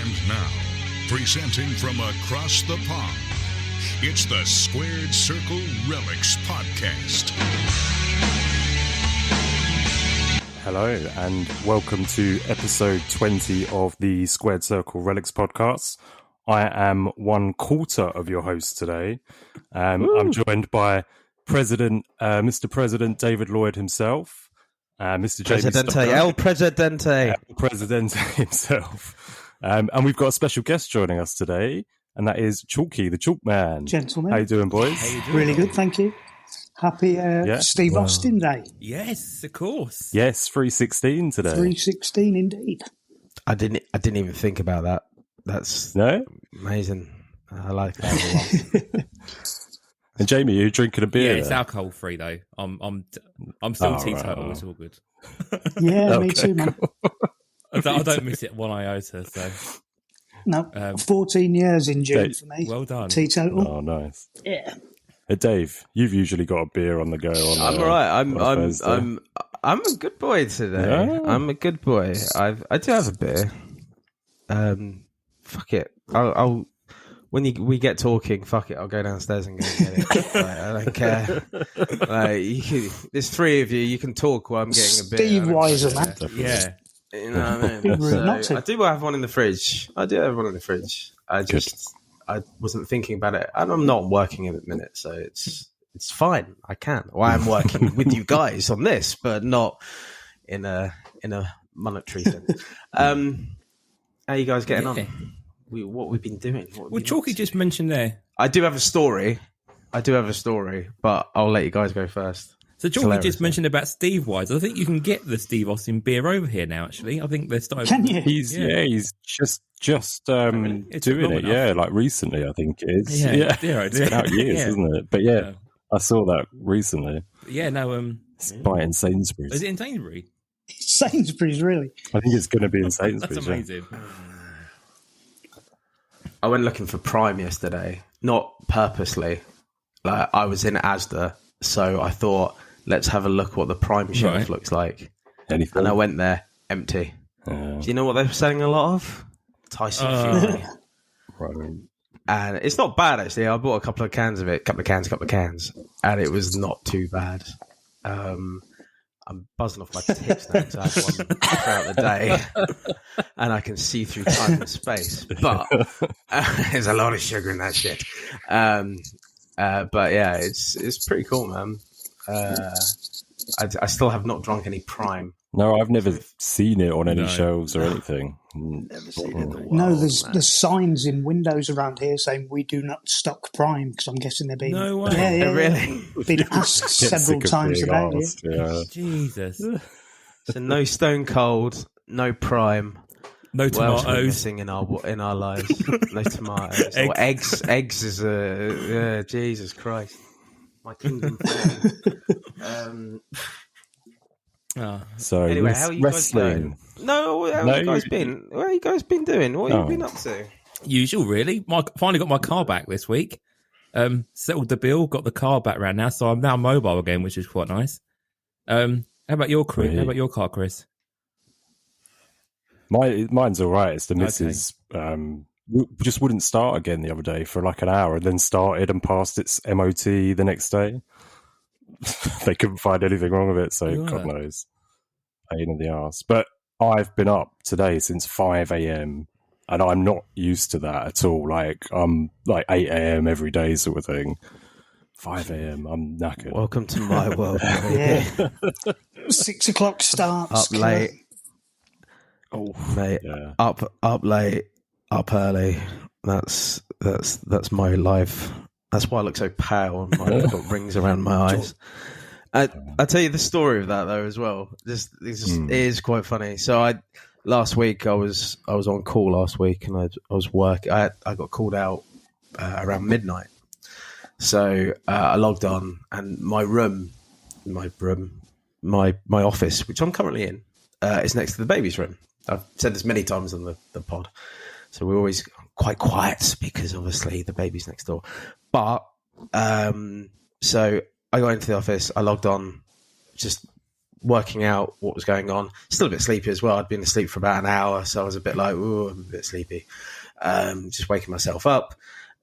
And now, presenting from across the pond, it's the Squared Circle Relics Podcast. Hello and welcome to episode 20 of the Squared Circle Relics Podcast. I am one quarter of your host today. I'm joined by Mr. President David Lloyd himself, Mr. Presidente, El Presidente. El Presidente himself. And we've got a special guest joining us today, and that is Chalky, the Chalkman. Gentlemen. How you doing, boys? Really good, thank you. Happy Steve Austin Day. Yes, of course. Yes, 316 today. 316 indeed. I didn't even think about that. That's amazing. I like that a lot. And Jamie, you're drinking a beer? Yeah, it's alcohol free though. I'm still teetotal. Right. It's all good. Yeah, me too, man. I don't miss it one iota. So No, 14 years in June for me. well done. Teetotal. Oh, nice. Yeah. Hey, Dave, you've usually got a beer on the go. I'm all right. I'm a good boy today. Yeah. I'm a good boy. I do have a beer. Fuck it. I'll when we get talking, fuck it. I'll go downstairs and go and get it. I don't care. There's three of you. You can talk while I'm getting a beer. Steve Weiser, man. Yeah. You know what I mean? Be rude not to. I do have one in the fridge. I wasn't thinking about it, and I'm not working at the minute, so it's fine. I can. Well, I'm working with you guys on this, but not in a monetary sense. How you guys getting on? What we've been doing? Well, Chalky just mentioned there. I do have a story, but I'll let you guys go first. So Chalky just mentioned about Steve Wise. I think you can get the Steve Austin beer over here now. Actually, I think they're starting. Can you? He's just doing it. Yeah, like recently, I think it is. Yeah. It's been out years, isn't it? But yeah, I saw that recently. Yeah, no. It's by in Sainsbury's. Is it in Sainsbury? Sainsbury's, really? I think it's going to be in Sainsbury's. That's amazing. I went looking for Prime yesterday, not purposely. Like I was in Asda, so I thought, let's have a look what the Prime shelf looks like. Anything? And I went there, empty. Do you know what they were selling a lot of? Tyson Fury. Right. And it's not bad, actually. I bought a couple of cans of it, couple of cans, and it was not too bad. I'm buzzing off my tits now because I had one throughout the day, and I can see through time and space. But there's a lot of sugar in that shit. But yeah, it's pretty cool, man. I still have not drunk any Prime. No, I've never seen it on any shelves or anything. Never seen it in a while, No, there's signs in windows around here saying we do not stock Prime, because I'm guessing they're being... No way. Yeah, Really? Been asked several times about it. Yeah. Jesus. So no Stone Cold, no Prime. No What else are we tomatoes. missing in our lives? No tomatoes. Or eggs. Eggs is Jesus Christ. My kingdom. So Anyway, how are you guys wrestling. going? No, how have you guys been? What have you guys been doing? What have you been up to? Usual, really. Finally got my car back this week. Settled the bill, got the car back around now, so I'm now mobile again, which is quite nice. How about your Chris? How about your car, Chris? Mine's all right. It's the missus. Just wouldn't start again the other day for like an hour, and then started and passed its MOT the next day. They couldn't find anything wrong with it, so God knows. Pain in the arse. But I've been up today since 5 a.m. and I'm not used to that at all. Like I'm like 8 a.m. every day sort of thing. 5 a.m. I'm knackered. Welcome to my world. Yeah. 6 o'clock starts. Up late. Oh, Mate, yeah. up late, up early. That's my life. That's why I look so pale and I've got rings around my eyes. I'll tell you the story of that though as well. This is quite funny. So last week I was on call last week and I was working. I got called out around midnight. So I logged on and my office, which I'm currently in, is next to the baby's room. I've said this many times on the pod. So we're always quite quiet because obviously the baby's next door. But so I got into the office, I logged on, just working out what was going on. Still a bit sleepy as well. I'd been asleep for about an hour, so I was a bit like, ooh, I'm a bit sleepy. Just waking myself up.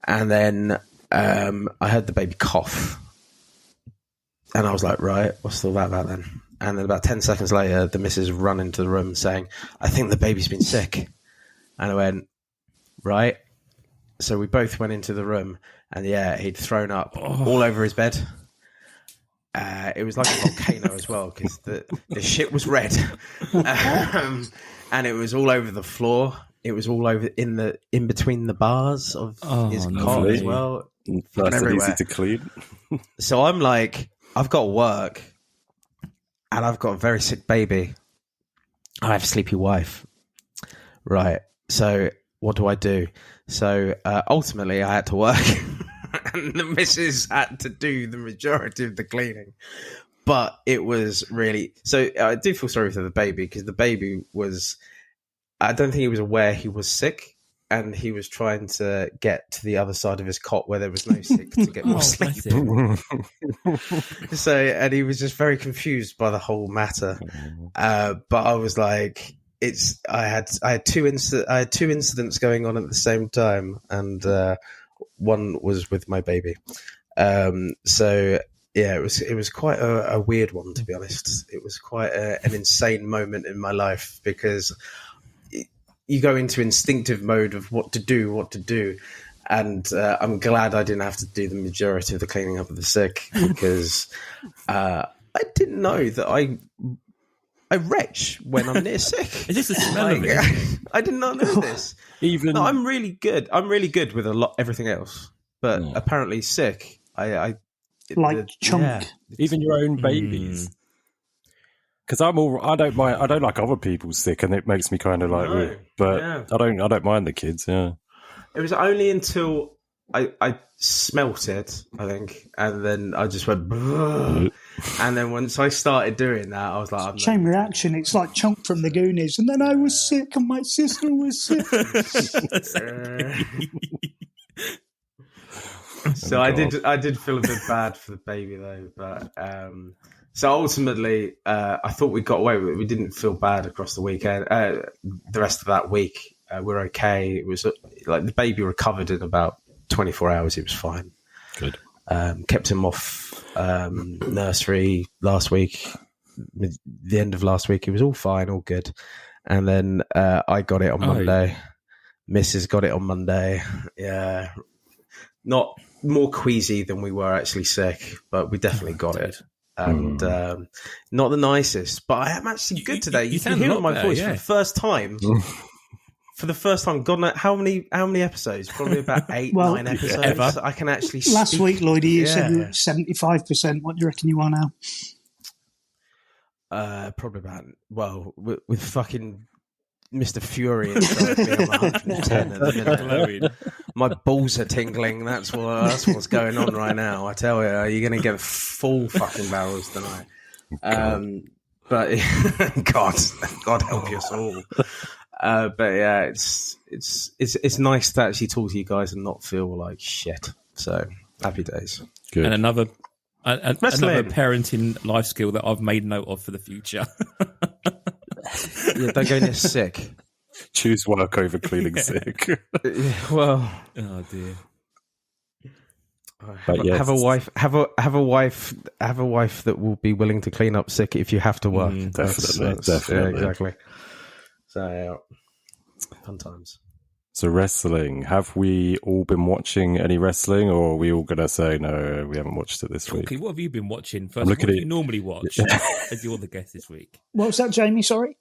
And then I heard the baby cough. And I was like, right, what's all that about then? And then about 10 seconds later, the missus run into the room saying, I think the baby's been sick. And I went, right. So we both went into the room, and he'd thrown up all over his bed. It was like a volcano as well, because the shit was red. And it was all over the floor. It was all over in between the bars of his cot as well. Nice and easy to clean. So I'm like, I've got work, and I've got a very sick baby. I have a sleepy wife. Right. So what do I do? So ultimately, I had to work. And the missus had to do the majority of the cleaning. But it was really... So I do feel sorry for the baby, because the baby was... I don't think he was aware he was sick, and he was trying to get to the other side of his cot where there was no sick to get more sleep. So, and he was just very confused by the whole matter. But I was like... I had two incidents going on at the same time, and one was with my baby. So yeah, it was quite a weird one, to be honest. It was quite an insane moment in my life, because you go into instinctive mode of what to do. And I'm glad I didn't have to do the majority of the cleaning up of the sick, because I didn't know that I retch when I'm near sick. Is this the smell of it? I did not know this. No, I'm really good. I'm really good with everything else, but apparently sick. I like chunk. Yeah. Even your own babies. Because I don't mind. I don't like other people sick, and it makes me kind of like. No. But Yeah. I don't mind the kids. Yeah. It was only until I smelt it, I think, and then I just went. And then once I started doing that, I was like, I'm Chain reaction. It's like Chunk from the Goonies. And then I was sick, and my sister was sick. So I did feel a bit bad for the baby though, but so ultimately I thought we got away with it. We didn't feel bad across the weekend. The rest of that week we're okay. It was like the baby recovered in about 24 hours. He was fine. Good. Kept him off nursery last week. The end of last week, he was all fine, all good. And then I got it on Monday. Mrs. got it on Monday. Yeah, not more queasy than we were actually sick, but we definitely got it. And not the nicest, but I am actually good today. You can hear it in my voice for the first time. For the first time, God knows how many episodes? Probably about 9 episodes. Ever. I can actually Last speak. week, Lloydy, you said you were at 75%. What do you reckon you are now? Probably about, with fucking Mr. Fury inside me, I'm 110 at the minute. My balls are tingling. That's what's going on right now. I tell you, you're going to get full fucking barrels tonight. But God help us all. But yeah, it's nice to actually talk to you guys and not feel like shit. So happy days. Good. And another parenting life skill that I've made note of for the future. Yeah, don't go near sick. Choose work over cleaning sick. Well, Oh dear. have a wife that will be willing to clean up sick if you have to work. Definitely. Yeah, exactly. So fun times. So wrestling, have we all been watching any wrestling, or are we all going to say, no, we haven't watched it this week? Okay, what have you been watching? First, what do you normally watch as you're the guest this week? What was that, Jamie? Sorry?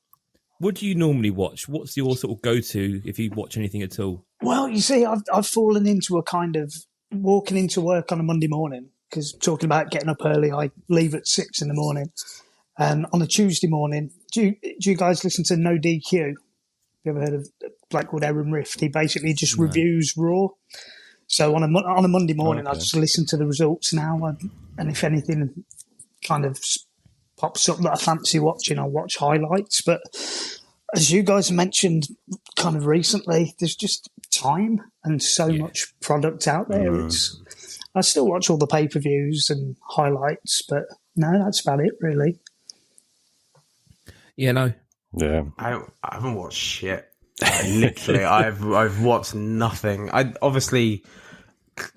What do you normally watch? What's your sort of go-to if you watch anything at all? Well, you see, I've fallen into a kind of walking into work on a Monday morning, because talking about getting up early, I leave at 6 in the morning. And on a Tuesday morning, do you guys listen to No DQ? You ever heard of a bloke called Aaron Rift? He basically just reviews Raw. So on a Monday morning, I just listen to the results now, and if anything kind of pops up that I fancy watching, I'll watch highlights. But as you guys mentioned kind of recently, there's just time and so much product out there. I still watch all the pay-per-views and highlights, but no, that's about it, really. Yeah, no. Yeah. I haven't watched shit. Literally, I've watched nothing. I obviously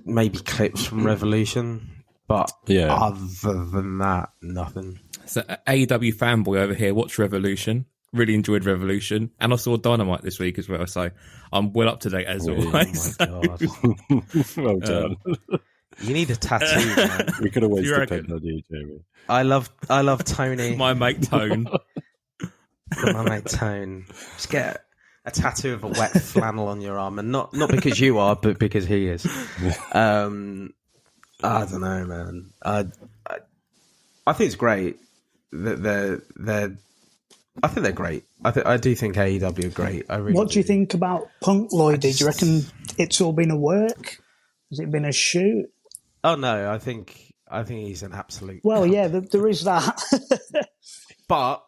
maybe clips from Revolution, but other than that, nothing. So AEW fanboy over here, watched Revolution. Really enjoyed Revolution, and I saw Dynamite this week as well. So I'm well up to date as always. Oh my god! Well done. You need a tattoo, man. We could always You depend reckon? on you, Jamie. I love Tony. My mate Tone. My mate Tone. Just get a tattoo of a wet flannel on your arm, and not because you are, but because he is. I don't know, man. I think it's great that they're. I think they're great. I do think AEW are great. I really. What do you think about Punk, Lloyd? Do you reckon it's all been a work? Has it been a shoot? Oh no, I think he's an absolute. Well, cunt. yeah, there is that. but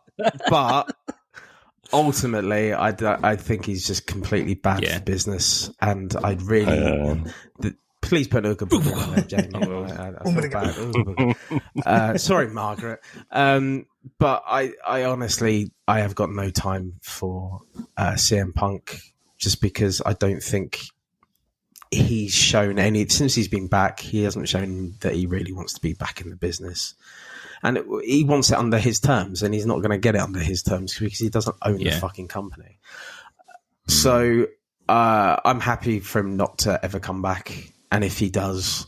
ultimately, I think he's just completely bad for business, and I'd really. Please put a good book on there, Jamie. I feel bad. Sorry, Margaret. But I honestly, I have got no time for CM Punk, just because I don't think he's shown since he's been back, he hasn't shown that he really wants to be back in the business. And he wants it under his terms, and he's not going to get it under his terms because he doesn't own the fucking company. So I'm happy for him not to ever come back. And if he does,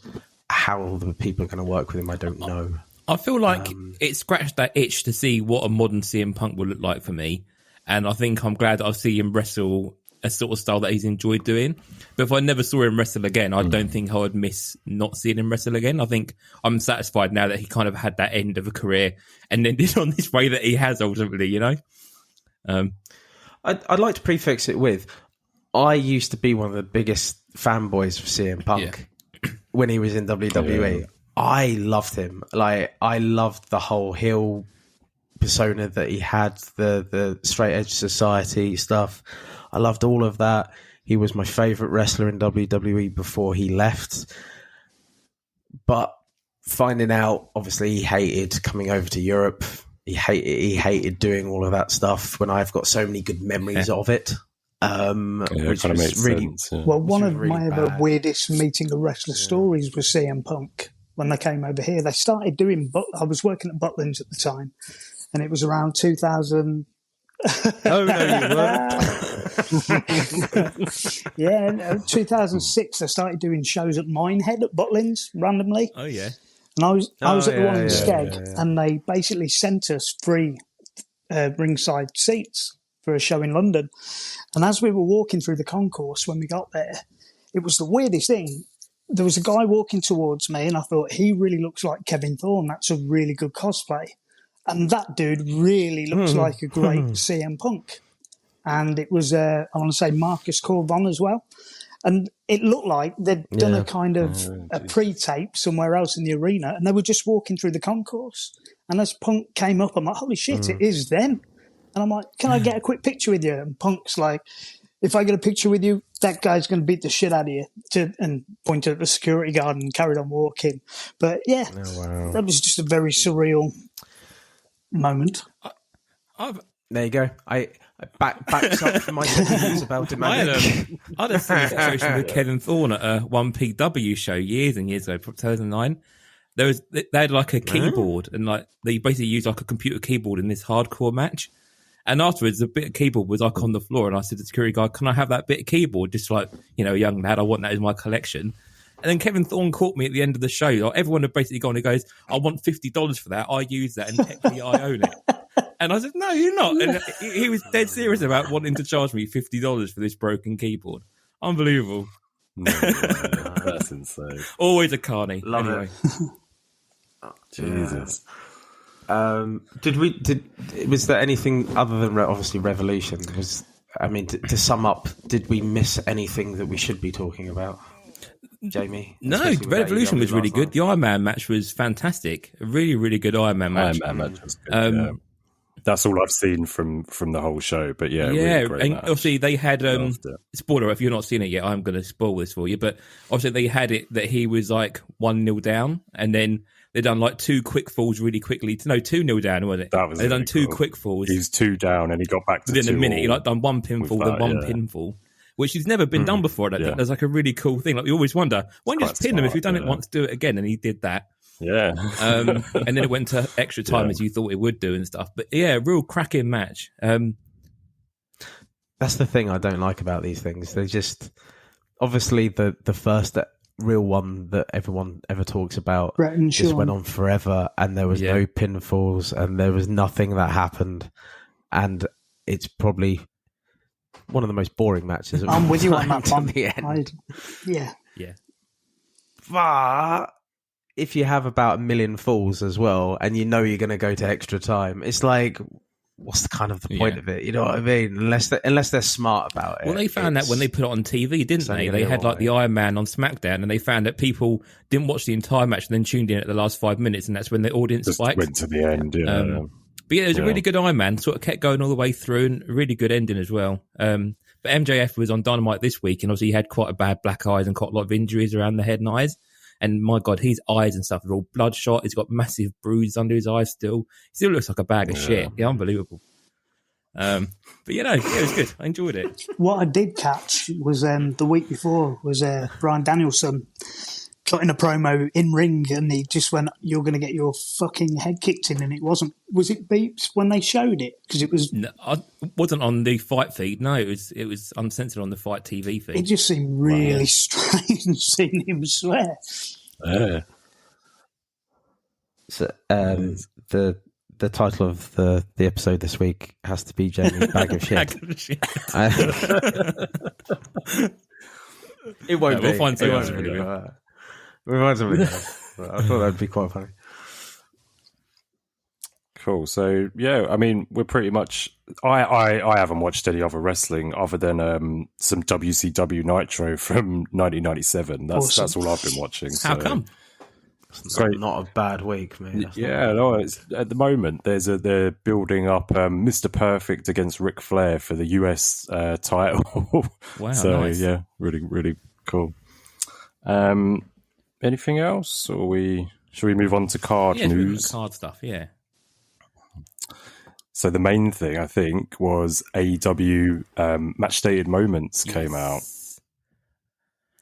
how the people are going to work with him, I don't know. I feel like it scratched that itch to see what a modern CM Punk would look like for me. And I think I'm glad that I've seen him wrestle a sort of style that he's enjoyed doing. But if I never saw him wrestle again, I don't think I would miss not seeing him wrestle again. I think I'm satisfied now that he kind of had that end of a career and ended on this way that he has ultimately, you know? I'd like to prefix it with, I used to be one of the biggest fanboys of CM Punk when he was in WWE. Yeah. I loved him. Like, I loved the whole heel persona that he had, the straight edge society stuff. I loved all of that. He was my favorite wrestler in WWE before he left. But finding out, obviously, he hated coming over to Europe. He hated doing all of that stuff when I've got so many good memories of it. Which kind of was really sense, yeah. Well, one of really my other weirdest meeting a wrestler stories was CM Punk. When they came over here, they started doing. I was working at Butlins at the time, and it was around 2000. Oh no, you weren't. Yeah, 2006. They started doing shows at Minehead at Butlins randomly. Oh yeah. And I was at the one in Skeg, and they basically sent us free ringside seats for a show in London. And as we were walking through the concourse when we got there, it was the weirdest thing. There was a guy walking towards me, and I thought, he really looks like Kevin Thorne. That's a really good cosplay. And that dude really looks like a great CM Punk. And it was, I want to say, Marcus Corvon as well. And it looked like they'd done a kind of a pre-tape somewhere else in the arena, and they were just walking through the concourse. And as Punk came up, I'm like, holy shit, it is them. And I'm like, can I get a quick picture with you? And Punk's like, if I get a picture with you, that guy's going to beat the shit out of you. And pointed at the security guard and carried on walking. But yeah, that was just a very surreal moment. There you go. I backs up from my opinions about demanding. I had a similar situation with Kevin Thorne at a 1PW show years and years ago, 2009. They had like a keyboard, and like they basically used like a computer keyboard in this hardcore match. And afterwards, the bit of keyboard was like on the floor, and I said to the security guard, "Can I have that bit of keyboard? Just like, you know, young lad, I want that in my collection." And then Kevin Thorne caught me at the end of the show. Like, everyone had basically gone, he goes, "I want $50 for that. I use that, and technically I own it." And I said, "No, you're not." And he was dead serious about wanting to charge me $50 for this broken keyboard. Unbelievable. No, that's insane. Always a carny. Love anyway. it. Jesus. Was there anything other than obviously Revolution? To sum up, did we miss anything that we should be talking about, Jamie? No, Revolution was really good. The Iron Man match was fantastic. A really, really good Iron Man match. Iron Man match was good. Yeah. That's all I've seen from the whole show. But yeah, really great and match. obviously they had spoiler if you're not seeing it yet. I'm going to spoil this for you. But obviously they had it that he was like 1-0 down, and then They'd done like 2 quick falls really quickly. No, 2-0 down, wasn't it? That was They'd really done 2 cool. quick falls. He's 2 down and he got back to within 2 a minute. He all like done 1 pinfall, with then that, 1 yeah. pinfall, which has never been done before. I don't think there's like a really cool thing. Like we always wonder, why don't you Quite just pin them if smart, you've done it yeah. once, do it again, and he did that. Yeah. And then it went to extra time as you thought it would do and stuff. But yeah, real cracking match. That's the thing I don't like about these things. They just obviously the first real one that everyone ever talks about Brett and just Sean. went on forever, and there was no pinfalls, and there was nothing that happened, and it's probably one of the most boring matches. I'm with you on that to one. the end. Yeah. But if you have about 1 million falls as well, and you know you're going to go to extra time, it's like, what's the kind of the point of it? You know what I mean? Unless they're smart about it. Well, they found that when they put it on TV, didn't they? They had like the Iron Man on SmackDown, and they found that people didn't watch the entire match and then tuned in at the last 5 minutes, and that's when the audience Just spiked. went to the end, yeah. But yeah, it was a really good Iron Man. Sort of kept going all the way through, and a really good ending as well. But MJF was on Dynamite this week, and obviously he had quite a bad black eyes and quite a lot of injuries around the head and eyes. And my God, his eyes and stuff are all bloodshot. He's got massive bruises under his eyes still. He still looks like a bag of shit. Yeah, unbelievable. But you know, yeah, it was good. I enjoyed it. What I did catch was the week before was Bryan Danielson cutting a promo in ring, and he just went, "You're going to get your fucking head kicked in," and it wasn't. Was it beeps when they showed it? Because it was. No, it wasn't on the fight feed. No, it was uncensored on the Fight TV feed. It just seemed really strange seeing him swear. Yeah. So, the title of the episode this week has to be Jamie's bag of shit. Bag of shit. It won't be. We'll find something It else won't to be. do. We'll find something else. I thought that'd be quite funny. Cool. So yeah, I mean, we're pretty much. I haven't watched any other wrestling other than some WCW Nitro from 1997. That's all I've been watching. How so. come? It's not a bad week, mate. Yeah, no. It's, at the moment, they're building up Mr. Perfect against Ric Flair for the US title. Wow, so nice. yeah, really, really cool. Anything else, or should we move on to card news? Card stuff, yeah. So the main thing, I think, was AEW Match Dated Moments came out.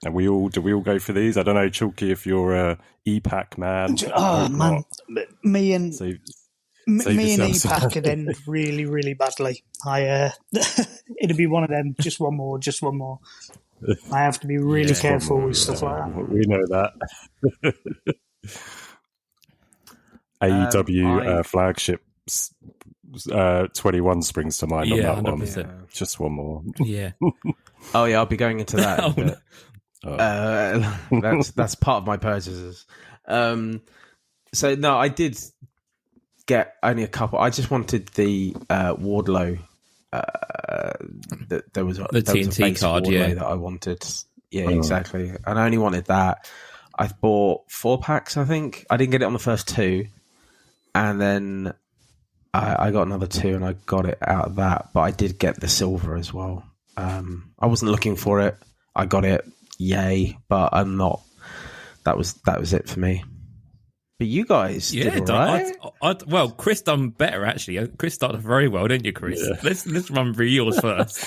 And did we all go for these? I don't know, Chalky, if you're a EPAC man. Oh man, me and Save EPAC could end really, really badly. It'd be one of them. Just one more. I have to be really careful with stuff like that. We know that. AEW flagship 21 springs to mind on that 100%. one. Yeah. Just one more. Yeah. Oh yeah, I'll be going into that. Oh, no. That's part of my purchases. So no, I did get only a couple. I just wanted the Wardlow. There was a TNT base card, Wardlow that I wanted. Yeah, exactly. And I only wanted that. I bought 4 packs. I think I didn't get it on the first 2, and then I got another 2, and I got it out of that. But I did get the silver as well. I wasn't looking for it. I got it. Yay! But I'm not. That was it for me. But you guys did all right. Well, Chris done better actually. Chris started very well, didn't you, Chris? Yeah. Let's run through yours first.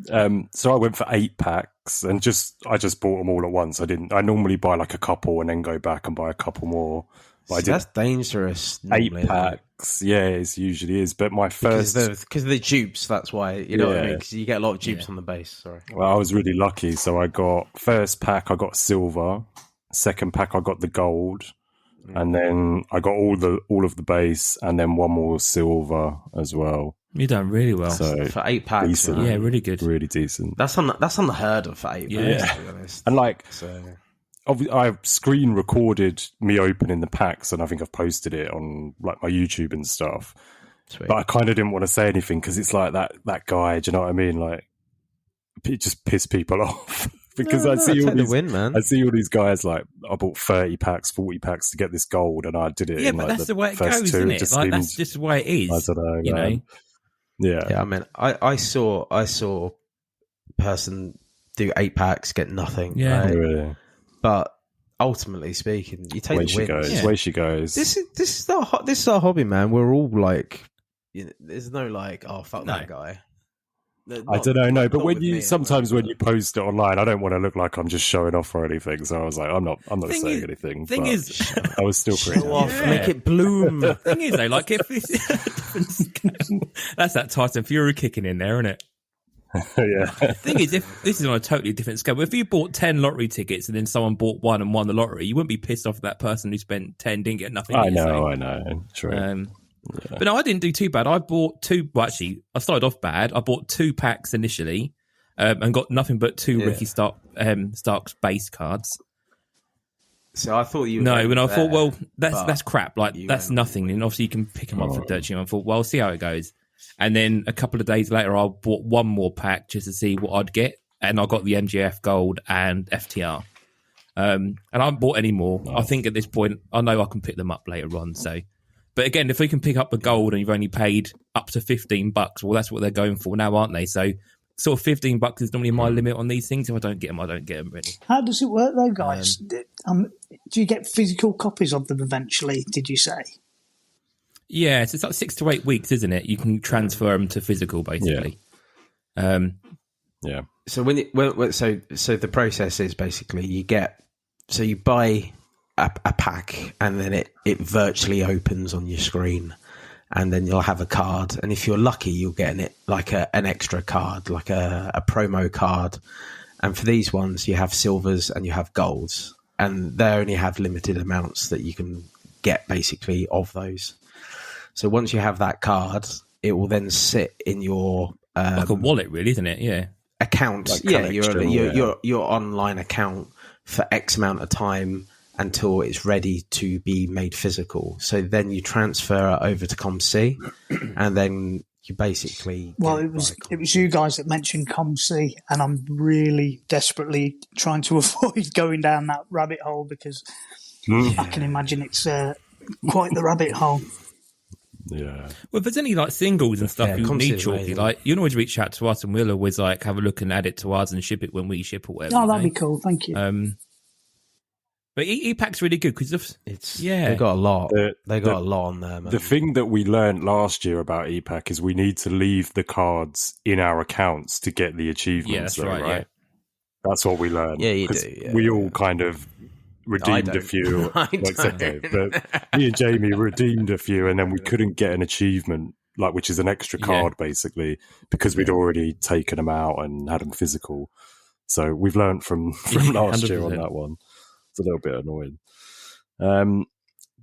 So I went for 8 packs, and I just bought them all at once. I normally buy like a couple and then go back and buy a couple more. But That's dangerous. 8 packs. Yeah, it usually is. But my first, because of the dupes. That's why, you know what I mean. Because you get a lot of dupes on the base. Sorry. Well, I was really lucky. So I got first pack, I got silver. Second pack, I got the gold, and then I got all of the base, and then one more silver as well. You done really well. So For 8 packs, decent. Yeah, really good. Really decent. That's unheard of for 8 packs. To be honest. And like, So I've screen recorded me opening the packs, and I think I've posted it on like my YouTube and stuff. sweet. But I kind of didn't want to say anything because it's like that guy. Do you know what I mean? Like, it just pissed people off. Because I see all these, win, man. I see all these guys like, I bought 30 packs, 40 packs to get this gold, and I did it. Yeah, in, but like, that's the way it first goes, 2. isn't it? Just Like seemed, that's just the way it is. I don't know, you man. know. Yeah, I mean, I saw a person do 8 packs, get nothing. Yeah. right? really. But ultimately speaking, you take Where the she wins. goes, Yeah. where she goes. This is our hobby, man. We're all like, there's no like, oh fuck No. that guy. I don't know, no, but not when with you me sometimes anyway, when you post it online, I don't want to look like I'm just showing off or anything. So I was like, I'm not Thing saying is- anything. thing but is- I was still pretty Show off, Yeah. make it bloom. Thing is, though, like if it's a different scale, that's that Tyson Fury kicking in there, isn't it? yeah. Thing is, if this is on a totally different scale, if you bought 10 lottery tickets and then someone bought one and won the lottery, you wouldn't be pissed off at that person who spent 10 didn't get nothing. I you say. know. True. But no, I didn't do too bad. I bought two. Well, actually, I started off bad. I bought 2 packs initially, and got nothing but 2 Ricky Stark's base cards. So I thought you. No, went and I there, thought, well, but that's crap. Like you that's went- nothing. And obviously, you can pick them up for dirt cheap. I thought, well, I'll see how it goes. And then a couple of days later, I bought one more pack just to see what I'd get, and I got the MGF Gold and FTR. And I haven't bought any more. Nice. I think at this point, I know I can pick them up later on. So, but again, if we can pick up the gold and you've only paid up to $15, well, that's what they're going for now, aren't they? So, sort of $15 is normally my limit on these things. If I don't get them, I don't get them. Really. How does it work though, guys? Do you get physical copies of them eventually? Did you say? Yeah, so it's like 6 to 8 weeks, isn't it? You can transfer them to physical, basically. Yeah. So so the process is basically you buy a pack and then it virtually opens on your screen, and then you'll have a card, and if you're lucky you'll get an extra card, like a promo card. And for these ones you have silvers and you have golds, and they only have limited amounts that you can get basically of those. So once you have that card, it will then sit in your Like a wallet, really, isn't it? Yeah. account, Like your online account for X amount of time until it's ready to be made physical. So then you transfer it over to ComC, and then you basically Well, get it was by you guys that mentioned ComC, and I'm really desperately trying to avoid going down that rabbit hole because I can imagine it's quite the rabbit hole. Yeah. Well, if there's any like singles and stuff Yeah, you Comsi need, is Chalky, amazing. like you can always reach out to us and we'll always like have a look and add it to ours and ship it when we ship or whatever. Oh, you that'd know? be cool. Thank you. But E-Pack's really good because they got a lot. They got a lot on there, man. The thing that we learned last year about EPAC is we need to leave the cards in our accounts to get the achievements. Yeah, that's though, right, yeah. That's what we learned. Yeah, you 'Cause do, yeah. we all kind of redeemed a don't. few. I except don't. Dave, but me and Jamie redeemed a few, and then we couldn't get an achievement, like which is an extra card basically, because we'd already taken them out and had them physical. So we've learned from last year on 100%. that one. It's a little bit annoying.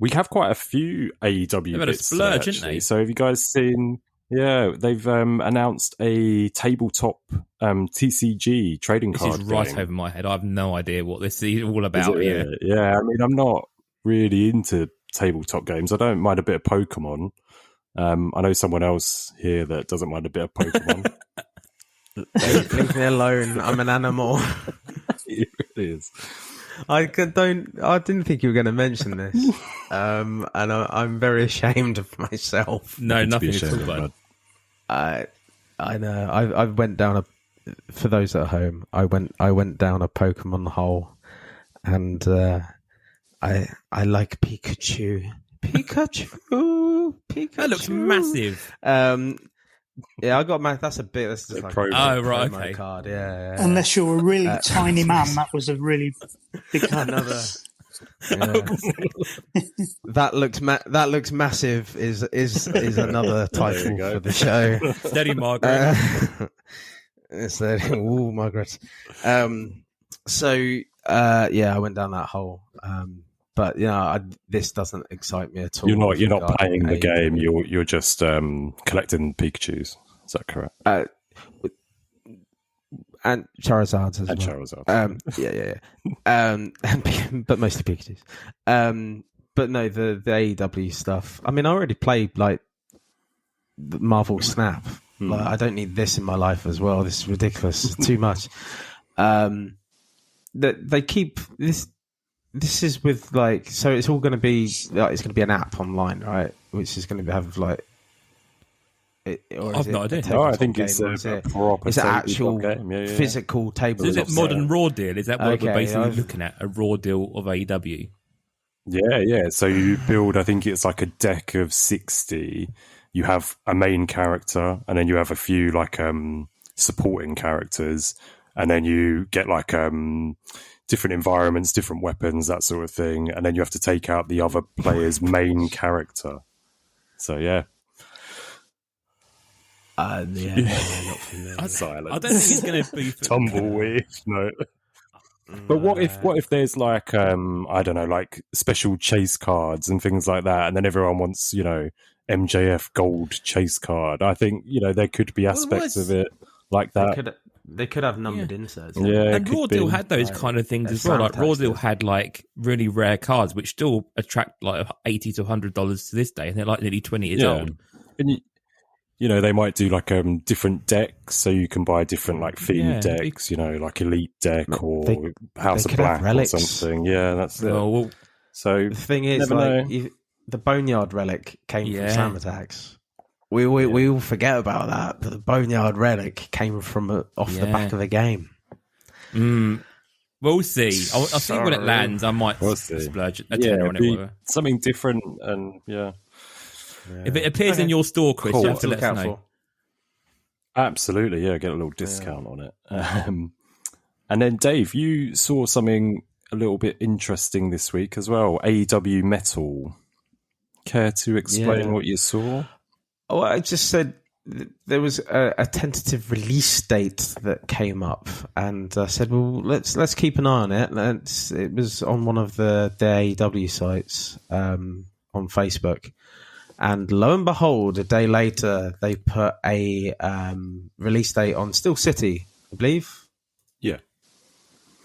We have quite a few AEW They've had a bits splurge, today, haven't they? actually. So have you guys seen? Yeah, they've announced a tabletop TCG trading this card is right game. over my head. I have no idea what this is all Is about. it? Yeah. Yeah. I mean, I'm not really into tabletop games. I don't mind a bit of Pokemon. I know someone else here that doesn't mind a bit of Pokemon. Leave me alone. I'm an animal. It really is. I didn't think you were going to mention this, and I'm very ashamed of myself. No, To be nothing at all, ashamed of, bud. I know. I went down for those at home. I went down a Pokemon hole, and I like Pikachu. Pikachu. That looks massive. Yeah, I got my. That's a bit. That's just like promo. Oh, right, promo okay. card. Yeah. Unless you're a really tiny man, that was a really big card. Another. Yeah. That looks massive. Is another title go. for the show. Steady, Margaret. It's ooh, Margaret. So I went down that hole. But this doesn't excite me at all. You're not playing the regarding game. You're just collecting Pikachus. Is that correct? and Charizards as And well. Charizard. But mostly Pikachus. But no, the AEW stuff. I mean, I already played like the Marvel Snap. Like, I don't need this in my life as well. This is ridiculous. It's too much. They keep this. This is with like, so it's all going to be like, it's going to be an app online, right? Which is going to have like, Or I've no idea. No, I think it's a proper it's an actual game. Yeah. physical tabletop. So is it modern raw deal? Is that what we're basically I've- looking at? A raw deal of AEW? Yeah. So you build, I think it's like a deck of 60. You have a main character, and then you have a few like supporting characters, and then you get like different environments, different weapons, that sort of thing, and then you have to take out the other player's main character. So yeah. Not familiar. Silence. I don't think it's going to be Tumbleweed. No. But what if there's like I don't know, like special chase cards and things like that, and then everyone wants, MJF gold chase card? I think there could be aspects of it like that. They could have numbered inserts. Yeah, and Raw Deal had those kind of things as well. Like Raw Deal had like really rare cards, which still attract like $80 to $100 to this day, and they're like nearly 20 years old. And they might do like different decks, so you can buy different like themed decks, like Elite deck or House of Black or something. Yeah, that's it. Well, so the thing is, like, the Boneyard relic came from Slam Attacks. We all forget about that, but the Boneyard relic came from off the back of the game. We'll see. I'll see when it lands. I might splurge a tenner on it. Whatever. Something different, and if it appears in your store, Chris, you have to let us know. Absolutely, get a little discount on it. And then, Dave, you saw something a little bit interesting this week as well. AEW Metal. Care to explain what you saw? Oh, I just said there was a tentative release date that came up, and I said, "Well, let's keep an eye on it." It was on one of the AEW sites on Facebook. And lo and behold, a day later, they put a release date on Steel City, I believe. Yeah.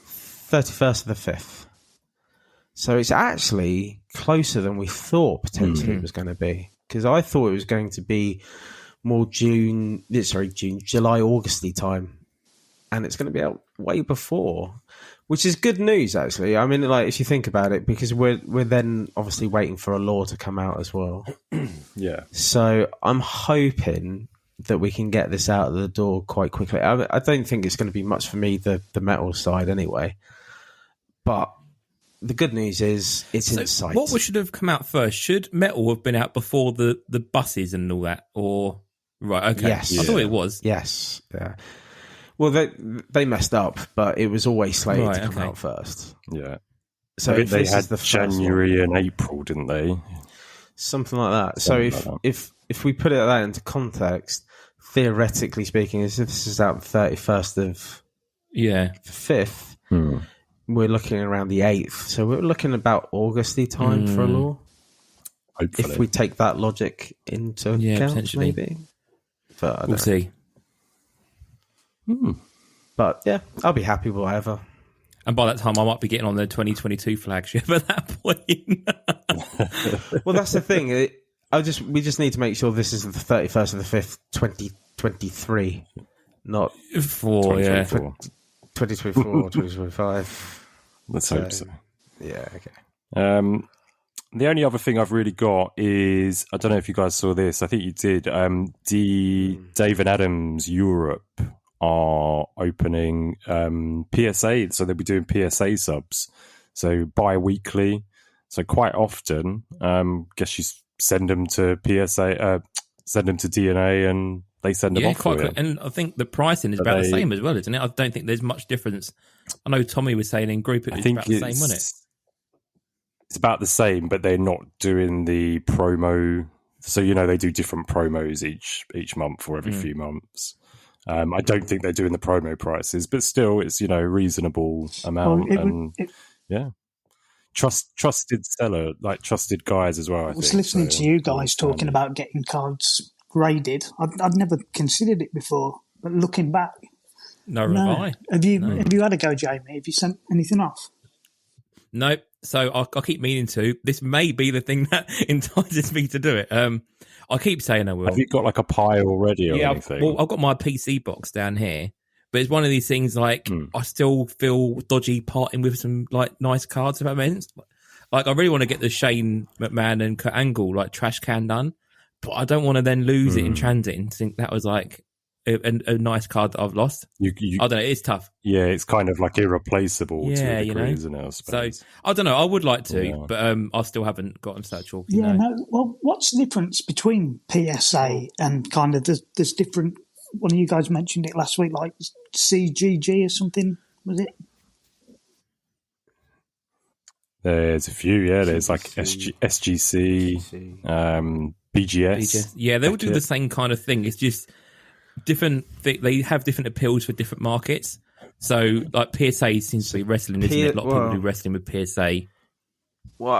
31st of the 5th. So it's actually closer than we thought potentially it was going to be. Because I thought it was going to be more July, Augusty time. And it's going to be out way before. Which is good news, actually. I mean, like, if you think about it, because we're then obviously waiting for a law to come out as well. Yeah. So I'm hoping that we can get this out of the door quite quickly. I don't think it's going to be much for me, the metal side anyway. But the good news is it's in sight. What should have come out first? Should metal have been out before the buses and all that? Or right, okay. Yes. I thought it was. Yes. Yeah. Well, they messed up, but it was always slated to come out first. Yeah. So if they had the January and April, didn't they? Something like that. If we put that into context, theoretically speaking, if this is out the 31st of the 5th, we're looking around the 8th. So we're looking about Augusty time for a law. Hopefully. If we take that logic into account, potentially. maybe. But We'll see. But yeah, I'll be happy with whatever. And by that time, I might be getting on the 2022 flagship at that point. Well, that's the thing. We just need to make sure this is the 31st of the 5th, 2023, not 2024. 2024 or 2025. Let's hope so. Yeah, okay. The only other thing I've really got is, I don't know if you guys saw this, I think you did, Dave and Adams Europe are opening PSA, so they'll be doing PSA subs, so bi-weekly, so quite often, guess you send them to PSA, send them to DNA, and they send them off for you. And I think the pricing is about the same as well, isn't it? I don't think there's much difference. I know Tommy was saying in group it was about the same, wasn't it? It's about the same, but they're not doing the promo. So, they do different promos each month or every few months. I don't think they're doing the promo prices, but still, it's, a reasonable amount. Trusted seller, like trusted guys as well. I was listening to you guys talking about getting cards graded. I'd never considered it before, but looking back, no. Have you had a go, Jamie? Have you sent anything off? No. So I keep meaning to. This may be the thing that entices me to do it. I keep saying I will. Have you got like a pile already or anything? Well, I've got my PC box down here, but it's one of these things like I still feel dodgy parting with some like nice cards, if that makes sense. Like I really want to get the Shane McMahon and Kurt Angle like trash can done, but I don't want to then lose it in transit and think that was like a nice card that I've lost. I don't know. It's tough. Yeah, it's kind of like irreplaceable to a degree, isn't it? I suppose. So I don't know. I would like to, but I still haven't gotten to that Chalky. Yeah, no. Well, what's the difference between PSA and kind of there's different? One of you guys mentioned it last week, like CGG or something. Was it? There's a few. Yeah, there's like SGC, BGS. Yeah, they all do the same kind of thing. It's just different. They have different appeals for different markets. So, like PSA seems to be wrestling, isn't it? A lot of people do wrestling with PSA. Well,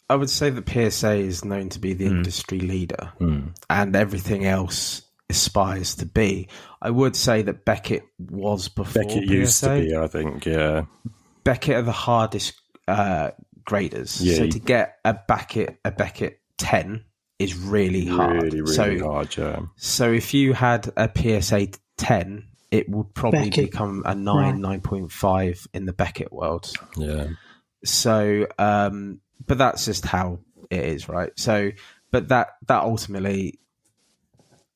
I would say that PSA is known to be the industry leader, and everything else aspires to be. I would say that Beckett was before Beckett PSA. used to be, I think. Yeah, Beckett are the hardest graders. Yeah, so to get a Beckett 10 is really hard. Really hard. Yeah. So if you had a PSA 10, it would probably Beckett. become a 9.5 in the Beckett world. Yeah. So, but that's just how it is, right? So, but that ultimately,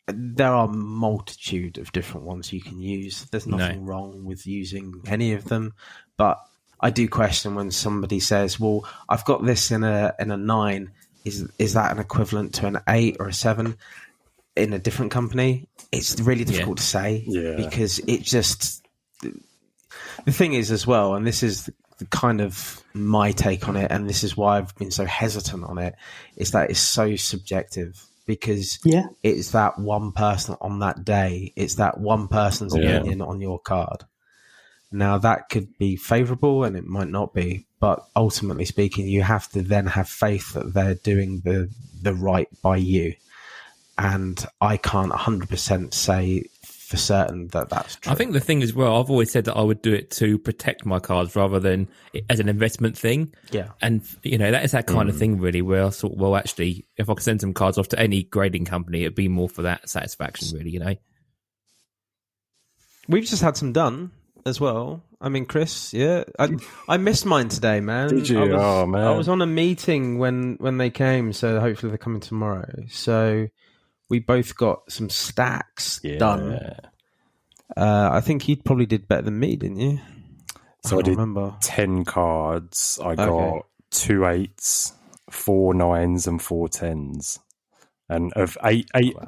there are a multitude of different ones you can use. There's nothing wrong with using any of them, but I do question when somebody says, "Well, I've got this in a 9. Is that an equivalent to an 8 or a 7 in a different company?" It's really difficult to say because it just. The thing is, as well, and this is the kind of my take on it, and this is why I've been so hesitant on it, is that it's so subjective. Because it's that one person on that day. It's that one person's opinion on your card. Now, that could be favourable and it might not be. But ultimately speaking, you have to then have faith that they're doing the right by you. And I can't 100% say for certain that that's true. I think the thing as well, I've always said that I would do it to protect my cards rather than as an investment thing. Yeah. And, that is that kind of thing, really, where I thought, well, actually, if I could send some cards off to any grading company, it'd be more for that satisfaction, really, We've just had some done as well. I mean, Chris, I missed mine today, man. Did you? Man. I was on a meeting when they came, so hopefully they're coming tomorrow. So we both got some stacks done. I think you probably did better than me, didn't you? So I did remember 10 cards. I got 2 8s, 4 9s, and 4 10s. And of eight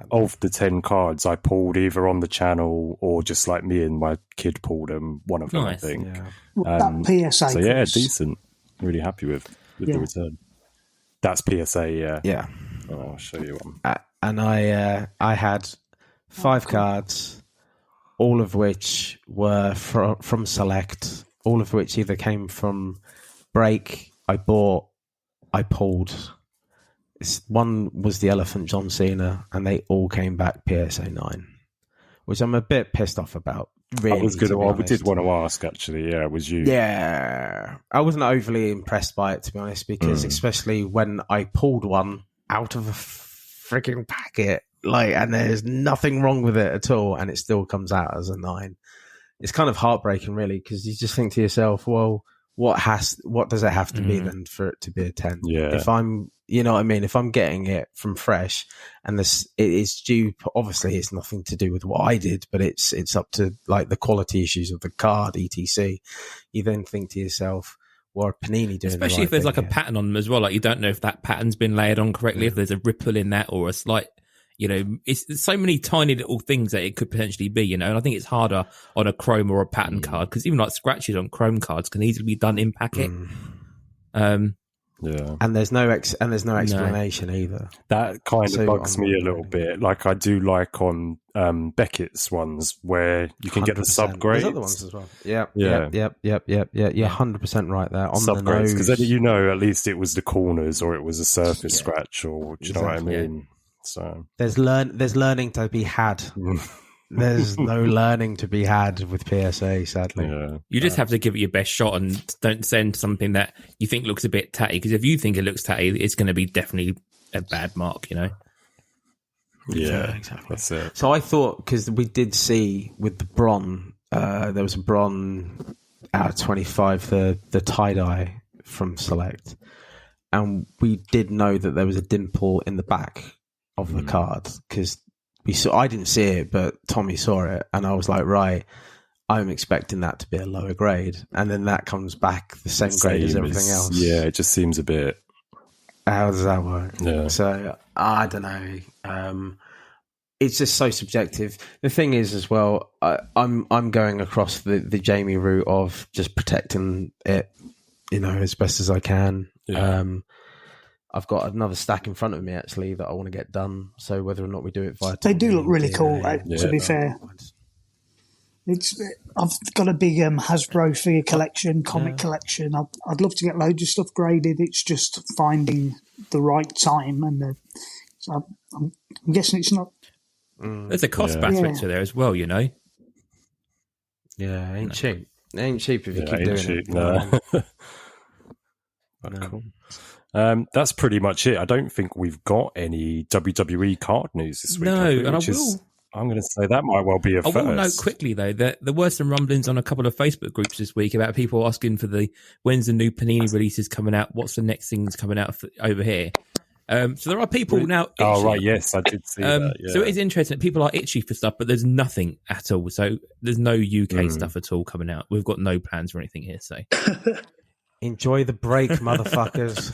of the 10 cards, I pulled either on the channel or just like me and my kid pulled them. One of them, I think. Yeah. That PSA. So Chris. decent. Really happy with the return. That's PSA. Yeah. Oh, I'll show you one. And I had 5 cards, all of which were from Select, all of which either came from Break, I bought, I pulled. One was the Elephant John Cena, and they all came back PSA 9, which I'm a bit pissed off about. Really, I did want to ask, actually. Yeah, it was you. Yeah. I wasn't overly impressed by it, to be honest, because especially when I pulled one out of a freaking packet, and there's nothing wrong with it at all, and it still comes out as a 9. It's kind of heartbreaking, really, because you just think to yourself, well, what does it have to be then for it to be a 10? Yeah. If I'm, you know what I mean? If I'm getting it from fresh and it is due, obviously it's nothing to do with what I did, but it's up to the quality issues of the card, etc. You then think to yourself, well, Panini doing especially if there's a pattern on them as well. You don't know if that pattern's been layered on correctly, if there's a ripple in that or a slight, there's so many tiny little things that it could potentially be, and I think it's harder on a chrome or a pattern card because even scratches on chrome cards can easily be done in packet. Yeah, and there's no explanation either. That kind of bugs me a little bit. I do like on Beckett's ones where you can get the subgrades. There's other ones as well. Yep. You're 100% right there on subgrades, because then the at least it was the corners or it was a surface scratch, or do you know what I mean? So there's learning to be had. There's no learning to be had with PSA, sadly. Yeah. You just have to give it your best shot and don't send something that you think looks a bit tatty, because if you think it looks tatty, it's going to be definitely a bad mark, Yeah, exactly. That's it. So I thought, because we did see with the Bron, there was a Bron out of 25, the tie-dye from Select, and we did know that there was a dimple in the back of the card, because I didn't see it, but Tommy saw it, and I was like, right, I'm expecting that to be a lower grade, and then that comes back the same grade as everything else. Yeah, it just seems a bit. How does that work? Yeah. So I don't know. It's just so subjective. The thing is, as well, I'm going across the Jamie route of just protecting it, as best as I can. Yeah. I've got another stack in front of me actually that I want to get done. So whether or not we do it via, they do look really cool. To be fair, I've got a big Hasbro figure collection, comic collection. I'd love to get loads of stuff graded. It's just finding the right time, and so I'm guessing it's not. There's a cost aspect to there as well, Yeah, ain't cheap. It ain't cheap if you keep doing cheap, it. No. No. Cool. That's pretty much it. I don't think we've got any WWE card news this week. No, and I'm going to say that might well be a first. I will note quickly, though, that there were some rumblings on a couple of Facebook groups this week about people asking for when's the new Panini releases coming out, what's the next thing's coming out over here. So there are people now itchy. Oh, right, yes, I did see that. Yeah. So it is interesting that people are itchy for stuff, but there's nothing at all. So there's no UK stuff at all coming out. We've got no plans or anything here, so. Enjoy the break, motherfuckers.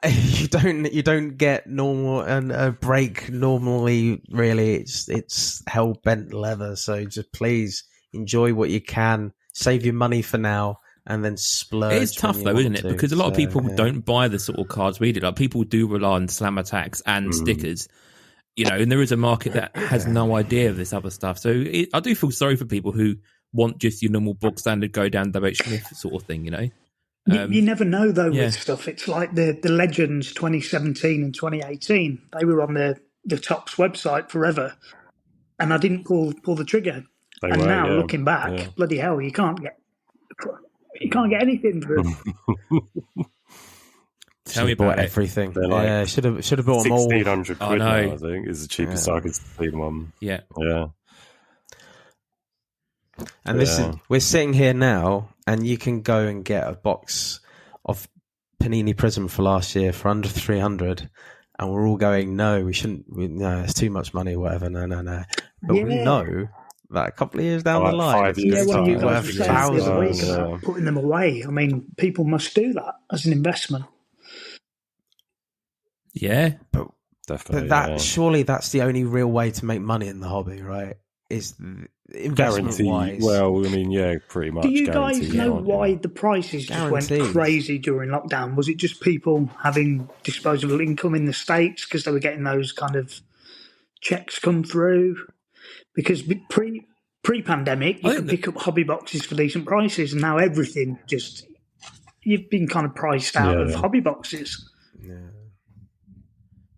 You don't get normal and a break normally. Really, it's hell bent leather. So just please enjoy what you can. Save your money for now, and then splurge. It is tough though, isn't it? Because a lot of people don't buy the sort of cards we do. Like people do rely on slam attacks and stickers, and there is a market that has no idea of this other stuff. So I do feel sorry for people who want just your normal bog standard go down WH Smith sort of thing. You never know, though, with stuff. It's like the Legends 2017 and 2018. They were on the Topps website forever, and I didn't pull the trigger. Now, looking back, bloody hell, you can't get anything for them. Tell me about everything. Like should have bought them all. £1,600 now, I think, is the cheapest I could see them. Yeah. And we're sitting here now, and you can go and get a box of Panini Prism for last year for under 300, and we're all going, no, we shouldn't. No, it's too much money, whatever. No. But we know that a couple of years down the line, 5 years when you worth thousands. Putting them away. I mean, people must do that as an investment. Yeah, but definitely. Surely that's the only real way to make money in the hobby, right? Is investment wise. Well, I mean, pretty much. Do you guys know why the prices just went crazy during lockdown? Was it just people having disposable income in the States because they were getting those kind of checks come through? Because pre-pandemic, you could pick up hobby boxes for decent prices, and now everything you've been kind of priced out of hobby boxes.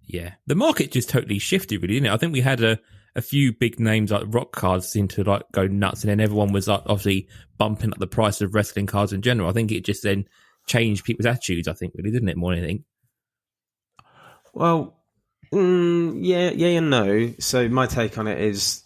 Yeah, the market just totally shifted, really, didn't it? I think we had a few big names like rock cards seemed to go nuts, and then everyone was obviously bumping up the price of wrestling cards in general. I think it just then changed people's attitudes, I think, really, didn't it, more than anything? Well, yeah and no. So my take on it is,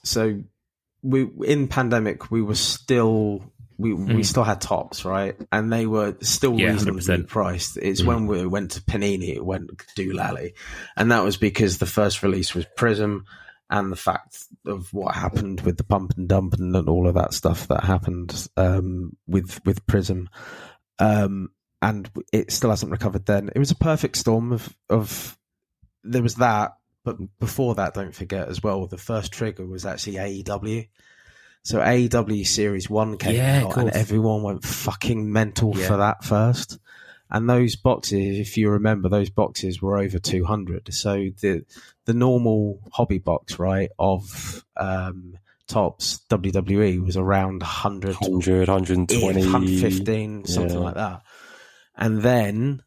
we in pandemic we were still we still had tops, right, and they were still reasonably 100%. priced. It's when we went to Panini, it went doolally, and that was because the first release was Prism. And the fact of what happened with the pump and dump and all of that stuff that happened with Prism, and it still hasn't recovered. Then it was a perfect storm of there was that, but before that, don't forget as well, the first trigger was actually AEW. So AEW Series 1 came out, and everyone went fucking mental for that first. And those boxes, if you remember, those boxes were over 200. So the normal hobby box, right, of Topps WWE was around 100, 120, 115, something like that. And then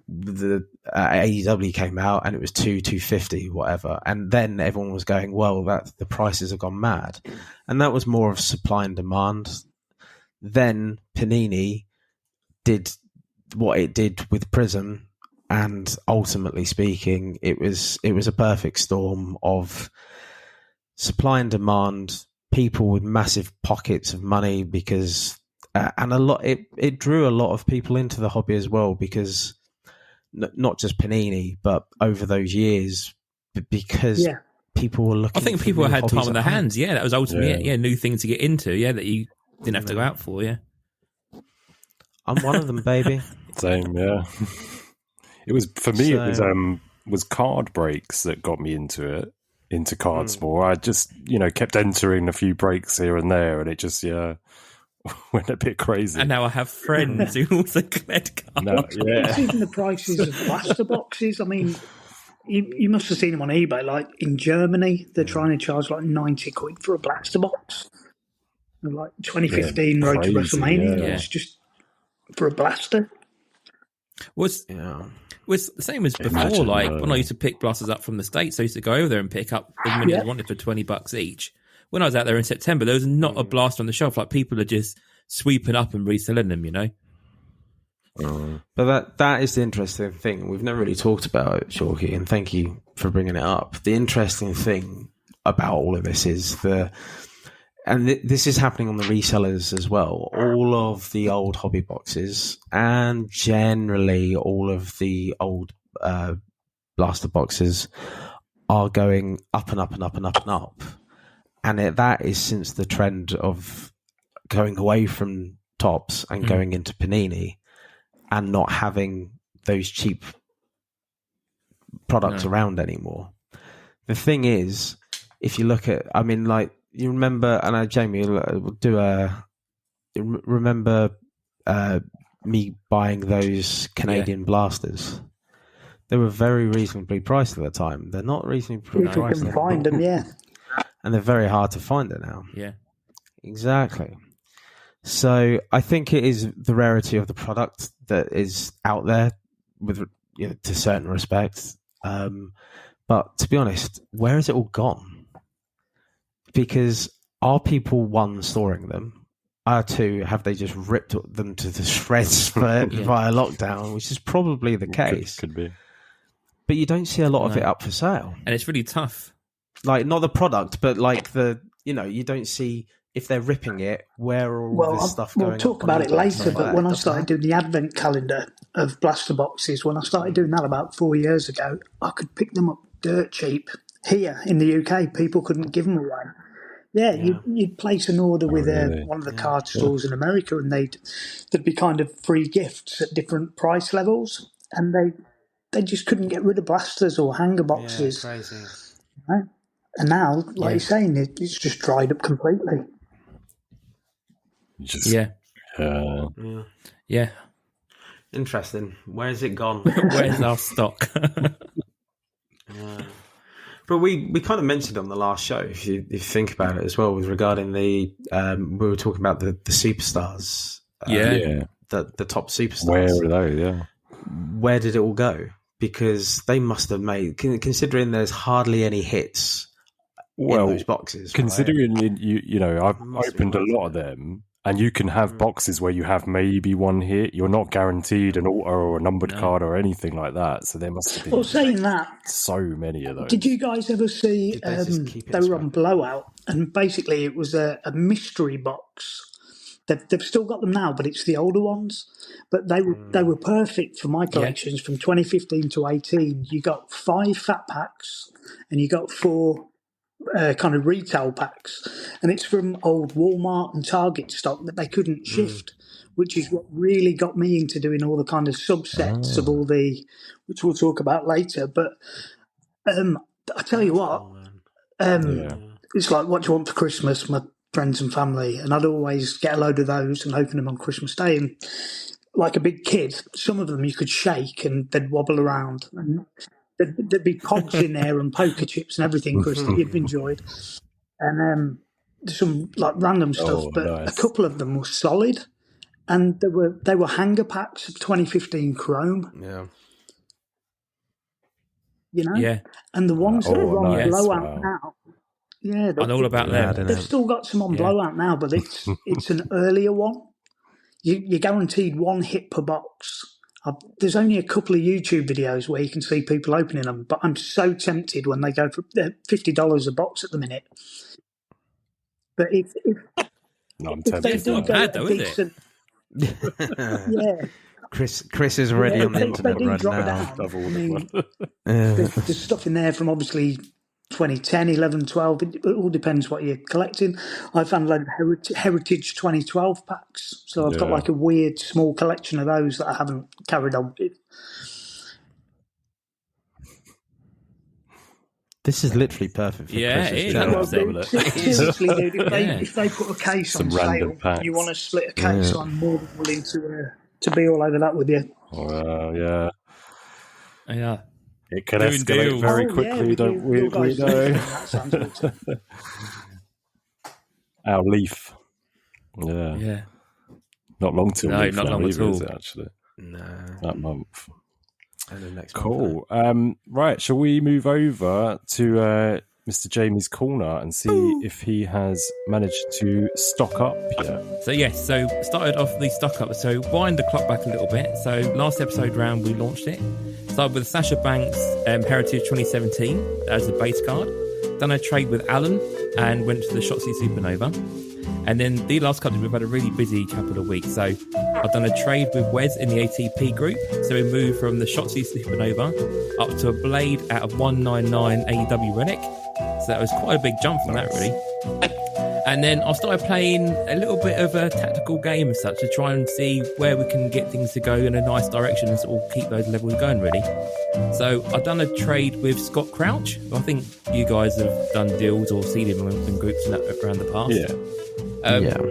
the AEW came out, and it was 250, whatever. And then everyone was going, well, the prices have gone mad. And that was more of supply and demand. Then Panini did what it did with Prism, and ultimately speaking, it was a perfect storm of supply and demand, people with massive pockets of money, because and it drew a lot of people into the hobby as well, because not just Panini, but over those years, because people were looking. I think for people new had time hobbies on their at home. hands. Yeah, that was ultimately it. Yeah, new thing to get into. Yeah, that you didn't have to go out for. Yeah, I'm one of them, baby. Same, yeah. It was for me. It was card breaks that got me into cards more. I just kept entering a few breaks here and there, and it just went a bit crazy. and now I have friends who also collect cards. No, It's even the prices of blaster boxes. I mean, you must have seen them on eBay. Like in Germany, they're trying to charge like 90 quid for a blaster box. Like 2015 Road to WrestleMania. Yeah. It's just for a blaster. Was the same as before. Like when I used to pick blasters up from the States, I used to go over there and pick up as many as I wanted for $20 each. When I was out there in September, there was not a blaster on the shelf. Like people are just sweeping up and reselling them, But that is the interesting thing. We've never really talked about it, Chalky, and thank you for bringing it up. The interesting thing about all of this is this is happening on the resellers as well. All of the old hobby boxes and generally all of the old blaster boxes are going up and up and up and up and up. And that is since the trend of going away from Tops and going into Panini and not having those cheap products around anymore. The thing is, if you look at, you remember, and Jamie will remember me buying those Canadian blasters. They were very reasonably priced at the time. They're not reasonably priced. You can find them, and they're very hard to find it now. Yeah, exactly. So I think it is the rarity of the product that is out there, with to certain respects. But to be honest, where has it all gone? Because are people, one, storing them? Two, have they just ripped them to the shreds via lockdown, which is probably the case. Could be. But you don't see a lot of it up for sale. and it's really tough. Like, not the product, but like you don't see, if they're ripping it, where are all this stuff going on? We'll talk about it later, but when I started doing the advent calendar of blaster boxes, when I started doing that about 4 years ago, I could pick them up dirt cheap. Here in the UK, people couldn't give them away. Yeah, you'd place an order with one of the card stores in America, and there'd be kind of free gifts at different price levels, and they just couldn't get rid of blasters or hanger boxes. Yeah, crazy. Right? And now, like you're saying, it's just dried up completely. Yeah. Interesting. Where's it gone? Where's our stock? But we kind of mentioned on the last show, if you think about it as well, with regarding the we were talking about the superstars, the top superstars. Where are they? Yeah, where did it all go? Because they must have made, considering there's hardly any hits in those boxes. Considering I've opened a lot of them. And you can have boxes where you have maybe one hit. You're not guaranteed an auto or a numbered card or anything like that. So there must have been saying that, so many of those. Did you guys ever see they were on Blowout? And basically it was a mystery box. They've still got them now, but it's the older ones. But they were perfect for my collections from 2015 to 18. You got 5 fat packs and you got 4... kind of retail packs, and it's from old Walmart and Target stock that they couldn't shift, which is what really got me into doing all the kind of subsets of all the, which we'll talk about later. But I tell you what, it's like, what do you want for Christmas, my friends and family? And I'd always get a load of those and open them on Christmas Day. And like a big kid, some of them you could shake and they'd wobble around. And there'd be cogs in there and poker chips and everything, Chris, that you've enjoyed. And some like random stuff, but nice. A couple of them were solid. And they were hanger packs of 2015 Chrome. Yeah. Yeah. And the ones that are on Blowout now. Yeah. I know all about them. They've still got some on Blowout now, but it's an earlier one. You're guaranteed one hit per box. There's only a couple of YouTube videos where you can see people opening them, but I'm so tempted when they go for $50 a box at the minute. But if it's not bad though, is it? Yeah, Chris is already on the internet do right drop it now. down. I mean, there's stuff in there from obviously 2010, 11, 12. It all depends what you're collecting. I found a load of Heritage 2012 packs. So I've got like a weird small collection of those that I haven't carried on with. This is literally perfect for Chris's it channel. Seriously, dude, if they put a case Some on sale, random packs. you want to split a case, I'm more than willing to be all over that with you. Yeah. Yeah. It can Doing escalate deals. very quickly, don't we? You guys We know. that sounds good. Our leaf. Yeah. Yeah. Not long till No, leaf not now long at either, is all. it, actually? No. That month. And the next Cool. Right, shall we move over to Mr. Jamie's corner and see if he has managed to stock up yet? So yes, so started off the stock up. So wind the clock back a little bit. So last episode round we launched it. Started with Sasha Banks Heritage 2017 as the base card. Done a trade with Alan and went to the Shotzi Supernova. And then the last couple, we've had a really busy couple of weeks. So I've done a trade with Wes in the ATP group. So we moved from the Shotzi Supernova up to a blade out of 199 AEW Relic. So that was quite a big jump from that, really. And then I started playing a little bit of a tactical game as such to try and see where we can get things to go in a nice direction and sort of keep those levels going, really. So I've done a trade with Scott Crouch. I think you guys have done deals or seen him in groups around the past.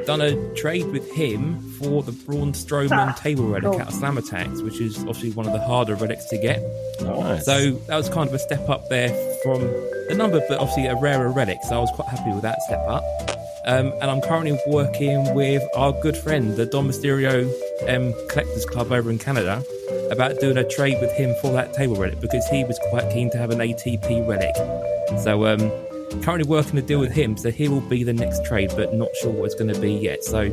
Done a trade with him for the Braun Strowman table relic out of Slam Attacks, which is obviously one of the harder relics to get. Nice. So that was kind of a step up there from the number, but obviously a rarer relic. So I was quite happy with that step up. And I'm currently working with our good friend, the Dom Mysterio Collectors Club over in Canada, about doing a trade with him for that table relic because he was quite keen to have an ATP relic. So currently working a deal with him, so he will be the next trade, but not sure what it's going to be yet. So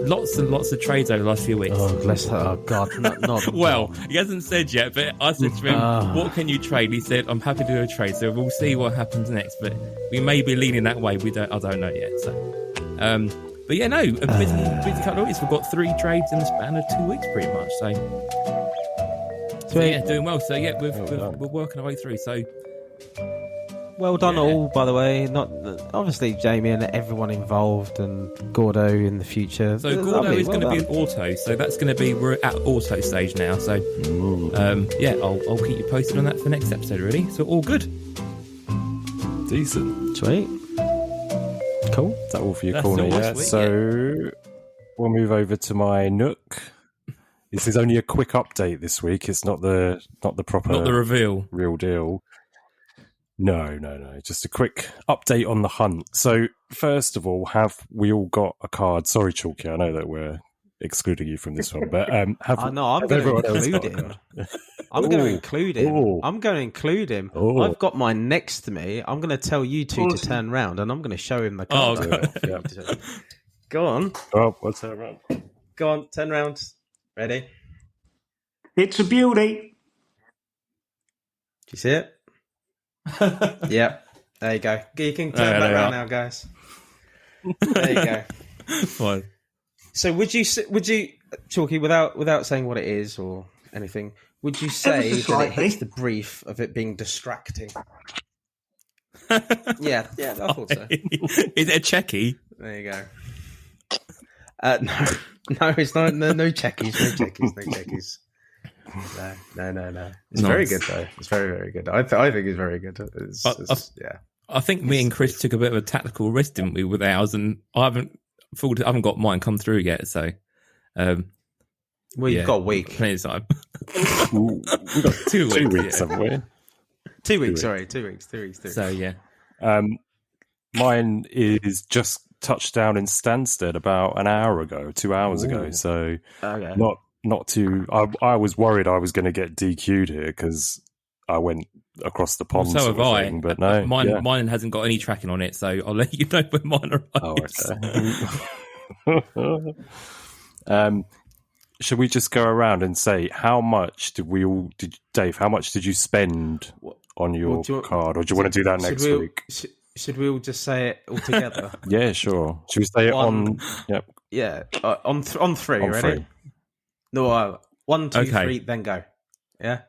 lots and lots of trades over the last few weeks. Oh, bless her. Oh, God. Not well, he hasn't said yet, but I said to him, what can you trade? He said, I'm happy to do a trade. So we'll see what happens next, but we may be leaning that way. I don't know yet. So, but yeah, no, a busy couple of weeks. We've got 3 trades in the span of 2 weeks, pretty much. So yeah, doing well. So yeah, we're working our way through. So well done all, by the way. Not obviously Jamie and everyone involved, and Gordo in the future. So Gordo is going to be an auto. So that's going to be, we're at auto stage now. So yeah, I'll keep you posted on that for next episode. Really. So all good. Decent. Sweet. Cool. Is that all for your That's corner? all Yeah. sweet, So we'll move over to my Nook. This is only a quick update this week. It's not the proper, Not the reveal. real deal. No. Just a quick update on the hunt. So first of all, have we all got a card? Sorry, Chalky, I know that we're excluding you from this one, but I'm going to include him. I'm going to include him. Ooh. I'm going to include him. Ooh. I've got mine next to me. I'm going to tell you two to turn round, and I'm going to show him the card. Yeah. Go on. Oh, what's that around? Go on. Turn round. Ready? It's a beauty. Do you see it? Yep. There you go. You can turn that round now, guys. There you go. Fine. So would you, Chalky, without saying what it is or anything, would you say that it hits the brief of it being distracting? Yeah, I thought so. Is it a checky? There you go. No, it's not. No checkies. No. It's Nice. very good though. It's very, very good. I think it's very good. Yeah. I think me and Chris took a bit of a tactical risk, didn't we, with ours? And I haven't got mine come through yet. So, Well, you've got a week. Plenty of time. We've got 2 weeks. 2 weeks, haven't we? 2 weeks. Sorry, 2 weeks. 2 weeks. So yeah. Mine is just touched down in Stansted about an hour ago, 2 hours ago. So Okay. not too. I was worried I was going to get DQ'd here because I went across the pond. So have I. But no, Mine hasn't got any tracking on it, so I'll let you know when mine arrives. Oh, okay. Should we just go around and say how much Dave? How much did you spend on your card, or do you want to do that next week? Should we all just say it all together? Yeah, sure. Should we say it on? Yep. Yeah, on three. On Ready? three. No, 1, 2, Okay. 3, then go. Yeah.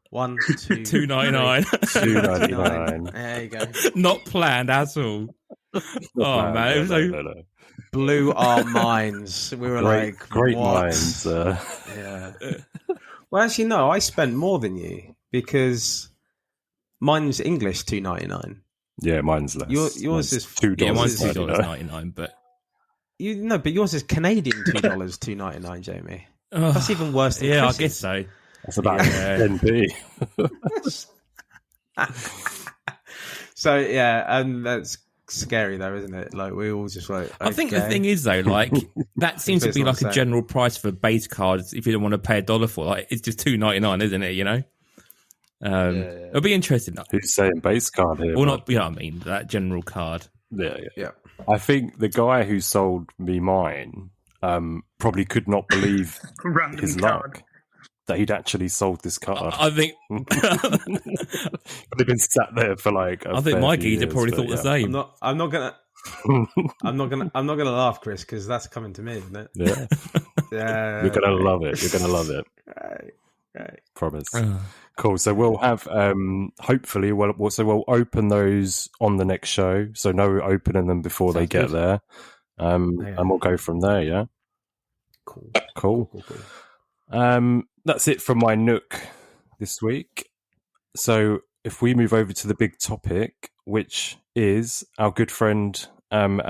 1, 2, $2.99. $2.99. There you go. Not planned at all. Oh man, it was no. Blew our minds. We were Great what? minds. Yeah. Well, actually, no. I spent more than you because mine's English $2.99. Yeah, mine's less. Yours is $2. Yeah, mine's $2.99, but but yours is Canadian $2.99, Jamie. That's even worse than Chris's. I guess so. That's about 10p. So yeah, and that's scary though, isn't it? Like we all just like. I think the thing is though, like that seems to be like a general price for base cards. If you don't want to pay $1 for, like it's just $2.99, isn't it? You know. It'll be interesting. Who's saying base card here? Well, not. You know what I mean? That general card. Yeah. I think the guy who sold me mine probably could not believe his luck that he'd actually sold this card. I think they've been sat there for like. I think my geezer probably thought the same. I'm not gonna. I'm not gonna laugh, Chris, because that's coming to me, isn't it? Yeah. Yeah. You're gonna love it. You're gonna love it. Right. Promise. Cool. So we'll have hopefully we'll open those on the next show. So no opening them before they get there. And we'll go from there, yeah. Cool. That's it from my nook this week. So if we move over to the big topic, which is our good friend and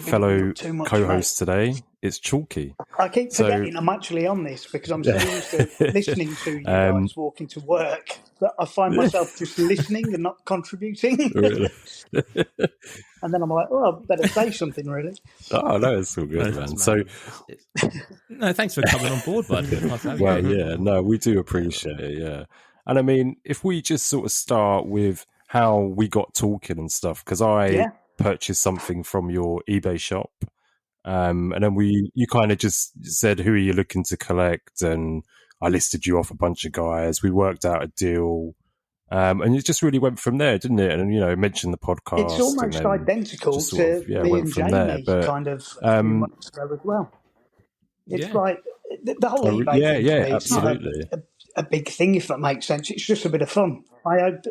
fellow co-host today, it's Chalky. I keep forgetting I'm actually on this because I'm so used to listening to you guys walking to work that I find myself just listening and not contributing. Really? And then I'm like, I better say something, really. Oh, no, it's all good, man. So, no, thanks for coming on board, bud. Well, yeah, no, we do appreciate it, yeah. And I mean, if we just sort of start with how we got talking and stuff, because I purchased something from your eBay shop. And then you kind of just said, who are you looking to collect? And I listed you off a bunch of guys. We worked out a deal. And it just really went from there, didn't it? And, mentioned the podcast. It's almost identical to me and Jamie kind of a few months ago as well. It's like the whole eBay thing to me, absolutely. It's not a big thing, if that makes sense. It's just a bit of fun. I open,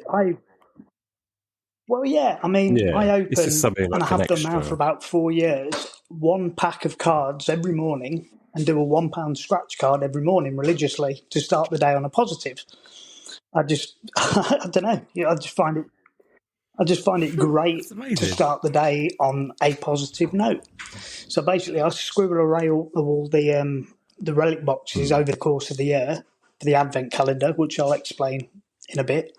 it's just something and I have done extra. now for about 4 years, one pack of cards every morning and do a £1 scratch card every morning religiously to start the day on a positive. I don't know. I just find it great to start the day on a positive note. So basically, I scribble array of all the relic boxes over the course of the year for the advent calendar, which I'll explain in a bit.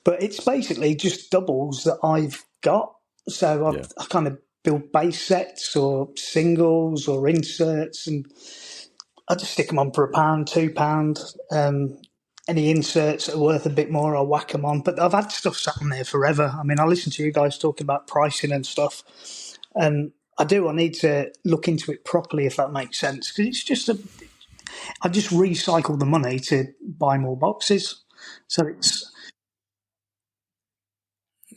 But it's basically just doubles that I've got. So I kind of build base sets or singles or inserts, and I just stick them on for £1, £2. Any inserts that are worth a bit more, I'll whack them on. But I've had stuff sat on there forever. I mean, I listen to you guys talking about pricing and stuff, and I need to look into it properly, if that makes sense, because it's just I just recycle the money to buy more boxes. So it's...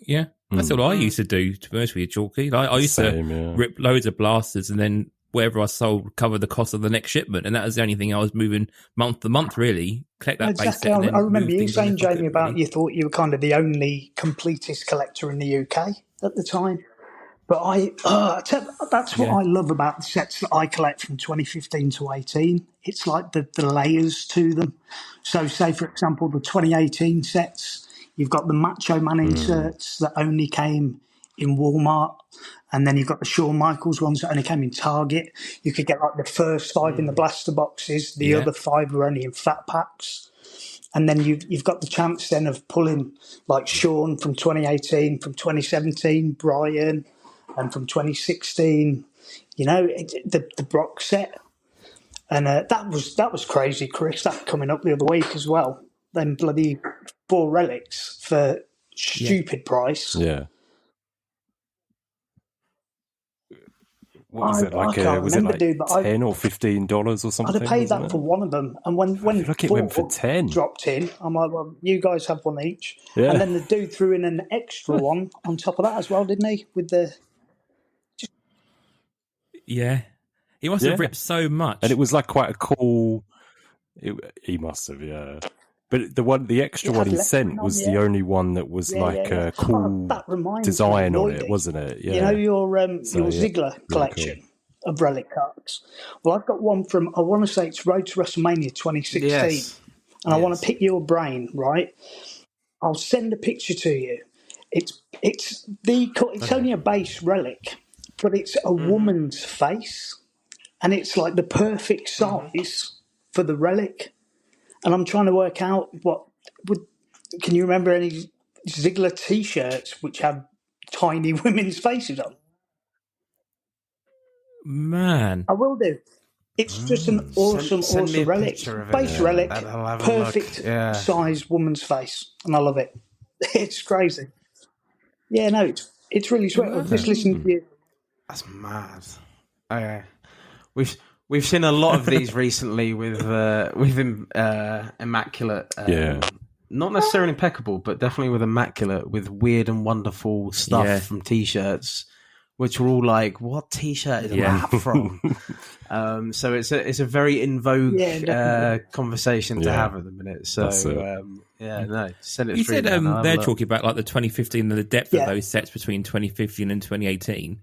Yeah, that's what I used to do, to be honest with you, Chalky. I used to rip loads of blasters and then whatever I sold covered the cost of the next shipment, and that was the only thing I was moving month to month, really. Collect that base set. I remember you saying, Jamie, about you thought you were kind of the only completist collector in the UK at the time. But that's what I love about the sets that I collect from 2015 to 18. It's like the layers to them. So say, for example, the 2018 sets, you've got the Macho Man inserts that only came in Walmart, and then you've got the Shawn Michaels ones that only came in Target. You could get like the first 5 in the blaster boxes, the other 5 were only in fat packs. And then you've got the chance then of pulling like Shawn from 2018, from 2017, Brian, and from 2016, the Brock set. And that was crazy, Chris, that coming up the other week as well. Then bloody 4 relics for stupid price. Yeah. What was it, like was it like $10 or $15 or something? I'd have paid that for one of them. And when it went for 10 dropped in, I'm like, well, you guys have one each. Yeah. And then the dude threw in an extra one on top of that as well, didn't he? With the... Yeah. He must have ripped so much. And it was like quite a cool... He must have, yeah. But the extra one he sent was the only one that was a cool design on it, wasn't it? Yeah. You know your Ziggler collection of relic cards? Well, I've got one from, I want to say it's Road to WrestleMania 2016. And I want to pick your brain, right? I'll send a picture to you. It's only a base relic, but it's a woman's face. And it's like the perfect size for the relic. And I'm trying to work out can you remember any Ziggler T-shirts which have tiny women's faces on? Man, I will do. It's just an awesome relic. Base relic, perfect size woman's face. And I love it. It's crazy. Yeah, no, it's really sweet. I've just listened to you. That's mad. Okay. We've seen a lot of these recently with immaculate, not necessarily impeccable, but definitely with immaculate, with weird and wonderful stuff from T-shirts, which were all like, "What T-shirt is that from?" So it's a very in vogue conversation to have at the minute. So send it. You said they're talking about like the 2015 and the depth of those sets between 2015 and 2018.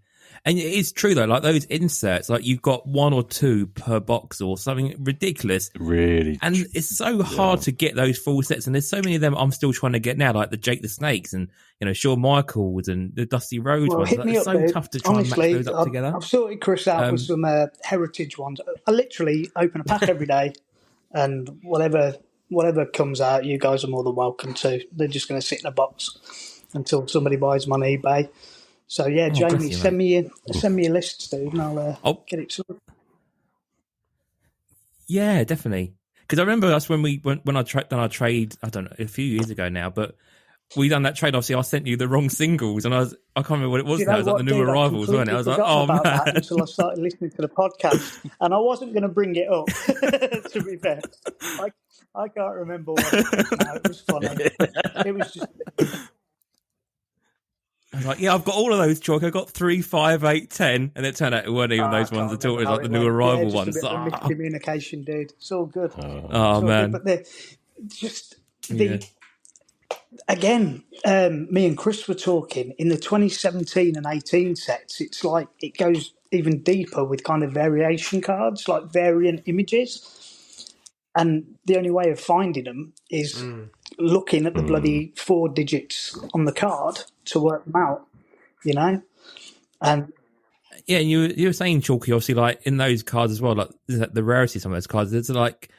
And it is true though, like those inserts, like you've got 1 or 2 per box or something ridiculous. Really, and it's so hard to get those full sets. And there's so many of them I'm still trying to get now, like the Jake the Snakes and Shawn Michaels and the Dusty Rhodes ones. Like, it's so tough to try and match those up together. I've sorted Chris out with some heritage ones. I literally open a pack every day, and whatever comes out, you guys are more than welcome to. They're just going to sit in a box until somebody buys them on eBay. So Jamie, send me your lists, dude, and I'll get it sorted. Yeah, definitely. Because I remember that's when I done our trade. I don't know, a few years ago now, but we done that trade. Obviously, I sent you the wrong singles, and I can't remember what it was. Now it was like the new arrivals, wasn't it? I was like, oh man! That until I started listening to the podcast, and I wasn't going to bring it up. To be fair, I can't remember what it was. No, it was funny. It was just. I was like, I've got all of those, Chalk. I got 3, 5, 8, 10, and it turned out it weren't even those ones at all. It was like the new arrival ones. Just a bit of miscommunication, dude. It's all good. Oh man! Good. But again, me and Chris were talking in the 2017 and 18 sets. It's like it goes even deeper with kind of variation cards, like variant images, and the only way of finding them is looking at the bloody 4 digits on the card to work them out, and you were saying, Chalky, obviously, like in those cards as well, like the rarity of some of those cards, it's like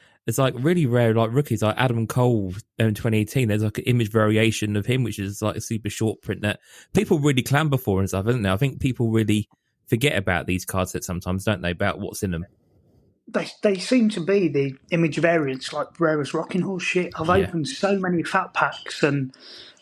really rare, like rookies like Adam Cole in 2018. There's like an image variation of him, which is like a super short print that people really clamber for and stuff, isn't there? I think people really forget about these card sets sometimes, don't they, about what's in them. They seem to be the image variants, like rarest rocking horse shit. I've opened so many fat packs and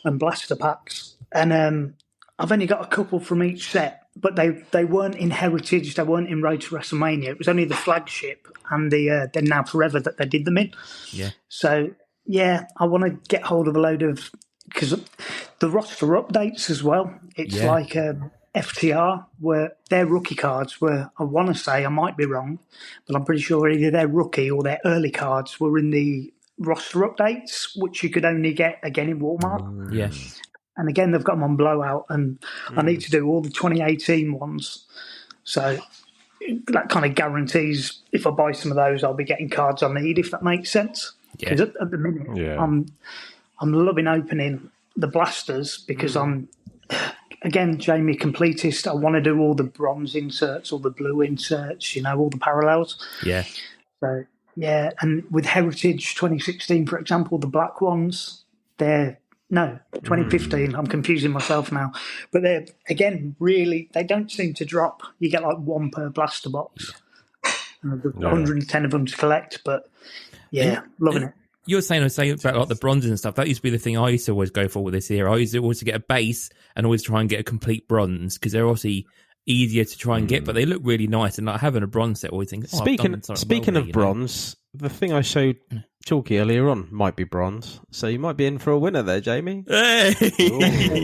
blaster packs, and I've only got a couple from each set, but they weren't in Heritage, they weren't in Road to WrestleMania. It was only the flagship and the Then Now Forever that they did them in. Yeah. So I want to get hold of a load of, because the roster updates as well. It's like FTR, where their rookie cards were, I want to say, I might be wrong, but I'm pretty sure either their rookie or their early cards were in the roster updates, which you could only get again in Walmart. Yes. And again, they've got them on blowout, and I need to do all the 2018 ones. So that kind of guarantees if I buy some of those, I'll be getting cards I need, if that makes sense. Because at the minute, I'm loving opening the blasters because I'm, again, Jamie completist. I want to do all the bronze inserts, all the blue inserts, all the parallels. Yeah. So, and with Heritage 2016, for example, the black ones, 2015, I'm confusing myself now. But they're, again, really, they don't seem to drop. You get like 1 per blaster box. And there's 110 of them to collect, but loving it. You were saying about like the bronzes and stuff. That used to be the thing I used to always go for with this era. I used to always get a base and always try and get a complete bronze because they're obviously easier to try and get, but they look really nice. And like having a bronze set, always think. Speaking of bronze, the thing I showed Chalky earlier on might be bronze, so you might be in for a winner there, Jamie. Hey!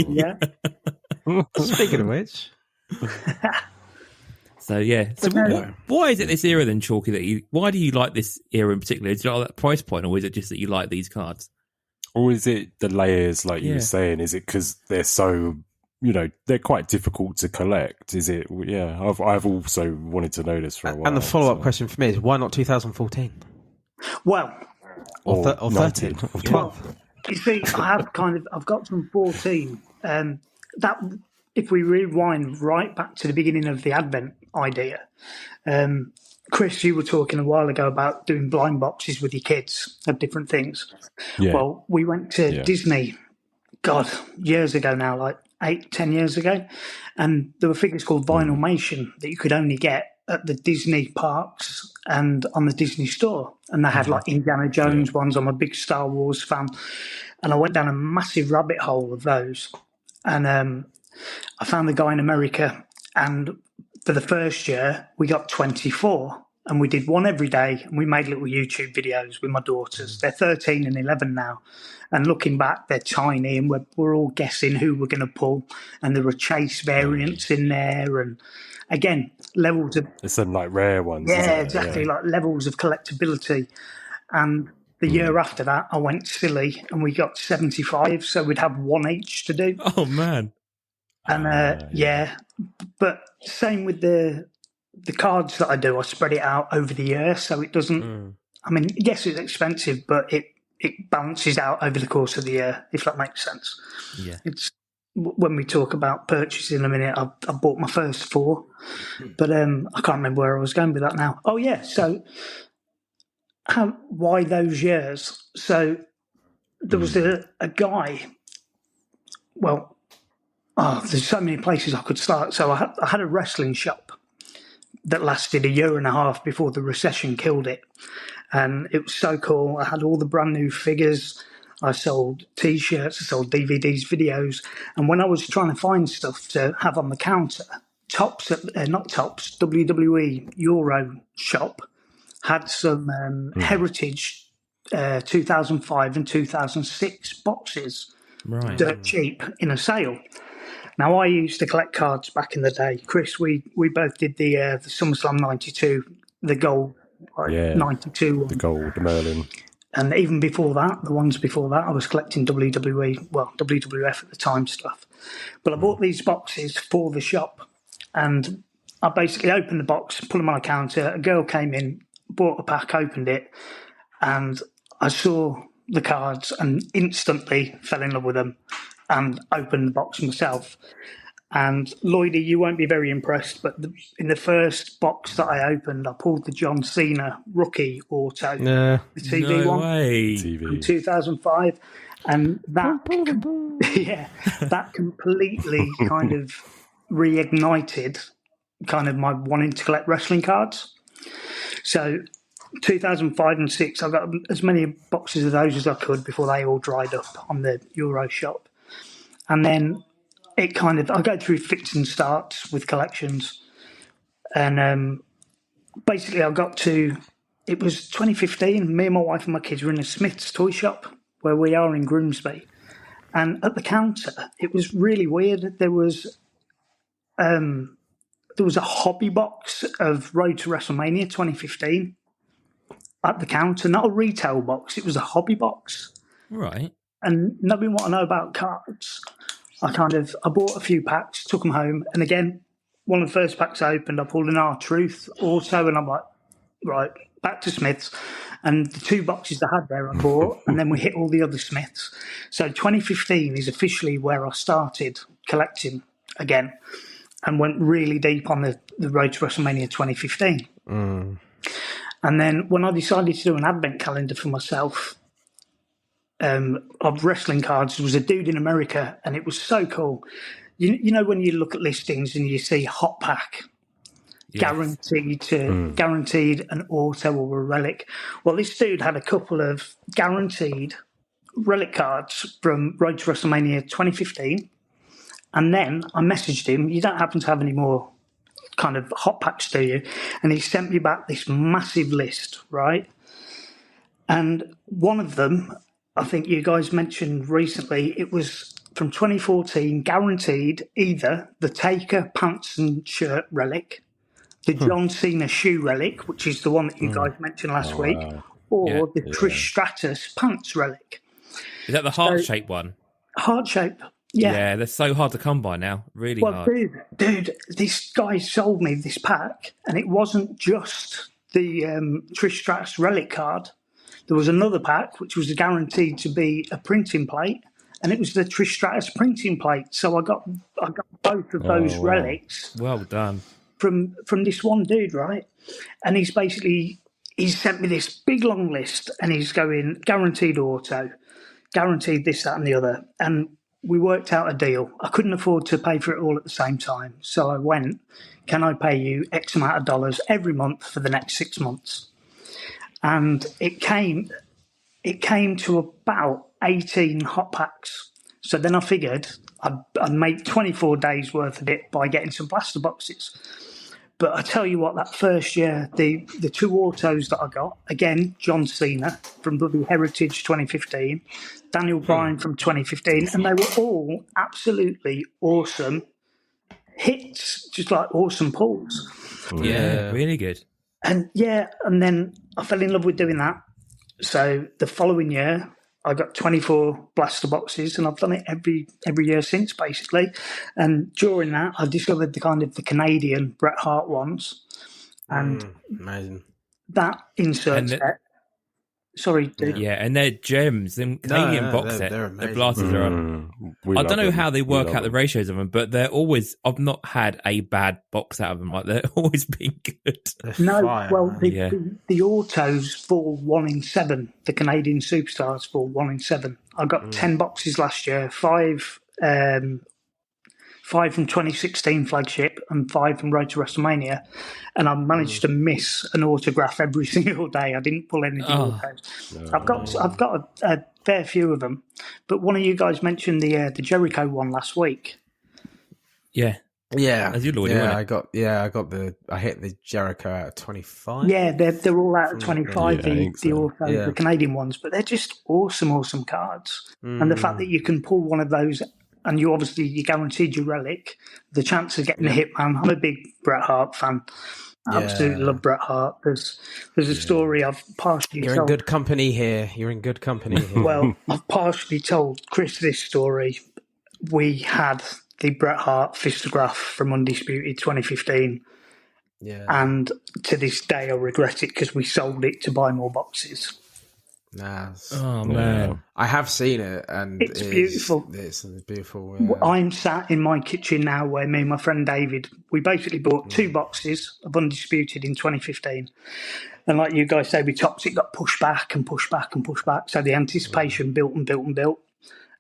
Yeah. Speaking of which. So yeah. So why is it this era then, Chalky? Why do you like this era in particular? Is it like that price point, or is it just that you like these cards? Or is it the layers, like you were saying? Is it because they're so, they're quite difficult to collect? Is it? Yeah, I've also wanted to know this for a while. And the follow-up question for me is, why not 2014? Well, or 13, or 12. Well, you see, I've got from 14. That if we rewind right back to the beginning of the Advent idea, Chris, you were talking a while ago about doing blind boxes with your kids of different things. Yeah. Well, we went to Disney, God, years ago now, like 8-10 years ago, and there were figures called Vinylmation that you could only get at the Disney parks and on the Disney store. And they had like Indiana Jones ones. I'm a big Star Wars fan. And I went down a massive rabbit hole of those. And I found a guy in America, and for the first year, we got 24. And we did one every day, and we made little YouTube videos with my daughters. They're 13 and 11 now. And looking back, they're tiny, and we're all guessing who we're going to pull. And there were chase variants in there. And again, levels of... It's some like rare ones. Yeah, isn't it? exactly, like levels of collectability. And the year after that, I went silly, and we got 75, so we'd have one each to do. Oh, man. And but same with the cards that I do. I spread it out over the year, so it doesn't... I mean, yes, it's expensive, but it balances out over the course of the year, if that makes sense. Yeah. It's when we talk about purchasing in a minute, I bought my first 4, but I can't remember where I was going with that now. Oh, yeah, so why those years? So there was a guy, well... Oh, there's so many places I could start. So I had a wrestling shop that lasted a year and a half before the recession killed it. And it was so cool. I had all the brand new figures. I sold T-shirts, I sold DVDs, videos. And when I was trying to find stuff to have on the counter, WWE Euro shop had some heritage 2005 and 2006 boxes, dirt cheap, in a sale. Now, I used to collect cards back in the day. Chris, we both did the SummerSlam 92, the gold 92 one. The gold, the Merlin. And even before that, the ones before that, I was collecting WWE, well, WWF at the time stuff. But I bought these boxes for the shop, and I basically opened the box, put them on a counter. A girl came in, bought a pack, opened it, and I saw the cards and instantly fell in love with them. And opened the box myself. And Lloydy, you won't be very impressed, but in the first box that I opened, I pulled the John Cena rookie auto, the TV one, from 2005, and that, that completely kind of reignited kind of my wanting to collect wrestling cards. So 2005 and 6, I got as many boxes of those as I could before they all dried up on the Euro shop. And then it kind of, I go through fits and starts with collections. And basically I got to, it was 2015, me and my wife and my kids were in a Smith's toy shop where we are in Grimsby. And at the counter, it was really weird. There was a hobby box of Road to WrestleMania 2015 at the counter, not a retail box. It was a hobby box. Right. And knowing what I know about cards, I bought a few packs, took them home, and again, one of the first packs I opened, I pulled an R-Truth auto, and I'm like, right, back to Smiths. And the 2 boxes I had there I bought, and then we hit all the other Smiths. So 2015 is officially where I started collecting again and went really deep on the road to WrestleMania 2015. And then when I decided to do an advent calendar for myself, of wrestling cards, there was a dude in America, and it was so cool. You know when you look at listings and you see hot pack, guaranteed an auto or a relic. Well, this dude had a couple of guaranteed relic cards from Road to WrestleMania 2015, and then I messaged him. You don't happen to have any more kind of hot packs, do you? And he sent me back this massive list, right? And one of them, I think you guys mentioned recently, it was from 2014, guaranteed either the Taker pants and shirt relic, the John Cena shoe relic, which is the one that you guys mentioned last week, or the Trish Stratus pants relic. Is that the heart-shaped one? Heart-shaped, yeah. Yeah, they're so hard to come by now. Really hard. Dude, this guy sold me this pack, and it wasn't just the Trish Stratus relic card. There was another pack, which was guaranteed to be a printing plate, and it was the Trish Stratus printing plate. So I got both of those relics. Well done. From this one dude, right? And he's sent me this big long list, and he's going guaranteed auto, guaranteed this, that, and the other. And we worked out a deal. I couldn't afford to pay for it all at the same time. So I went, can I pay you X amount of dollars every month for the next 6 months? And it came to about 18 hot packs. So then I figured I'd make 24 days worth of it by getting some blaster boxes. But I tell you what, that first year, the 2 autos that I got, again, John Cena from Bloody Heritage 2015, Daniel Bryan from 2015, and they were all absolutely awesome hits, just like awesome pulls. Yeah, really good. And then I fell in love with doing that. So the following year, I got 24 blaster boxes, and I've done it every year since, basically. And during that, I discovered the Canadian Bret Hart ones, and amazing. That insert set. Sorry, dude. Yeah, and they're gems. Them Canadian box set, the blasters are on. I don't know how they work out the ratios of them, but they're always. I've not had a bad box out of them. Like they're always been good. The autos fall 1 in 7. The Canadian Superstars fall 1 in 7. I got 10 boxes last year, 5 from 2016 flagship and 5 from Road to WrestleMania, and I managed to miss an autograph every single day. I didn't pull any autos. I've got a fair few of them, but one of you guys mentioned the Jericho one last week. Yeah, as you Lloyd, I hit the Jericho out of 25. Yeah, they're all out of 25. The Canadian ones, but they're just awesome cards, and the fact that you can pull one of those. And you guaranteed your relic, the chance of getting a Hitman. I'm a big Bret Hart fan. I absolutely love Bret Hart. There's a story I've partially told. You're in good company here. Well, I've partially told Chris this story. We had the Bret Hart fistograph from Undisputed 2015. Yeah. And to this day, I regret it because we sold it to buy more boxes. Oh man, I have seen it, and it's beautiful. It's beautiful. Yeah. I'm sat in my kitchen now, where me and my friend David, we basically bought 2 boxes of Undisputed in 2015, and like you guys say, with Tops, it got pushed back and pushed back and pushed back. So the anticipation built and built and built.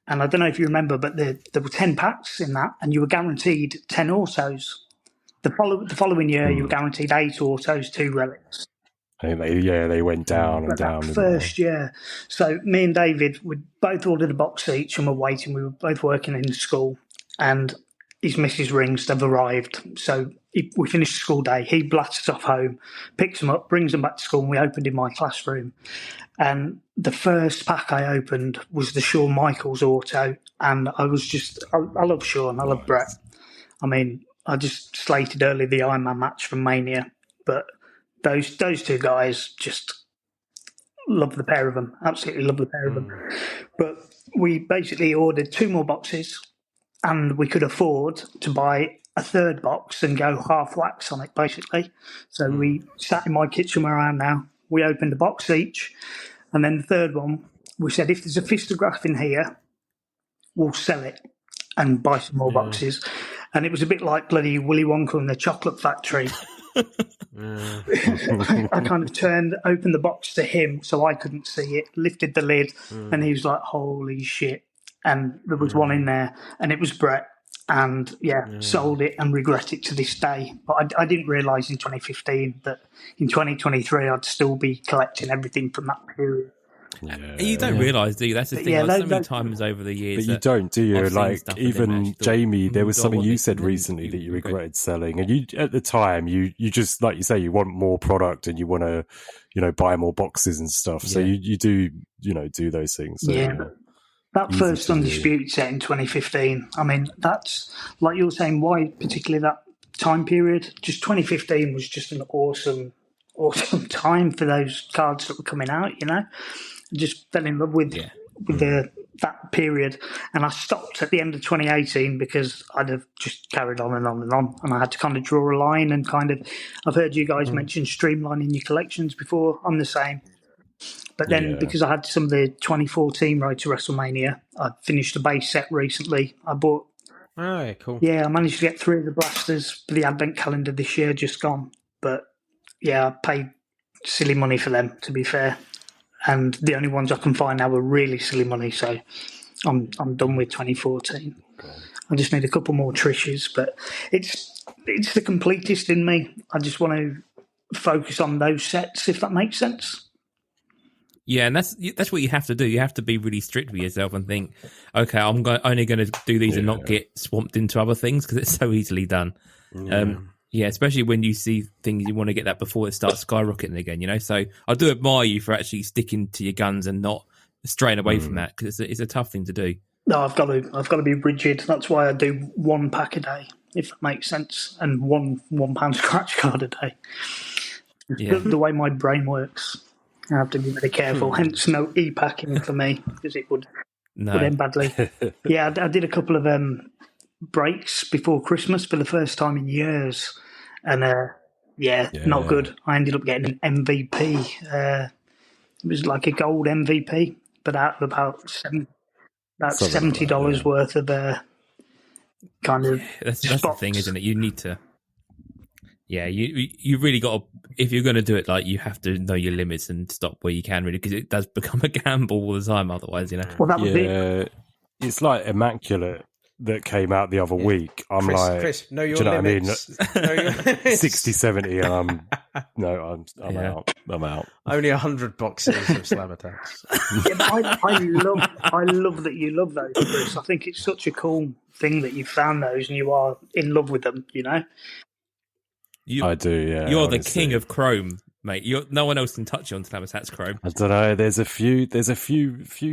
And I don't know if you remember, but there were 10 packs in that, and you were guaranteed 10 autos. The following year, you were guaranteed 8 autos, 2 relics. I think they went down and down. First year. So me and David, we both ordered a box each and we're waiting. We were both working in school, and his missus rings, they've arrived. So we finished the school day. He blasts off home, picks them up, brings them back to school, and we opened in my classroom. And the first pack I opened was the Shawn Michaels auto. And I was just, I love Shawn, I love Bret. I mean, I just slated early the Iron Man match from Mania, but those 2 guys, just love the pair of them. Absolutely love the pair of them. But we basically ordered 2 more boxes, and we could afford to buy a 3rd box and go half wax on it, basically. So we sat in my kitchen where I am now. We opened a box each, and then the 3rd one, we said, if there's a fistograph in here, we'll sell it and buy some more boxes. And it was a bit like bloody Willy Wonka and the Chocolate Factory. I kind of opened the box to him so I couldn't see it, lifted the lid, and he was like, holy shit. And there was one in there, and it was Bret. And sold it and regret it to this day. But I didn't realise in 2015 that in 2023 I'd still be collecting everything from that period. Yeah. You don't realise, do you? That's the thing. So many times over the years. But you don't, do you? Like, even Jamie, there was something you said recently that you regretted selling. And you, at the time, you just, like you say, you want more product and you want to, buy more boxes and stuff. So you do, do those things. So, that first Undisputed set in 2015, I mean, that's, like you were saying, why particularly that time period. Just 2015 was just an awesome time for those cards that were coming out. I just fell in love with that period, and I stopped at the end of 2018 because I'd have just carried on and on and on, and I had to kind of draw a line and I've heard you guys mention streamlining your collections before. I'm the same. But then because I had some of the 2014 Road to WrestleMania, I finished a base set recently. I bought... Oh, cool. Yeah, I managed to get 3 of the blasters for the advent calendar this year, just gone. But yeah, I paid silly money for them, to be fair. And the only ones I can find now are really silly money, so I'm done with 2014. I just need a couple more Trishes, but it's the completist in me. I just want to focus on those sets, if that makes sense. Yeah, and that's what you have to do. You have to be really strict with yourself and think, okay, I'm only going to do these and not get swamped into other things because it's so easily done. Yeah, especially when you see things, you want to get that before it starts skyrocketing again, So I do admire you for actually sticking to your guns and not straying away from that, because it's a tough thing to do. No, I've got to be rigid. That's why I do 1 pack a day, if that makes sense, and one £1 scratch card a day. Yeah. The way my brain works, I have to be very careful. Hence, no e-packing for me, because it would end badly. Yeah, I did a couple of breaks before Christmas for the first time in years, and not good. I ended up getting an MVP. It was like a gold MVP, but out of about $70 worth of kind of that's the thing, isn't it? You need to you really got to, if you're going to do it, like, you have to know your limits and stop where you can, really, because it does become a gamble all the time otherwise, Well, that was it. It's like Immaculate that came out the other week. I'm Chris, know your limits. Know your limits. 60, 70, and I'm out. I'm out. Only 100 boxes of slam attacks. I love that you love those, Chris. I think it's such a cool thing that you found those and you are in love with them, I do, yeah. You're honestly the king of Chrome, mate. No one else can touch you on Slam Attack's Chrome. I don't know. There's a few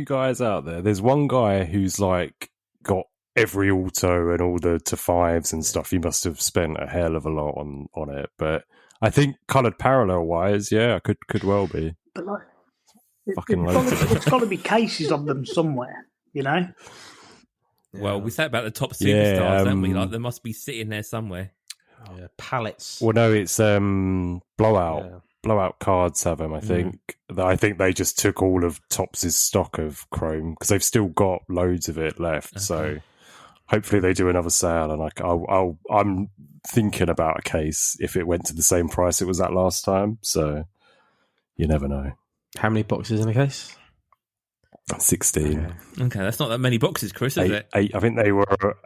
guys out there. There's one guy who's like got every auto and all the to 5s and stuff. He must have spent a hell of a lot on it. But I think coloured parallel wise, could well be. But like, it's got to be cases of them somewhere, Well, we say about the top superstars, don't we? Like, they must be sitting there somewhere. Pallets. Well, no, it's blowout. Yeah. Blowout cards have them, I think. I think they just took all of Topps' stock of Chrome because they've still got loads of it left. Okay. So hopefully they do another sale, and I'm thinking about a case if it went to the same price it was at last time. So you never know. How many boxes in a case? 16. Okay, that's not that many boxes, Chris, is it? 8. I think they were.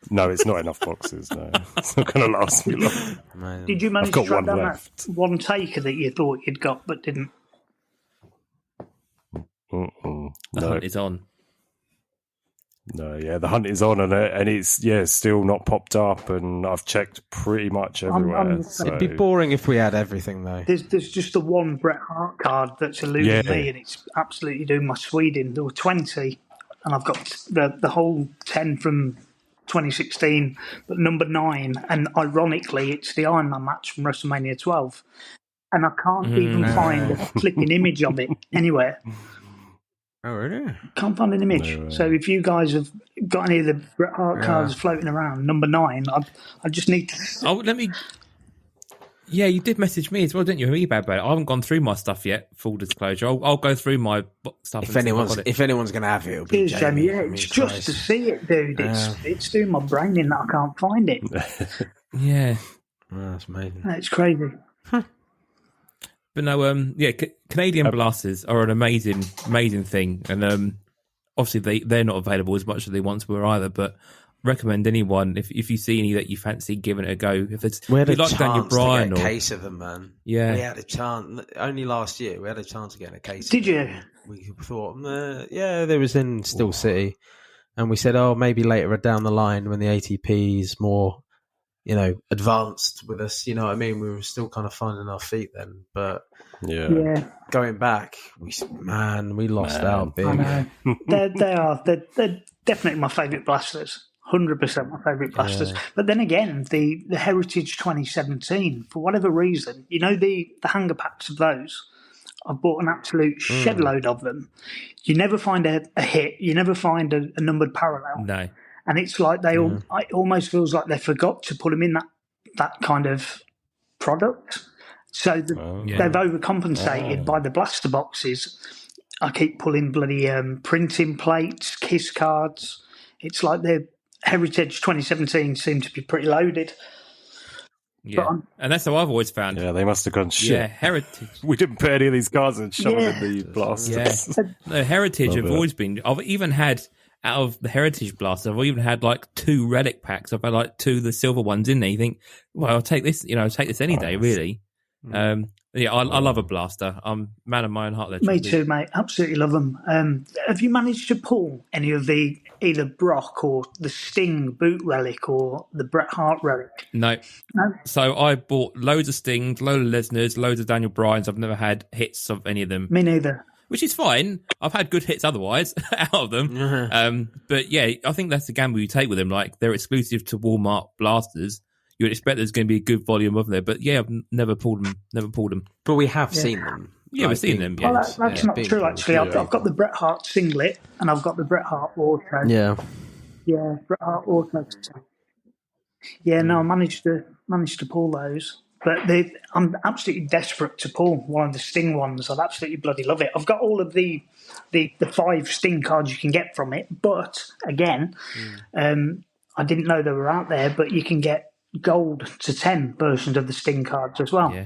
No, it's not enough boxes. No, it's not going to last me long. Man. Did you manage to track down that one taker that you thought you'd got but didn't? The hunt is on. No, the hunt is on, and it's still not popped up, and I've checked pretty much everywhere. It'd be boring if we had everything, though. There's just the one Bret Hart card that's eluding me, and it's absolutely doing my Sweden. There were 20, and I've got the whole 10 from 2016, but number 9, and ironically, it's the Iron Man match from WrestleMania 12, and I can't even find a flipping image of it anywhere. Oh, really? Can't find an image. No. So if you guys have got any of the Bret Hart cards floating around, number 9, I just need to... Oh, let me... Yeah, you did message me as well, didn't you? eBay about it. I haven't gone through my stuff yet. Full disclosure, I'll go through my stuff. If anyone's going to have it, it'll be Jamie. Yeah, it's just to see it, dude. It's doing my brain in that I can't find it. Yeah, that's amazing. It's crazy. Huh. But no, Canadian blasters are an amazing thing, and obviously they're not available as much as they once were either. But recommend anyone if you see any that you fancy giving it a go. We had a chance to get a case of them, man. Yeah, we had a chance. Only last year we had a chance to get a case. Did you? We thought, there was in Steel City, and we said, maybe later down the line when the ATP is more, advanced with us. You know what I mean? We were still kind of finding our feet then, but going back, we lost out big. I know. They're definitely my favourite blasters. 100% my favourite blasters. But then again, the Heritage 2017, for whatever reason, you know the hanger packs of those? I've bought an absolute shed load of them. You never find a hit. You never find a numbered parallel. No. And it's like it almost feels like they forgot to put them in that kind of product. So they've overcompensated by the blaster boxes. I keep pulling bloody printing plates, kiss cards. It's like the Heritage 2017 seemed to be pretty loaded. Yeah, and that's how I've always found. Yeah, they must have gone, shit. Yeah, Heritage. We didn't put any of these cards and shove them in the blasters. Yeah. No, Heritage have always been... I've even had, out of the Heritage blaster, I've even had like 2 relic packs. I've had like 2 of the silver ones in there. You think, well, I'll take this, I'll take this any day, really. I love a blaster. I'm man of my own heart. Me too, mate. Absolutely love them. Have you managed to pull any of the either Brock or the Sting boot relic or the Bret Hart relic? No. So I bought loads of Stings, loads of Lesnar's, loads of Daniel Bryan's. I've never had hits of any of them. Me neither. Which is fine. I've had good hits otherwise out of them. But yeah, I think that's the gamble you take with them. Like, they're exclusive to Walmart blasters. You would expect there's going to be a good volume of there, but yeah, I've never pulled them. But we have seen them. Yeah, we've seen them. Yeah. Well, that's not true, actually. I've got the Bret Hart singlet, and I've got the Bret Hart Auto. Yeah. Yeah, Bret Hart Auto. Yeah, no, I managed to pull those. But I'm absolutely desperate to pull one of the Sting ones. I'd absolutely bloody love it. I've got all of the 5 Sting cards you can get from it, but again, I didn't know they were out there, but you can get gold to 10 versions of the Sting cards as well. Yeah.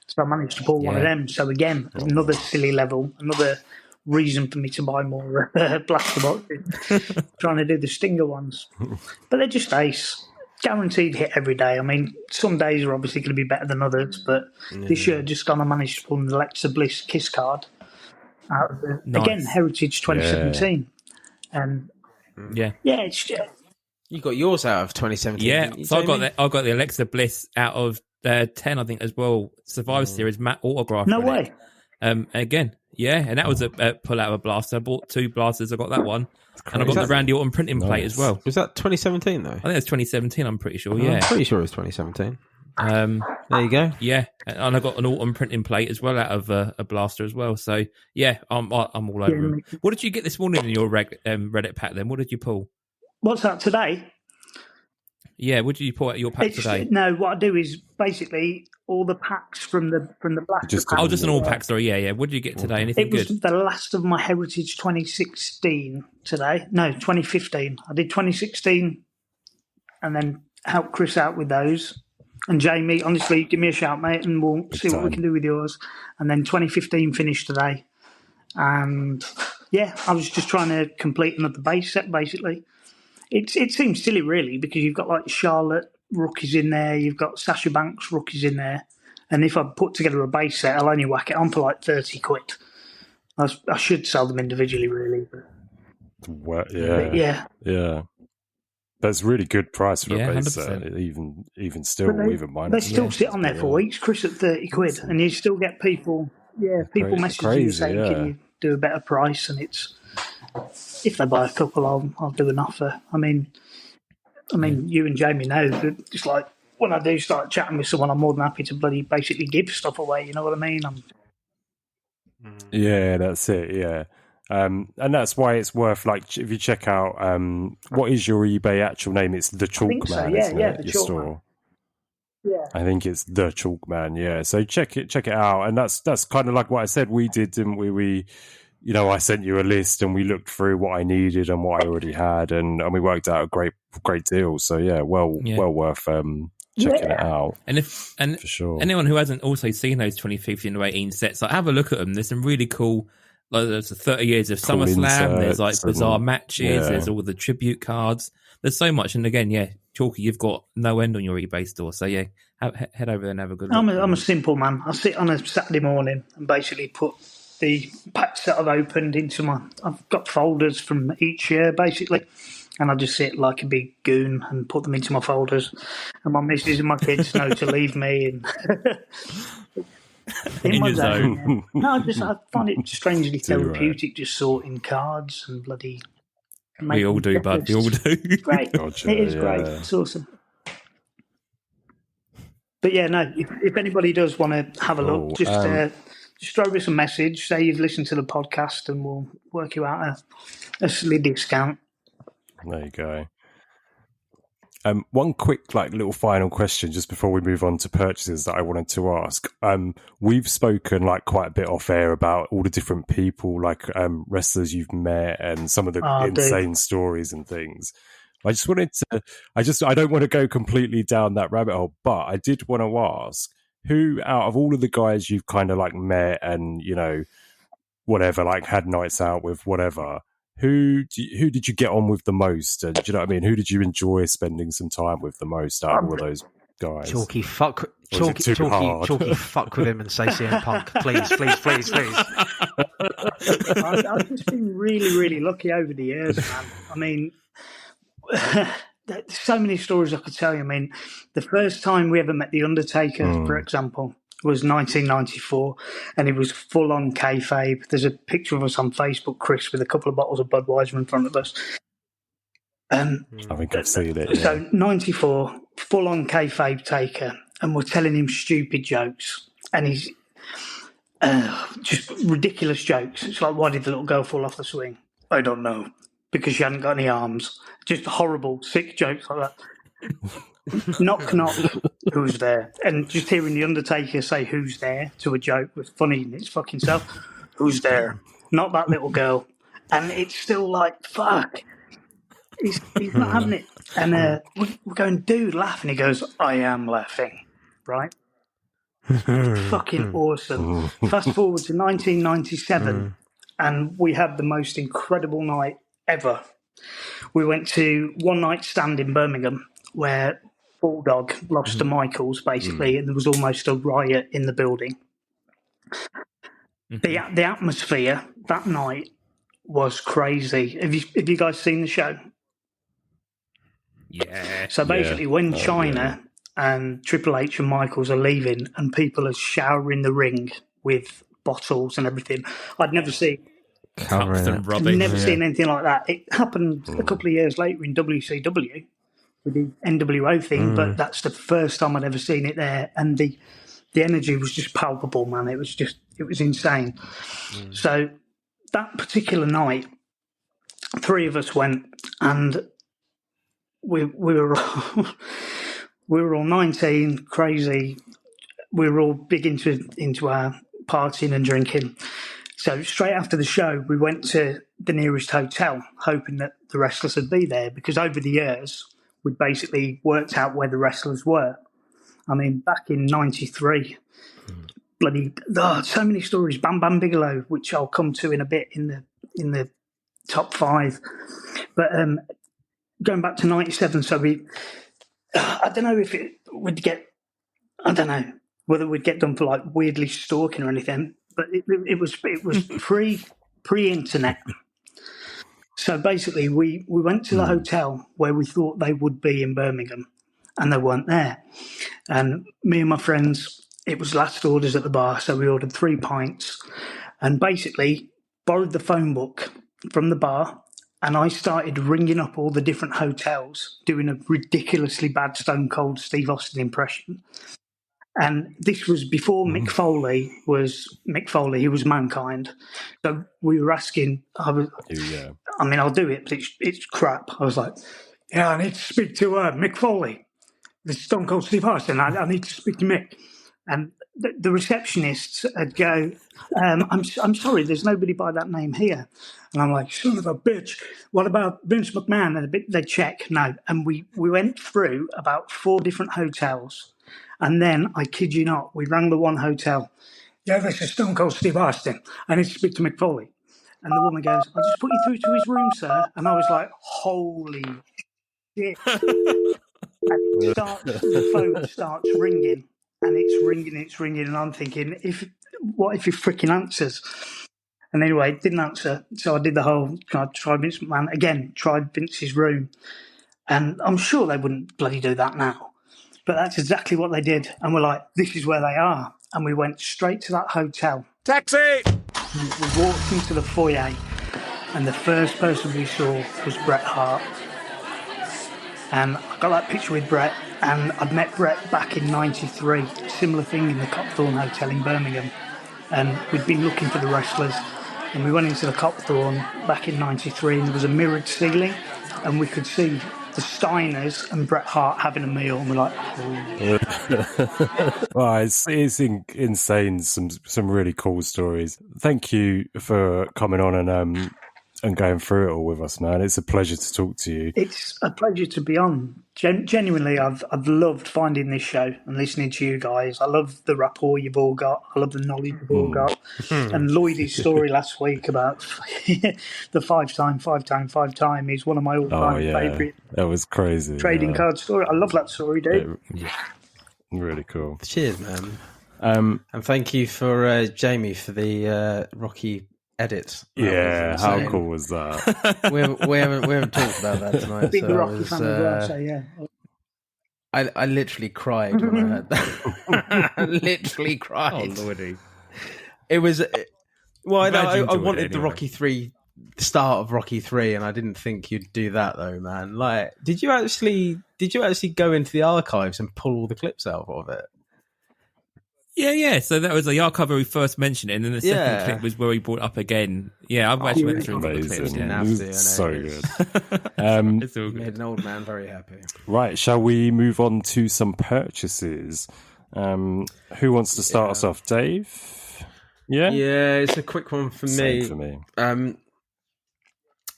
So I managed to pull one of them. So again, another silly level, another reason for me to buy more blaster boxes, trying to do the Stinger ones. But they're just ace. Guaranteed hit every day. I mean, some days are obviously going to be better than others, but this year just gone, I managed to pull an Alexa Bliss Kiss card out of the, again, Heritage 2017. And it's just... You got yours out of 2017. Yeah, so I got the Alexa Bliss out of 10, I think, as well. Survivor Series matte autograph. No way. Again, and that was a pull out of a blaster. I bought 2 blasters. I got that one, and I got the Randy Orton printing plate as well. Was that 2017 though? I think it's 2017. I'm pretty sure. Yeah, I'm pretty sure it was 2017. There you go. Yeah, and I got an Orton printing plate as well out of a blaster as well. So yeah, I'm all over them. What did you get this morning in your Reddit pack? Then what did you pull? What's that today? Yeah, what did you pull out your pack today? No, what I do is basically all the packs from the blaster. Just an all pack. Sorry, yeah. What did you get today? Anything good? It was the last of my Heritage 2016 today. No, 2015. I did 2016, and then helped Chris out with those. And Jamie, honestly, give me a shout, mate, and we'll see what we can do with yours. And then 2015 finished today, and yeah, I was just trying to complete another base set, basically. It seems silly, really, because you've got like Charlotte rookies in there, you've got Sasha Banks rookies in there, and if I put together a base set, I'll only whack it on for like 30 quid. I should sell them individually, really. But yeah. That's really good price for a base set, even still, even minus. They still sit on there for weeks, Chris, at 30 quid, and you still get people messaging you saying, can you do a better price? And it's... If they buy a couple, I'll do an offer. I mean, you and Jamie know that it's like when I do start chatting with someone, I'm more than happy to bloody basically give stuff away. You know what I mean? Yeah, that's it. Yeah, and that's why it's worth. Like, if you check out, what is your eBay actual name? It's the Chalkman, so. Isn't it? The your Chalkman. Store. Yeah, I think it's the Chalkman. Yeah, so check it out, and that's kind of like what I said. We did, didn't we? We I sent you a list and we looked through what I needed and what I already had, and we worked out a great deal. So well worth checking it out. And for sure, anyone who hasn't also seen those 2015 to 18 sets, like, have a look at them. There's some really cool. Like, there's 30 years of SummerSlam. There's like bizarre matches. There's all the tribute cards. There's so much. And again, Chalky, you've got no end on your eBay store. So head over there and have a good look. I'm a simple man. I sit on a Saturday morning and basically put the packs that I've opened into I've got folders from each year, basically, and I just sit like a big goon and put them into my folders, and my missus and my kids know to leave me and in my zone. No, I find it strangely therapeutic, just sorting cards and bloody We all do, bud. We all do. Great. Gotcha, It is great. It's awesome. But yeah, no, if anybody does want to have a look, just throw us a message, say you've listened to the podcast, and we'll work you out a silly discount. There you go. One quick, little final question just before we move on to purchases that I wanted to ask. We've spoken quite a bit off air about all the different people, wrestlers you've met and some of the insane stories and things. I just wanted to, I don't want to go completely down that rabbit hole, but I did want to ask, who out of all of the guys you've kind of met and, whatever, had nights out with, whatever, who did you get on with the most? And do you know what I mean? Who did you enjoy spending some time with the most out of all of those guys? Chalky, fuck with him and say CM Punk, please. I've just been really, really lucky over the years, man. I mean, there's so many stories I could tell you. I mean, the first time we ever met The Undertaker, for example, was 1994, and it was full on kayfabe. There's a picture of us on Facebook, Chris, with a couple of bottles of Budweiser in front of us. I think I've seen it. Yeah. So 94, full on kayfabe Taker, and we're telling him stupid jokes, and he's just ridiculous jokes. It's like, why did the little girl fall off the swing? I don't know, because she hadn't got any arms. Just horrible, sick jokes like that. Knock, knock, who's there? And just hearing The Undertaker say who's there to a joke was funny in its fucking self. Who's there? Not that little girl. And it's still fuck. He's not having it. And we're going, dude, laugh. And he goes, I am laughing. Right? It's fucking awesome. Fast forward to 1997, and we had the most incredible night ever. We went to One Night Stand in Birmingham, where Bulldog lost to Michaels, basically, and there was almost a riot in the building. The atmosphere that night was crazy. Have you guys seen the show? Yeah. So basically, when China and Triple H and Michaels are leaving, and people are showering the ring with bottles and everything, I'd never seen. Never seen anything like that. It happened a couple of years later in WCW with the NWO thing, but that's the first time I'd ever seen it there, and the energy was just palpable, man. It was insane. So that particular night, 3 of us went, and we were we were all 19, crazy. We were all big into our partying and drinking. So straight after the show, we went to the nearest hotel, hoping that the wrestlers would be there, because over the years, we'd basically worked out where the wrestlers were. I mean, back in 93, so many stories. Bam Bam Bigelow, which I'll come to in a bit in the top 5. But going back to 97, so I don't know if it would get, I don't know whether we'd get done for weirdly stalking or anything. But it was pre-internet. So basically, we went to the hotel where we thought they would be in Birmingham, and they weren't there. And me and my friends, it was last orders at the bar, so we ordered 3 pints, and basically borrowed the phone book from the bar, and I started ringing up all the different hotels, doing a ridiculously bad Stone Cold Steve Austin impression. And this was before Mick Foley was Mick Foley. He was Mankind. So we were asking. I mean, I'll do it, but it's crap. I was like, yeah, I need to speak to Mick Foley. The Stone Cold Steve Austin. I need to speak to Mick. And the receptionists would go, I'm sorry, there's nobody by that name here. And I'm like, son of a bitch, what about Vince McMahon? And they check, no. And we went through about 4 different hotels. And then, I kid you not, we rang the one hotel. Yeah, this is Stone Cold Steve Austin. I need to speak to Mick Foley. And the woman goes, I'll just put you through to his room, sir. And I was like, holy shit. And the phone starts ringing. And it's ringing. And I'm thinking, what if he freaking answers? And anyway, it didn't answer. So I did the whole, tried Vince McMahon. Again, tried Vince's room. And I'm sure they wouldn't bloody do that now. But that's exactly what they did. And we're like, this is where they are. And we went straight to that hotel. Taxi! We walked into the foyer. and the first person we saw was Bret Hart. And I got that picture with Bret, and I'd met Bret back in '93, similar thing in the Copthorne Hotel in Birmingham. And we'd been looking for the wrestlers, and we went into the Copthorne back in '93, and there was a mirrored ceiling, and we could see the Steiners and Bret Hart having a meal, and we're like, oh. Well, it's insane. Some really cool stories. Thank you for coming on and going through it all with us, man. It's a pleasure to talk to you. It's a pleasure to be on. Genuinely, I've loved finding this show and listening to you guys. I love the rapport you've all got. I love the knowledge you've all got. And Lloydy's story last week about the five time is one of my all-time favourite. That was crazy. Trading card story. I love that story, dude. Yeah. Really cool. Cheers, man. And thank you for Jamie for the Rocky edit. Yeah, how cool was that? we haven't talked about that tonight. Big Rocky fan as well, so yeah. I literally cried when I heard that. I literally cried. Oh, Lordy. It was well. I wanted anyway. the Rocky 3, the start of Rocky 3, and I didn't think you'd do that though, man. Like, did you actually go into the archives and pull all the clips out of it? Yeah. So that was the archive where we first mentioned it, and then the second clip was where we brought it up again. Yeah, I've actually went through all the clips. Yeah. It's so good. It's all good. Made an old man very happy. Right, shall we move on to some purchases? Who wants to start us off? Dave? Yeah? Yeah, it's a quick one for me. Same for me.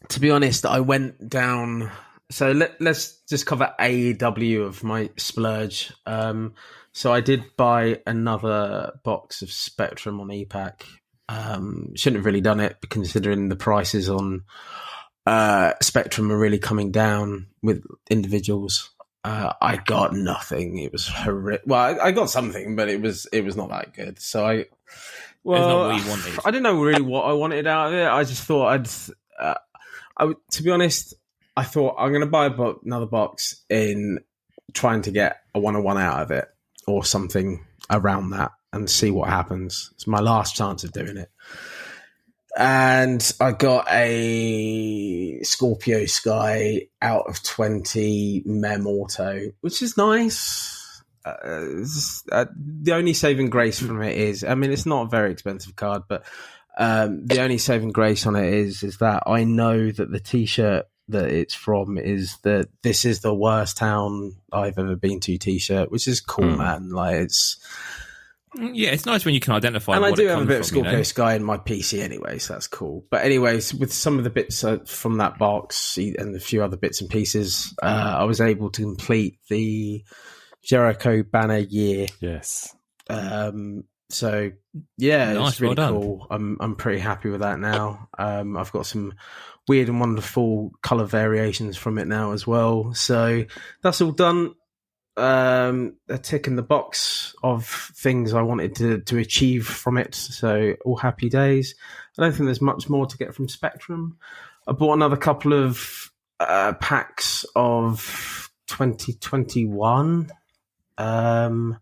To be honest, I went down... So let's just cover AEW of my splurge. So I did buy another box of Spectrum on e-Pack. Shouldn't have really done it, considering the prices on Spectrum are really coming down with individuals. I got nothing. It was horrific. Well, I got something, but it was not that good. So It's not what you wanted. I didn't know really what I wanted out of it. I just thought to be honest, I thought I'm going to buy another box in trying to get a 101 out of it or something around that and see what happens. It's my last chance of doing it. And I got a Scorpio Sky out of 20 Mem Auto, which is nice. The only saving grace from it is, I mean, it's not a very expensive card, but the only saving grace on it is that I know that the T-shirt that it's from is that this is the worst town I've ever been to T-shirt, which is cool, man. Like, it's... Yeah, it's nice when you can identify. And what I do it have a comes bit of from, Scorpio Sky in my PC anyway, so that's cool. But anyways, with some of the bits from that box and a few other bits and pieces, I was able to complete the Jericho banner year. Yes. So yeah, Nice, it's really well done. cool. I'm pretty happy with that now. I've got some weird and wonderful color variations from it now as well. So that's all done. A tick in the box of things I wanted to achieve from it. So all happy days. I don't think there's much more to get from Spectrum. I bought another couple of packs of 2021. And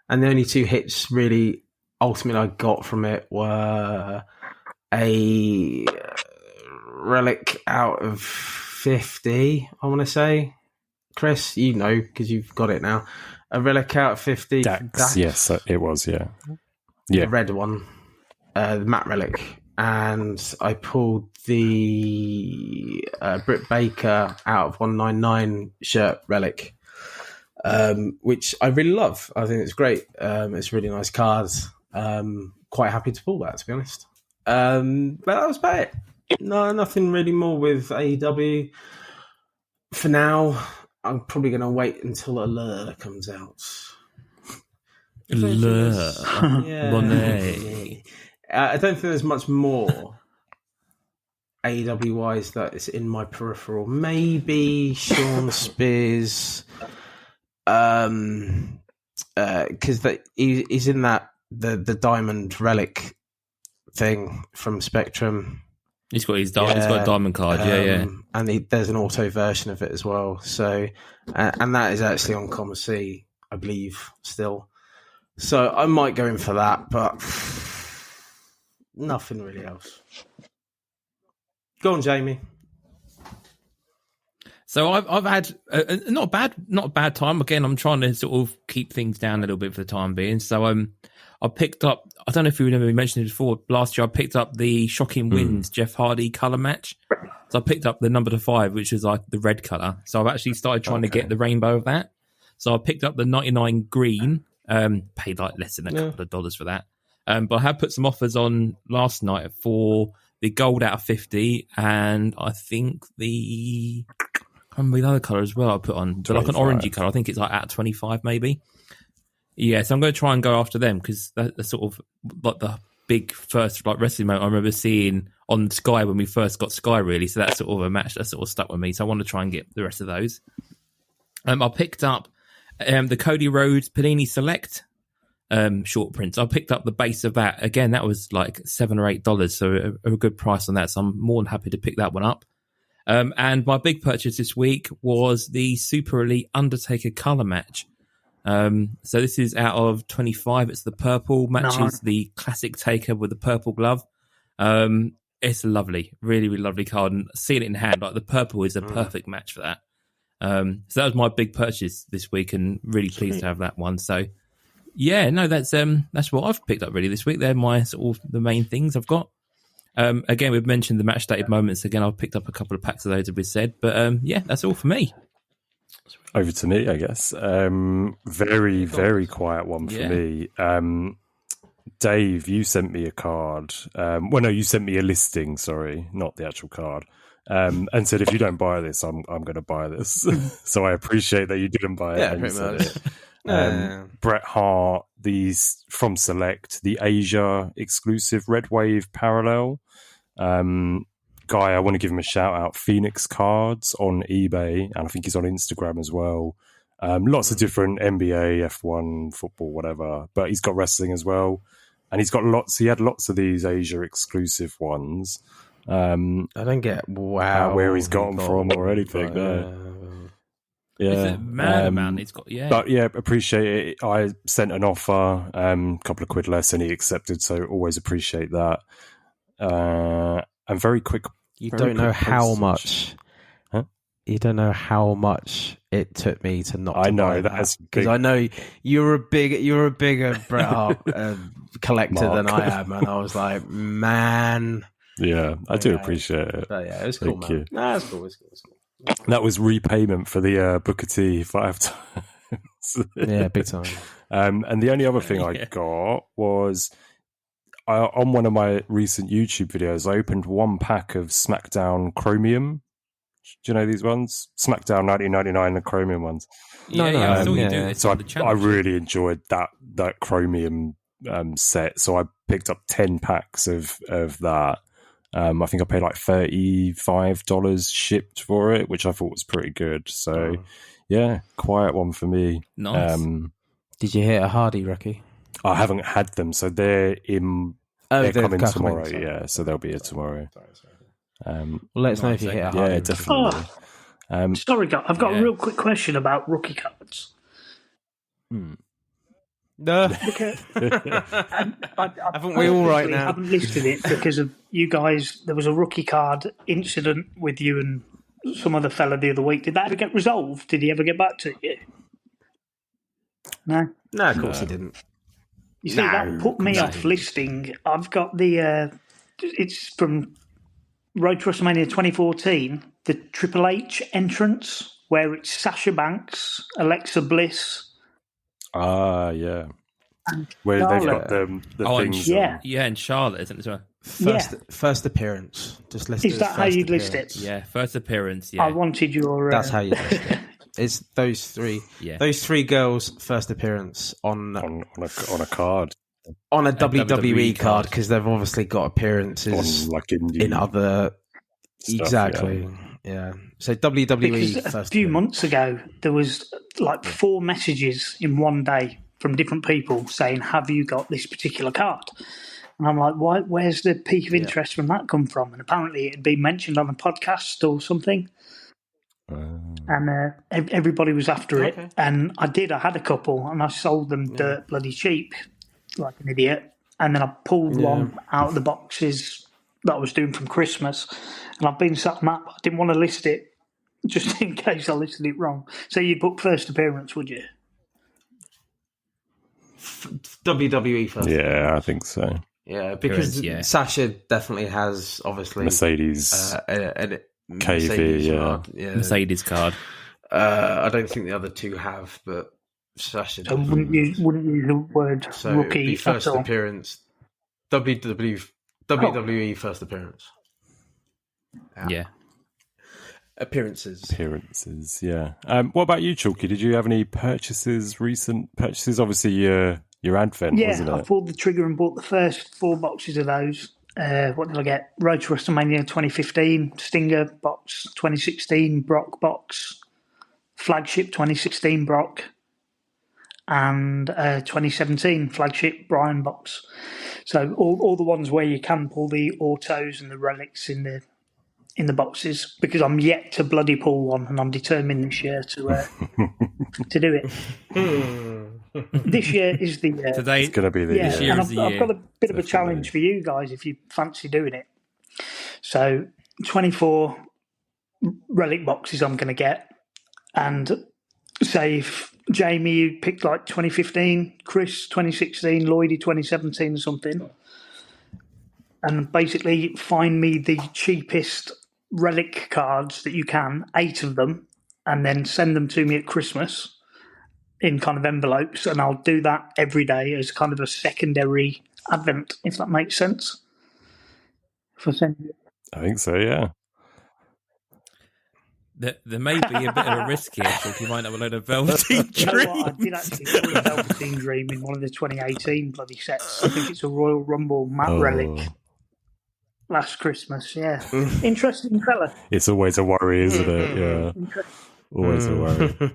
the only two hits really ultimately I got from it were a relic out of 50, I want to say. Chris, you know, because you've got it now. A relic out of 50. Dax. Yes, it was, yeah. Yeah. The red one. The matte relic. And I pulled the Britt Baker out of 199 shirt relic, which I really love. I think it's great. It's a really nice card. Quite happy to pull that, to be honest. But that was about it. No, nothing really more with AEW. For now, I'm probably going to wait until Allure comes out. Allure. Yeah. Monet. I don't think there's much more AEW-wise that is in my peripheral. Maybe Sean Spears, because he's in that the diamond relic thing from Spectrum. He's got he's got a diamond card, and there's an auto version of it as well. So, and that is actually on Com C, I believe, still. So I might go in for that, but nothing really else. Go on, Jamie. So I've had not a bad time. Again, I'm trying to sort of keep things down a little bit for the time being. So I picked up. I don't know if you remember me mentioning it before. Last year, I picked up the Shocking Winds Jeff Hardy color match. So I picked up the number 5, which is like the red color. So I've actually started trying to get the rainbow of that. So I picked up the 99 green. Paid like less than a couple of dollars for that. But I have put some offers on last night for the gold out of 50, and I think the other colour as well I put on. But like an orangey colour. I think it's like out of 25 maybe. Yeah, so I'm going to try and go after them because they're sort of like the big first like wrestling moment I remember seeing on Sky when we first got Sky, really. So that's sort of a match that sort of stuck with me. So I want to try and get the rest of those. I picked up the Cody Rhodes Panini Select short prints. I picked up the base of that. Again, that was like $7 or $8, so a good price on that. So I'm more than happy to pick that one up. And my big purchase this week was the Super Elite Undertaker color match. So this is out of 25. It's the purple, matches the classic Taker with the purple glove. It's a lovely, really, really lovely card, and seeing it in hand, like the purple is a perfect match for that. So that was my big purchase this week, and really pleased to have that one. So yeah, no, that's what I've picked up really this week. They're my sort of the main things I've got. Again, we've mentioned the match dated moments. Again, I've picked up a couple of packs of those, as we said. But yeah, that's all for me. Over to me, I guess. Very, very quiet one for me. Dave, you sent me a card. Well, no, you sent me a listing. Sorry, not the actual card. And said, if you don't buy this, I'm going to buy this. So I appreciate that you didn't buy it. Yeah, and pretty much. Bret Hart, these from Select, the Asia exclusive Red Wave parallel. Guy, I want to give him a shout out. Phoenix Cards on eBay, and I think he's on Instagram as well. Lots of different NBA, F1, football, whatever, but he's got wrestling as well. And he's got lots. He had lots of these Asia exclusive ones. I don't get where he's got them from or anything. Yeah, it's a mad amount he's got. Yeah, but yeah, appreciate it. I sent an offer, a couple of quid less, and he accepted. So always appreciate that. And very quick. You don't know how much. Huh? You don't know how much it took me to not. I know that's because I know you're a bigger Bret Hart collector than I am, and I was like, man. Yeah, I do appreciate it. But yeah, it was cool, Thank man. you. Nah, it's cool. It's cool. That was repayment for the Booker T 5 times. Yeah, big time. And the only other thing I got was on one of my recent YouTube videos, I opened one pack of SmackDown Chromium. Do you know these ones? SmackDown 1999, the Chromium ones. I saw you do it. So I really enjoyed that Chromium set. So I picked up 10 packs of that. I think I paid like $35 shipped for it, which I thought was pretty good. So, yeah, quiet one for me. Nice. Did you hit a Hardy, Ricky? I haven't had them, so they're coming tomorrow. Sorry. Yeah, so they'll be here tomorrow. Well, let us know if you hit a Hardy. Yeah, definitely. Sorry, I've got a real quick question about rookie cards. No. Haven't we all right now? I haven't listed it because of you guys. There was a rookie card incident with you and some other fella the other week. Did that ever get resolved? Did he ever get back to you? No? No, of course he didn't. You see, that put me off listing. I've got the... it's from Road to WrestleMania 2014, the Triple H entrance, where it's Sasha Banks, Alexa Bliss... yeah. Where they've got the things. And Charlotte, isn't it? As well? First appearance. Just list Is that how you'd list it? Yeah, first appearance. Yeah, I wanted your. That's how you list it. It's those three. Yeah. Those three girls' first appearance on a card. On a WWE card, because they've obviously got appearances on, like in other. Stuff, exactly. Yeah. So WWE. Because a few months ago, there was like 4 messages in one day from different people saying, "Have you got this particular card?" And I'm like, "Why? Where's the peak of interest from that come from?" And apparently, it had been mentioned on a podcast or something. And everybody was after it. And I had a couple, and I sold them dirt bloody cheap, like an idiot. And then I pulled one out of the boxes that I was doing from Christmas, and I've been sat on that. But I didn't want to list it just in case I listed it wrong. So you'd book first appearance, would you? WWE first. Yeah, I think so. Yeah, because Sasha definitely has obviously Mercedes, KV, Mercedes card. Mercedes card. I don't think the other two have, but Sasha. So wouldn't use the word rookie be first at all. appearance. WWE first appearance. Yeah. Appearances, yeah. What about you, Chalky? Did you have any recent purchases? Obviously, your Advent, wasn't it? I pulled the trigger and bought the first 4 boxes of those. What did I get? Road to WrestleMania 2015, Stinger box 2016, Brock box, Flagship 2016 Brock, and 2017 Flagship Brian box. So all the ones where you can pull the autos and the relics in the boxes, because I'm yet to bloody pull one, and I'm determined this year to do it. This year is the year. Today, it's going to be the year. And I've got a bit of a challenge for you guys if you fancy doing it. So 24 relic boxes I'm going to get, and say if Jamie, you picked like 2015, Chris 2016, Lloydy 2017 or something, and basically find me the cheapest relic cards that you can, 8 of them, and then send them to me at Christmas in kind of envelopes, and I'll do that every day as kind of a secondary advent, if that makes sense. I think so, yeah. There may be a bit of a risk here, so you might have a load of Velveteen Dream. I did actually pull a Velveteen Dream in one of the 2018 bloody sets. I think it's a Royal Rumble matte relic. Last Christmas, yeah. Interesting fella. It's always a worry, isn't it? Yeah. Always a worry.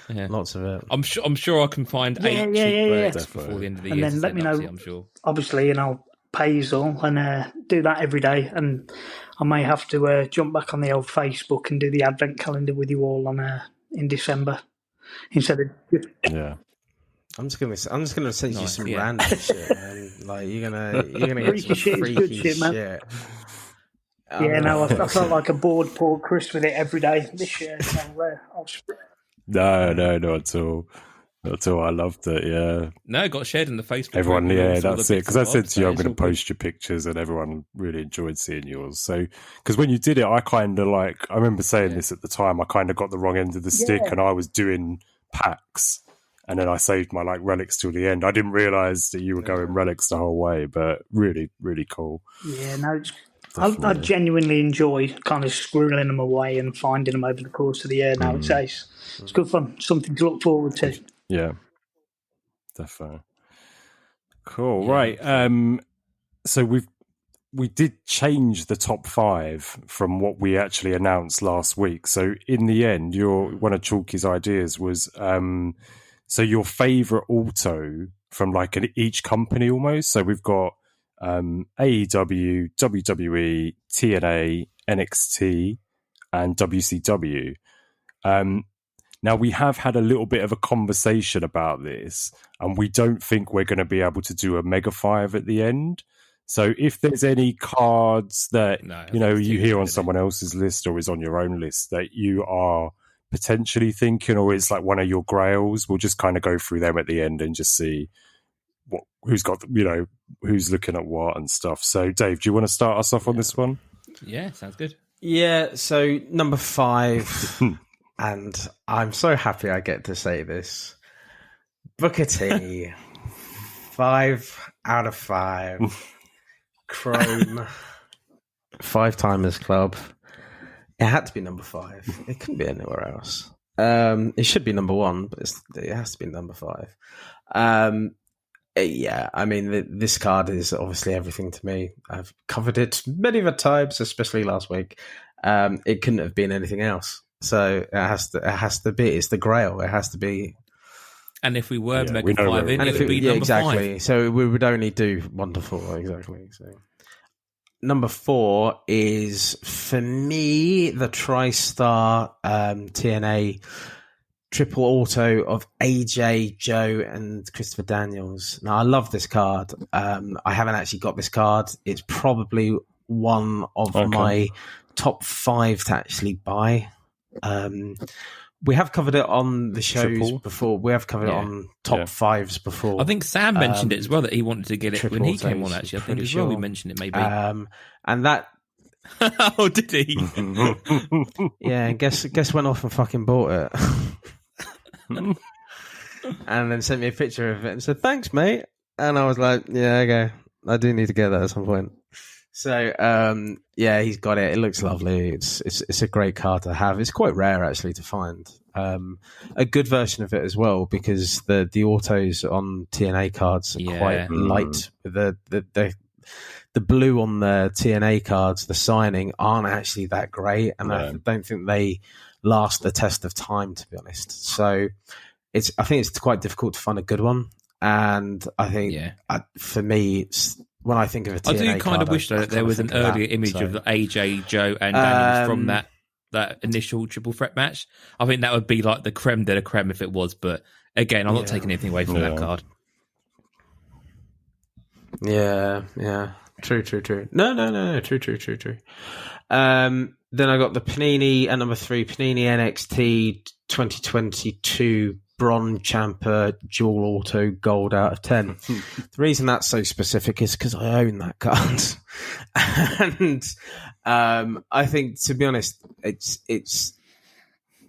Yeah. Lots of it. I'm sure I can find 8 cheap relics before the end of the year. And then let me know, I'm sure. Obviously, and I'll pay you all and do that every day. And I may have to jump back on the old Facebook and do the advent calendar with you all in December instead of. Yeah. I'm just gonna send you some random shit, man. Like you're gonna get some freaky shit, man. Yeah, no, I felt like a bored poor Chris with it every day this year. So, I'll No, not at all. Not at all. I loved it, yeah. No, it got shared in the Facebook. Everyone, yeah, that's it. Because I said to you, I'm going to post your pictures, and everyone really enjoyed seeing yours. So, because when you did it, I kind of I remember saying this at the time, I kind of got the wrong end of the stick, and I was doing packs. And then I saved my relics till the end. I didn't realise that you were going relics the whole way, but really, really cool. Yeah, no, I genuinely enjoy kind of squirreling them away and finding them over the course of the year. Now it's ace. It's good fun, something to look forward to. Yeah, definitely. Cool, right. So we did change the top 5 from what we actually announced last week. So in the end, one of Chalky's ideas was. So your favourite auto from each company almost. So we've got AEW, WWE, TNA, NXT, and WCW. Now we have had a little bit of a conversation about this, and we don't think we're going to be able to do a Mega 5 at the end. So if there's any cards that you hear on someone else's list or is on your own list that you are potentially thinking, or it's one of your grails, we'll just kind of go through them at the end and just see who's got who's looking at what and stuff. So Dave, do you want to start us off on this one? Yeah, sounds good. Yeah, so number 5 and I'm so happy I get to say this, Booker T. 5 out of 5 Chrome 5 Timers Club. It had to be number 5. It couldn't be anywhere else. It should be number 1, but it has to be number 5. Yeah, I mean, this card is obviously everything to me. I've covered it many of times, especially last week. It couldn't have been anything else. So it has to be. It's the Grail. It has to be. And if we were Mega 5 in, it would be number 5. So we would only do 1 to 4, exactly. So. Number 4 is, for me, the TriStar TNA triple auto of AJ, Joe, and Christopher Daniels. Now, I love this card. I haven't actually got this card. It's probably one of my top 5 to actually buy. We have covered it on the shows before. We have covered it on top 5s before. I think Sam mentioned it as well, that he wanted to get it when he came on, actually. I think as well we mentioned it, maybe. And that... Oh, did he? Yeah, and guess went off and fucking bought it. And then sent me a picture of it and said, "Thanks, mate." And I was like, "Yeah, okay. I do need to get that at some point." So, he's got it. It looks lovely. It's a great card to have. It's quite rare actually to find a good version of it as well, because the autos on TNA cards are quite light. The blue on the TNA cards, the signing, aren't actually that great, and I don't think they last the test of time, to be honest. So I think it's quite difficult to find a good one, and I think for me, when I think of a TNA I do kind of wish that there was an earlier image of the AJ, Joe, and Daniels from that initial triple threat match. I think that would be like the creme de la creme if it was, but again, I'm not taking anything away from that card. Yeah. True. No. True. Then I got the Panini at number 3, Panini NXT 2022 Bronze Champa Dual Auto Gold out of 10. The reason that's so specific is because I own that card. And I think, to be honest, it's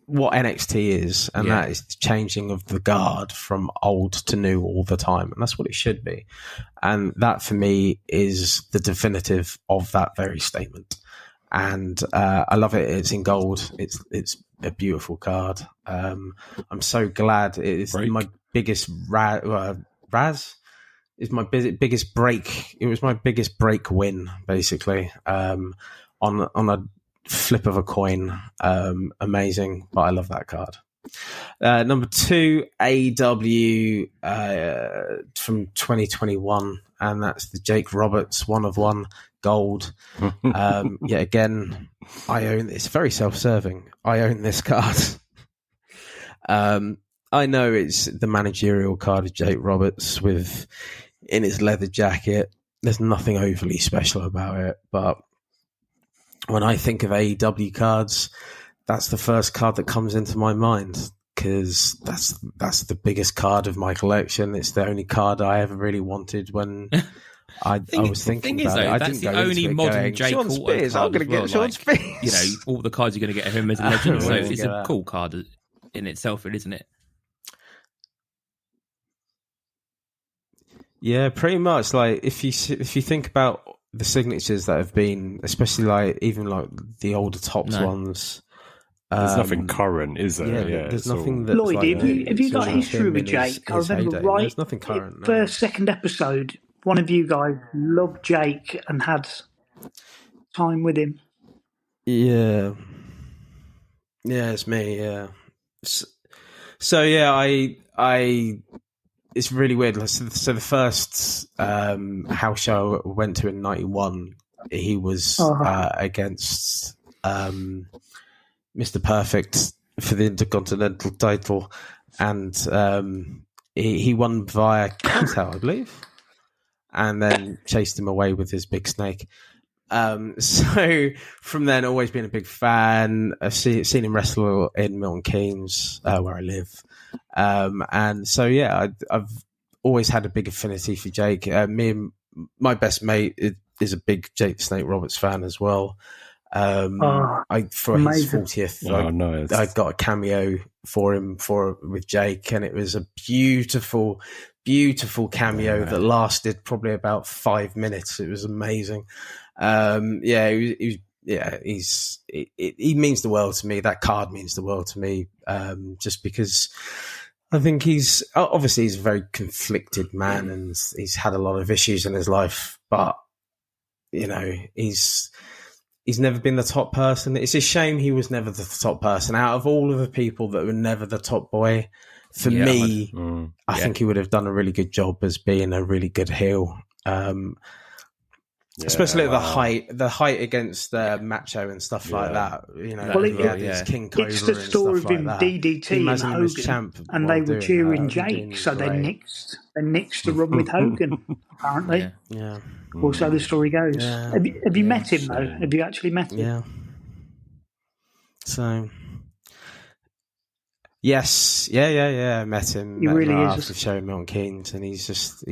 what NXT is, and that is the changing of the guard from old to new all the time, and that's what it should be. And that, for me, is the definitive of that very statement. And I love it. It's in gold. It's a beautiful card. I'm so glad it is my biggest Raz is my biggest break. It was my biggest break win, basically, on a flip of a coin. Amazing, but I love that card. Number 2, AEW from 2021, and that's the Jake Roberts 1 of 1 gold. Yet again, I own this. Very self-serving. I own this card. I know it's the managerial card of Jake Roberts in his leather jacket. There's nothing overly special about it, but when I think of AEW cards, that's the first card that comes into my mind, because that's the biggest card of my collection. It's the only card I ever really wanted when I was thinking about it. That's the only modern Jake Sean Spears. I'm going to get Sean Spears. You know, all the cards you're going to get him as a legend. So it's a cool card in itself, isn't it? Yeah, pretty much. Like if you think about the signatures that have been, especially even the older Topps ones. There's nothing current, is there? Yeah, there's nothing that's Lloyd, have you got history with Jake? I remember there's nothing current. First, second episode, one of you guys loved Jake and had time with him. Yeah, it's me. Yeah. So I. It's really weird. So the first house show I went to in '91, he was against Mr. Perfect for the Intercontinental title, and he won via count out, I believe, and then chased him away with his big snake. So from then, always been a big fan. I've seen him wrestle in Milton Keynes, where I live. And so, I've always had a big affinity for Jake. Me and my best mate is a big Jake the Snake Roberts fan as well. For his 40th, I got a cameo for him with Jake, and it was a beautiful, beautiful cameo that lasted probably about 5 minutes. It was amazing. He means the world to me. That card means the world to me, just because I think he's a very conflicted man, and he's had a lot of issues in his life, but he's never been the top person. It's a shame he was never the top person. Out of all of the people that were never the top boy, for me, I think he would have done a really good job as being a really good heel. especially the height against Macho and stuff like that. You know, King Cobra it's the story of him, DDT and Hogan, and they were cheering Jake, so they nixed to run with Hogan. Apparently, Or so the story goes. Yeah. Have you met him though? Have you actually met him? Yeah. So. Yes, yeah. Met him. He really is. After showing Milton Keynes, and he's just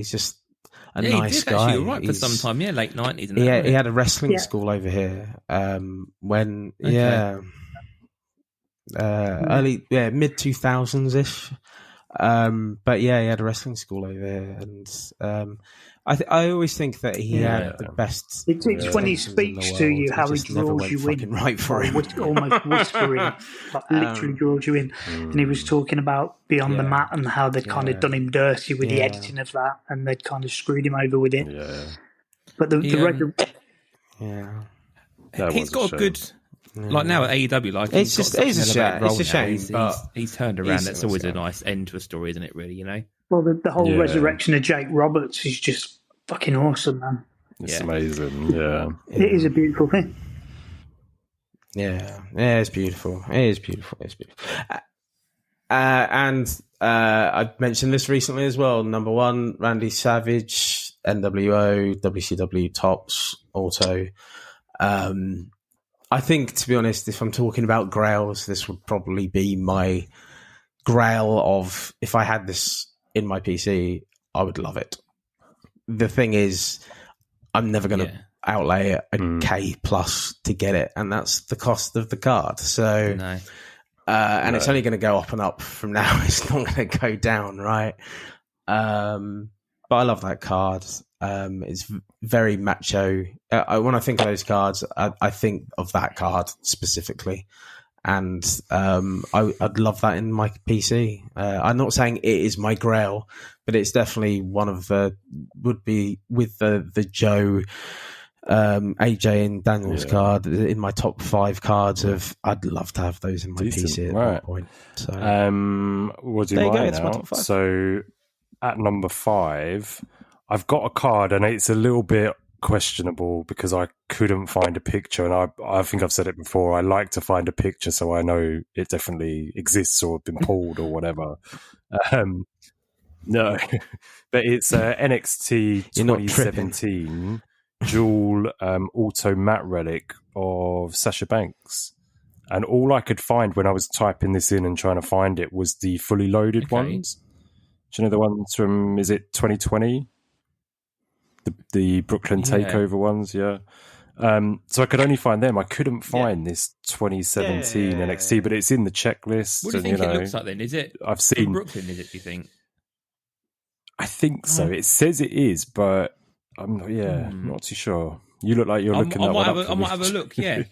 a nice nice guy. Actually, all right for some time. Yeah, late 90s. He had a wrestling school over here. Early mid 2000s ish. But he had a wrestling school over here, and I always think that he had the best. It's when he speaks to you, how he draws you in, right for him. Almost whispering, like literally draws you in. And he was talking about Beyond the Mat and how they'd kind of done him dirty with the editing of that, and they'd kind of screwed him over with it. Yeah. But the he's got a good. Like now at AEW, like it's a shame. He's turned around. That's always a nice end to a story, isn't it? Really, you know. Well, the whole resurrection of Jake Roberts is just fucking awesome, man. It's amazing. Yeah, it is a beautiful thing. Yeah, it's beautiful. It is beautiful. It's beautiful. And I mentioned this recently as well. Number one, Randy Savage, NWO, WCW Tops, Auto. I think, to be honest, if I'm talking about grails, this would probably be my grail of, if I had this in my PC, I would love it. The thing is, I'm never going to outlay a K plus to get it, and that's the cost of the card. So, and it's only going to go up and up from now. It's not going to go down, right? But I love that card. It's very macho. When I think of those cards, I think of that card specifically. And I'd love that in my PC. I'm not saying it is my grail, but it's definitely one of would be with the Joe, AJ and Daniels card in my top 5 cards of. I'd love to have those in my PC at that point. So, we'll do mine now. So at number 5, I've got a card, and it's a little bit questionable because I couldn't find a picture, and I think I've said it before. I like to find a picture so I know it definitely exists or been pulled or whatever. No, but it's NXT 2017 dual auto mat relic of Sasha Banks, and all I could find when I was typing this in and trying to find it was the fully loaded ones. Do you know the ones from, is it 2020? The Brooklyn Takeover ones, So I could only find them. I couldn't find this 2017 NXT, but it's in the checklist. What do you think it looks like then? Is it I've seen Brooklyn, is it, do you think? I think so. It says it is, but I'm not too sure. You look like you're looking that one up. I might have a look, yeah.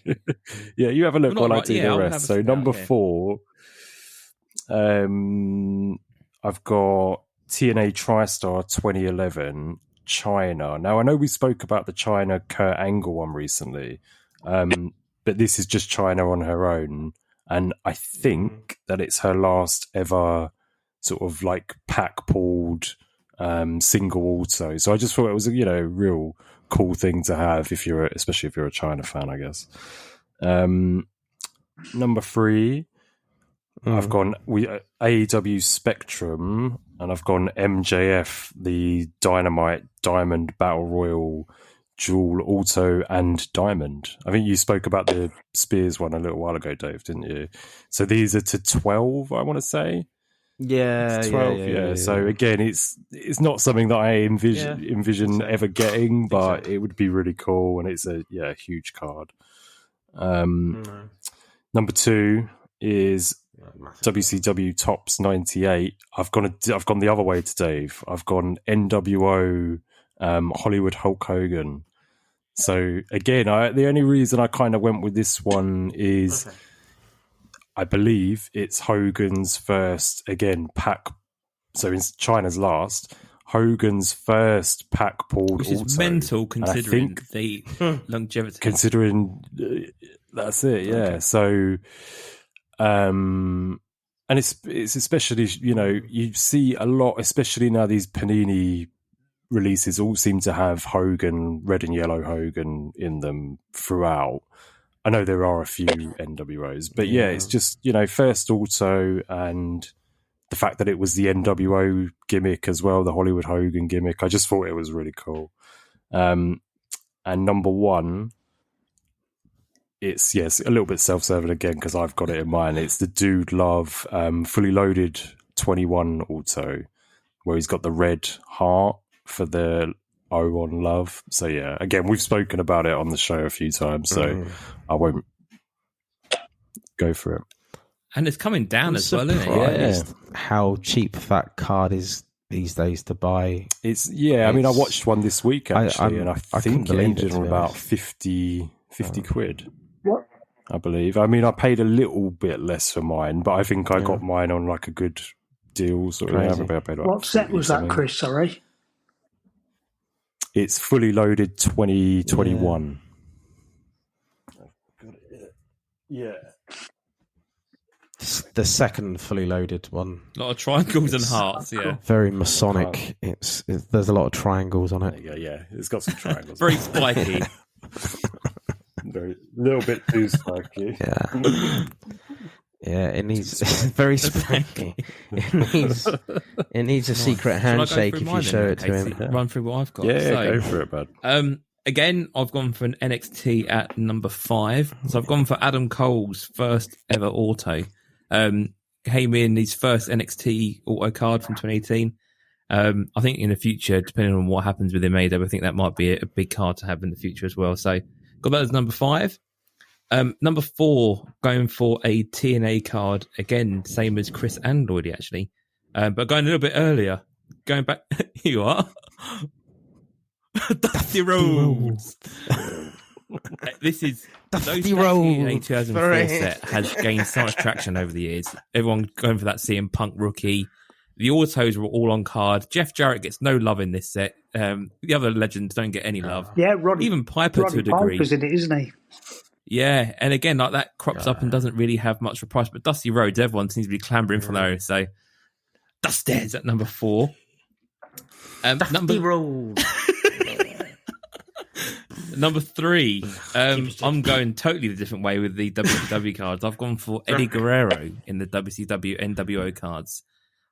Yeah, you have a look while I do the rest. So number 4, I've got TNA TriStar 2011 China. Now, I know we spoke about the China Kurt Angle one recently, but this is just China on her own, and I think that it's her last ever sort of like pack pulled single auto. So I just thought it was a real cool thing to have especially if you're a China fan, I guess. Number 3, I've gone AEW Spectrum, and I've gone MJF, the Dynamite Diamond Battle Royal Dual Auto and Diamond. I think you spoke about the Spears one a little while ago, Dave, didn't you? So these are to 12, I want to say. Yeah, 12. Yeah. So again, it's not something that I envision ever getting, but it would be really cool, and it's a huge card. Number 2 is WCW Tops 98. I've gone the other way to Dave. I've gone NWO Hollywood Hulk Hogan. So again, the only reason I kind of went with this one is I believe it's Hogan's first pack. So it's China's last. Hogan's first pack pulled, which is mental considering the longevity. Considering that's it, yeah. So. And it's especially, you see a lot, especially now these Panini releases all seem to have Hogan, red and yellow Hogan in them throughout. I know there are a few NWOs, but yeah, it's just, first auto, and the fact that it was the NWO gimmick as well, the Hollywood Hogan gimmick. I just thought it was really cool. And number one, it's a little bit self-serving again because I've got it in mind. It's the Dude Love fully loaded 21 auto, where he's got the red heart for the O on Love. So yeah, again, we've spoken about it on the show a few times, so I won't go for it. And it's coming down as well, isn't it? Yeah. How cheap that card is these days to buy. I mean, I watched one this week actually, and I think it ended on about 50 quid. What? I believe. I mean, I paid a little bit less for mine, but I think I got mine on like a good deal. Sort of. I paid like what set was that, Chris? Sorry. It's fully loaded 2021. Yeah. The second fully loaded one. A lot of triangles and hearts, yeah. Very Masonic. There's a lot of triangles on it. Yeah. It's got some triangles. Very spiky. A little bit too spiky. Yeah. Yeah, it needs very spiky. It needs a secret handshake if you show it to him. Run through what I've got. Yeah, go for it, bud. Again, I've gone for an NXT at number 5. So I've gone for Adam Cole's first ever auto. Came in his first NXT auto card from 2018. I think in the future, depending on what happens with him, I think that might be a big card to have in the future as well. So got that as number 5. Number 4, going for a TNA card. Again, same as Chris and Lloydy, actually. But going a little bit earlier. Going back, you are. Dusty Rhodes. This is Dusty Rhodes. 2004 set has gained so much traction over the years. Everyone going for that CM Punk rookie. The autos were all on card. Jeff Jarrett gets no love in this set. The other legends don't get any love. Yeah, Roddy. Even Piper to a degree. Piper's in it, isn't he? Yeah, and again, like that crops up and doesn't really have much for price. But Dusty Rhodes, everyone seems to be clambering for those. So Dusty's at number 4. Dusty Rhodes. Number 3, I'm going totally the different way with the WCW cards. I've gone for Eddie Guerrero in the WCW NWO cards.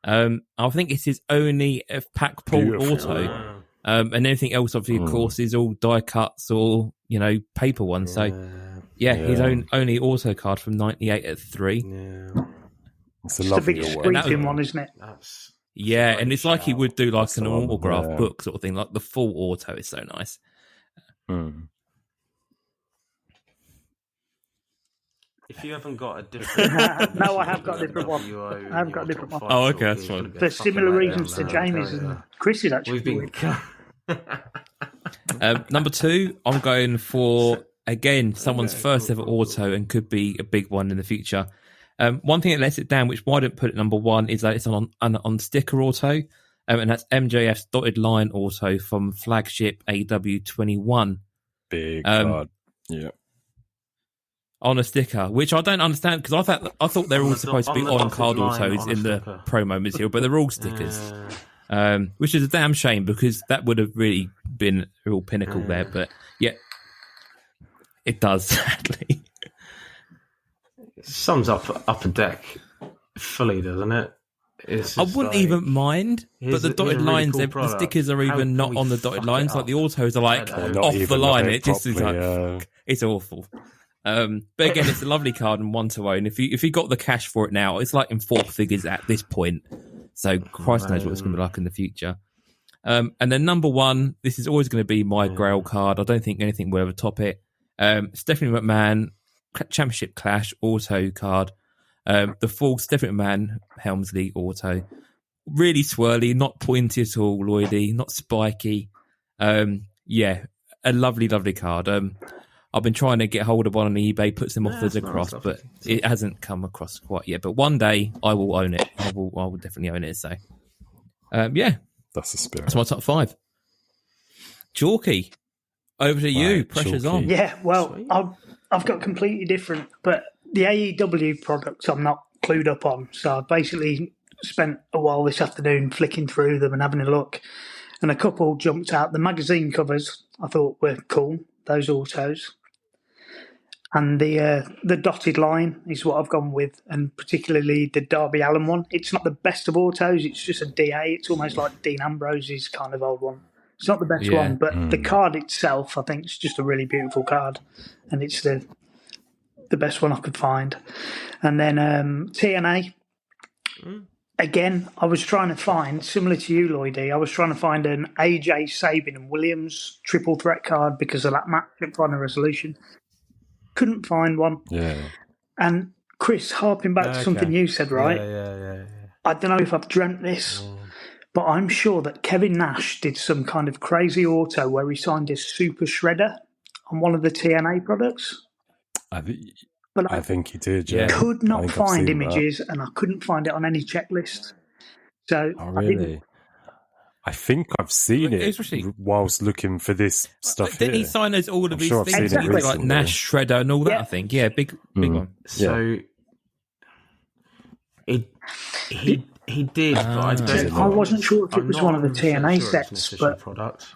I think it's his only pack pull auto. And anything else, obviously, of course, is all die cuts or, paper ones. So, his only auto card from 98 at 3. Yeah. It's a lovely squeezing one, isn't it? And it's like he would do like an autograph book sort of thing. Like the full auto is so nice. If you haven't got a different... No, I have got a different one. I haven't got a different one. Oh, okay, that's fine. For similar reasons to Jamie's and Chris's, actually. Number 2, I'm going for, again, someone's first ever auto and could be a big one in the future. One thing that lets it down, which why I didn't put it number 1, is that it's on sticker auto. And that's MJF's dotted line auto from flagship AW21. Big card. Yeah. On a sticker, which I don't understand because I thought they were all supposed to be on card autos in the promo material, but they're all stickers, which is a damn shame because that would have really been a real pinnacle there. But yeah, it does sadly. It sums up Upper Deck fully, doesn't it? I wouldn't even mind, but the dotted lines, the stickers are even not on the dotted lines. Like the autos are like off the line. It just is like it's awful. But again, it's a lovely card and one to own. If you got the cash for it now, it's like in 4 figures at this point. So Christ knows what it's going to be like in the future. And then number 1, this is always going to be my Grail card. I don't think anything will ever top it. Stephanie McMahon Championship Clash auto card. The full Stephanie McMahon Helmsley auto. Really swirly, not pointy at all, Lloydy, not spiky. A lovely, lovely card. I've been trying to get hold of one on eBay, put some offers across, but it hasn't come across quite yet. But one day I will own it. I will definitely own it. So, that's the spirit. That's my top 5. Chalky, over to you. Pressure's Chalky. on. Yeah, well, I've got completely different, but the AEW products I'm not clued up on. So I basically spent a while this afternoon flicking through them and having a look. and a couple jumped out. The magazine covers I thought were cool, those autos. And the dotted line is what I've gone with, and particularly the Darby Allin one. It's not the best of autos, it's just a DA. It's almost like Dean Ambrose's kind of old one. It's not the best one, but the card itself, I think, is just a really beautiful card. And it's the best one I could find. And then TNA. Again, I was trying to find, similar to you, Lloydy, I was trying to find an AJ, Sabin and Williams triple threat card because of that matchup final resolution. Couldn't find one. Yeah. And Chris, harping back to something you said, right? Yeah. I don't know if I've dreamt this, but I'm sure that Kevin Nash did some kind of crazy auto where he signed his super shredder on one of the TNA products. I think he did, yeah. Could not find images, and I couldn't find it on any checklist. So, really? I think I've seen it whilst looking for this stuff. Didn't he sign us all of these things? Exactly. Like Nash, Shredder, and all that. I think, big one. So he did, but I don't. I wasn't sure if it was one of the TNA sets, but product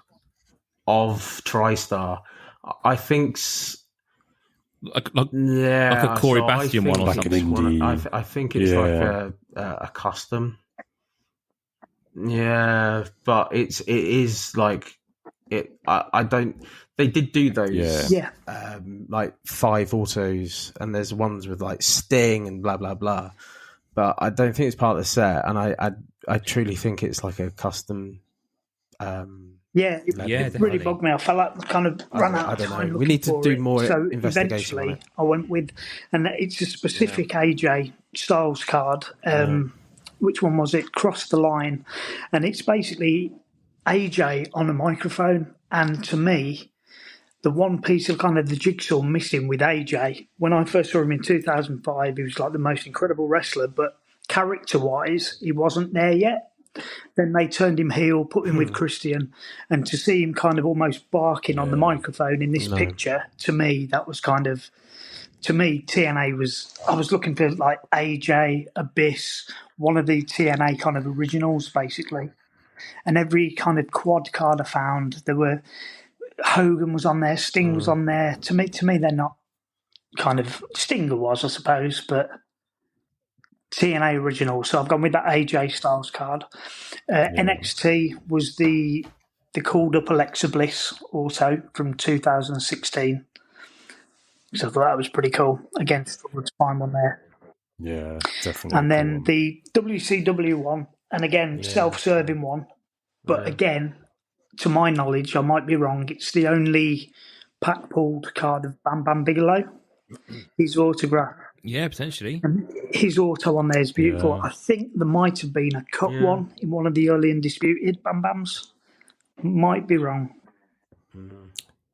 of TriStar. I think. Like a Corey Bastion one or something. I think it's like a custom. Yeah, but it is like it. I don't. They did do those. Yeah. Like 5 autos, and there's ones with like Sting and blah blah blah. But I don't think it's part of the set, and I truly think it's like a custom. It really bugged me. I felt like I kind of ran out of time. We need to do more so investigation on it. I went with, and it's a specific AJ Styles card. Which one was it? Cross the Line. And it's basically AJ on a microphone. And to me, the one piece of kind of the jigsaw missing with AJ, when I first saw him in 2005, he was like the most incredible wrestler, but character-wise, he wasn't there yet. Then they turned him heel, put him with Christian, and to see him kind of almost barking on the microphone in this picture, to me, that was kind of... To me, TNA was... I was looking for, like, AJ, Abyss, one of the TNA kind of originals, basically. And every kind of quad card I found, there were... Hogan was on there, Sting was on there. To me, they're not kind of... Stinger was, I suppose, but... TNA original, so I've gone with that AJ Styles card. NXT was the called up Alexa Bliss auto from 2016. So I thought that was pretty cool. Again, struggled to find one there. Yeah, definitely. And then the WCW one, and again, self-serving one. But again, to my knowledge, I might be wrong, it's the only pack-pulled card of Bam Bam Bigelow. His autograph. Yeah, potentially. And his auto on there is beautiful. I think there might have been a cut one in one of the early Undisputed Bam Bams. Might be wrong.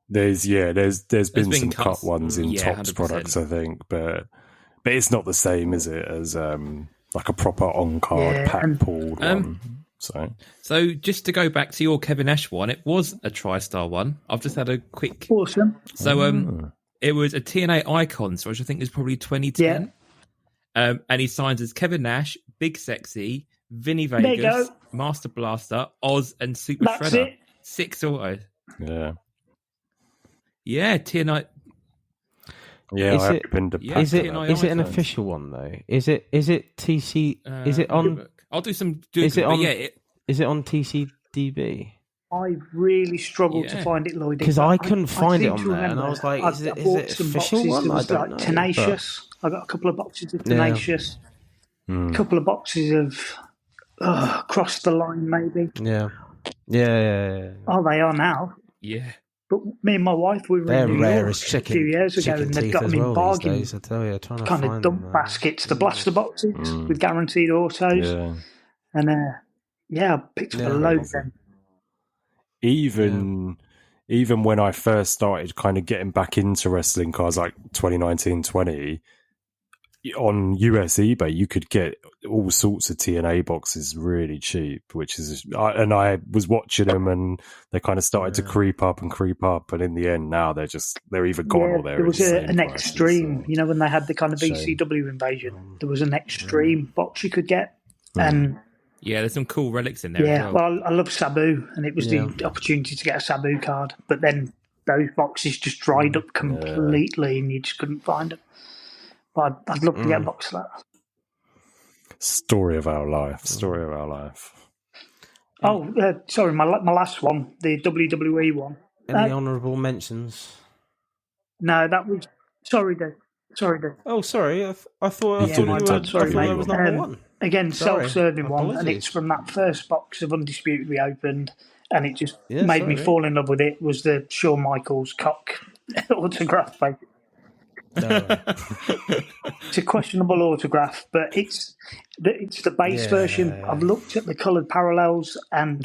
There's been some cut ones in Topps 100%. Products, I think, but it's not the same, is it, as like a proper on-card pack-pulled one. So just to go back to your Kevin Nash one, it was a TriStar one. I've just had a quick... Awesome. So it was a TNA Icons, which I think is probably 2010. Yeah. And he signs as Kevin Nash, Big Sexy, Vinny Vegas, Master Blaster, Oz, and Super Shredder. It. 6 autos. Yeah. Yeah, TNA. Yeah, is it an official one though? Is it TC? Is it on? I'll do some. Is it on? Is it on TCDB? I really struggled to find it, Lloyd, because I couldn't find it on there, and I was like, "Is it official one?" I don't know. Tenacious. I got a couple of boxes of Tenacious, a couple of boxes of Cross the Line, maybe. Yeah. Oh, they are now. Yeah. But me and my wife, we were in New York a few years ago, and they've got them in bargain kind of dump baskets, the blaster boxes with guaranteed autos. Yeah. And I picked up a load of them. Even when I first started kind of getting back into wrestling cards, like 2019-20, on US eBay, you could get all sorts of TNA boxes really cheap, and I was watching them, and they kind of started to creep up, and in the end, now they're either gone or they're. There was an Extreme, when they had the kind of ECW invasion, there was an Extreme box you could get, and Yeah, there's some cool relics in there. Yeah, as well. well, I love Sabu, and it was the opportunity to get a Sabu card, but then those boxes just dried up completely, and you just couldn't find them. But I'd love to get a box of that. Story of our life. Oh, sorry, my last one, the WWE one. Any honourable mentions? No, that was... Sorry, Dave. Oh, sorry. I thought Yeah, my bad. Sorry, that mate. was number one. Again, Sorry. self-serving one, and Apologies. it's from that first box of Undisputed we opened, and it just made me fall in love with it, was the Shawn Michaels cock autograph, basically. It's a questionable autograph, but it's the base version. I've looked at the coloured parallels, and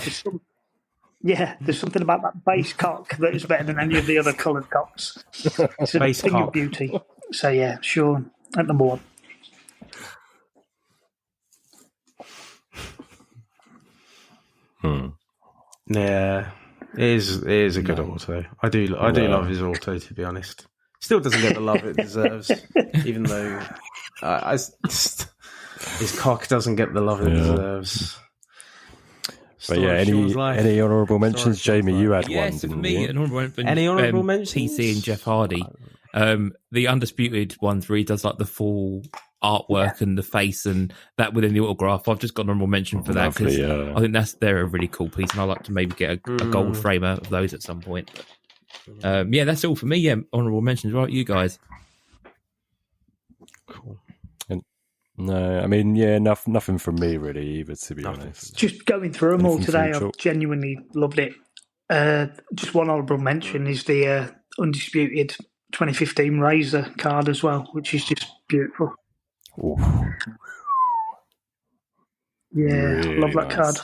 there's something about that base cock that is better than any of the other coloured cocks. It's a Base thing cock. of beauty. So yeah, Sean at number one. Yeah, it is a good auto. I do love his auto, to be honest. Still doesn't get the love it deserves, even though his cock doesn't get the love it deserves. But yeah, any honourable mentions? Jamie, you had one, didn't me, you? an honourable mention. Any honourable mentions? PC and Jeff Hardy. The Undisputed ones where he does like the full artwork and the face and that within the autograph. I've just got an honourable mention for that because I think they're a really cool piece, and I'd like to maybe get a gold frame out of those at some point. That's all for me. Yeah, honourable mentions. Right, you guys. Cool. No, I mean, nothing from me really either, to be honest. Just going through them all Anything today, from I've Chalk? genuinely loved it. Just one honourable mention is the Undisputed 2015 Razor card as well, which is just beautiful. Ooh. Yeah, Really love that nice. card.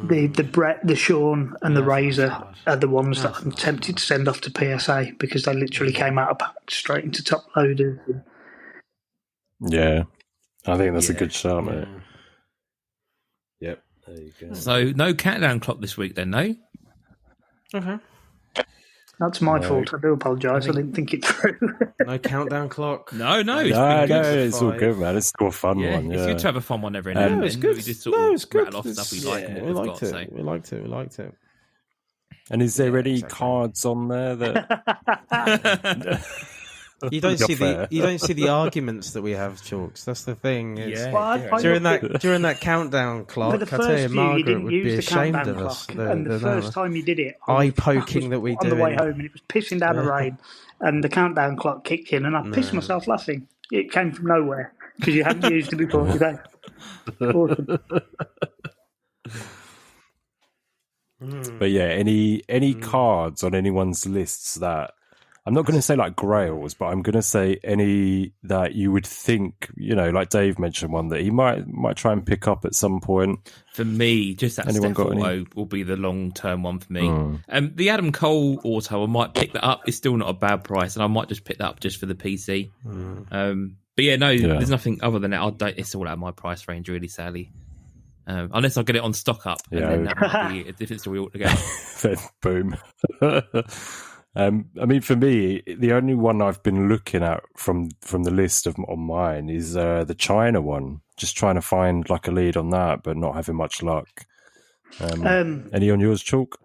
The Brett, the Sean, and the Razor are the ones that I'm tempted to send off to PSA because they literally came out of pack straight into top loaders. Yeah, I think that's a good shout, mate. Yep, there you go. So no countdown clock this week, then, no? Okay. That's my fault. I do apologise. I didn't think it through. No countdown clock. No, it's No, been good. it's all good, man. It's still a fun Yeah, one. it's Yeah, good to have a fun one every now and then. it's good. We just sort of it's good. rattle off stuff we like and what we we've liked got. it. So. We liked it. And is there any cards on there that You don't see fair. the arguments that we have, Chalks. That's the thing. It's, Yeah. Well, I during looked at- that countdown clock, For the I tell first you, few, you Margaret didn't would use be the ashamed countdown of us. clock, and the first time you did it, eye poking that we on do the way home, and it was pissing down the rain, and the countdown clock kicked in, and I pissed myself laughing. It came from nowhere because you hadn't used it before today. Awesome. But yeah, any cards on anyone's lists that I'm not going to say like grails, but I'm going to say any that you would think, like Dave mentioned one that he might try and pick up at some point. For me, just that Anyone Steph got any? auto will be the long-term one for me. The Adam Cole auto, I might pick that up. It's still not a bad price, and I might just pick that up just for the PC. But there's nothing other than that. It's all out of my price range, really, sadly. Unless I get it on stock up, and then that might be a different story altogether. Then boom. I mean, for me, the only one I've been looking at from the list on mine is the China one. Just trying to find like a lead on that, but not having much luck. Any on yours, Chalk?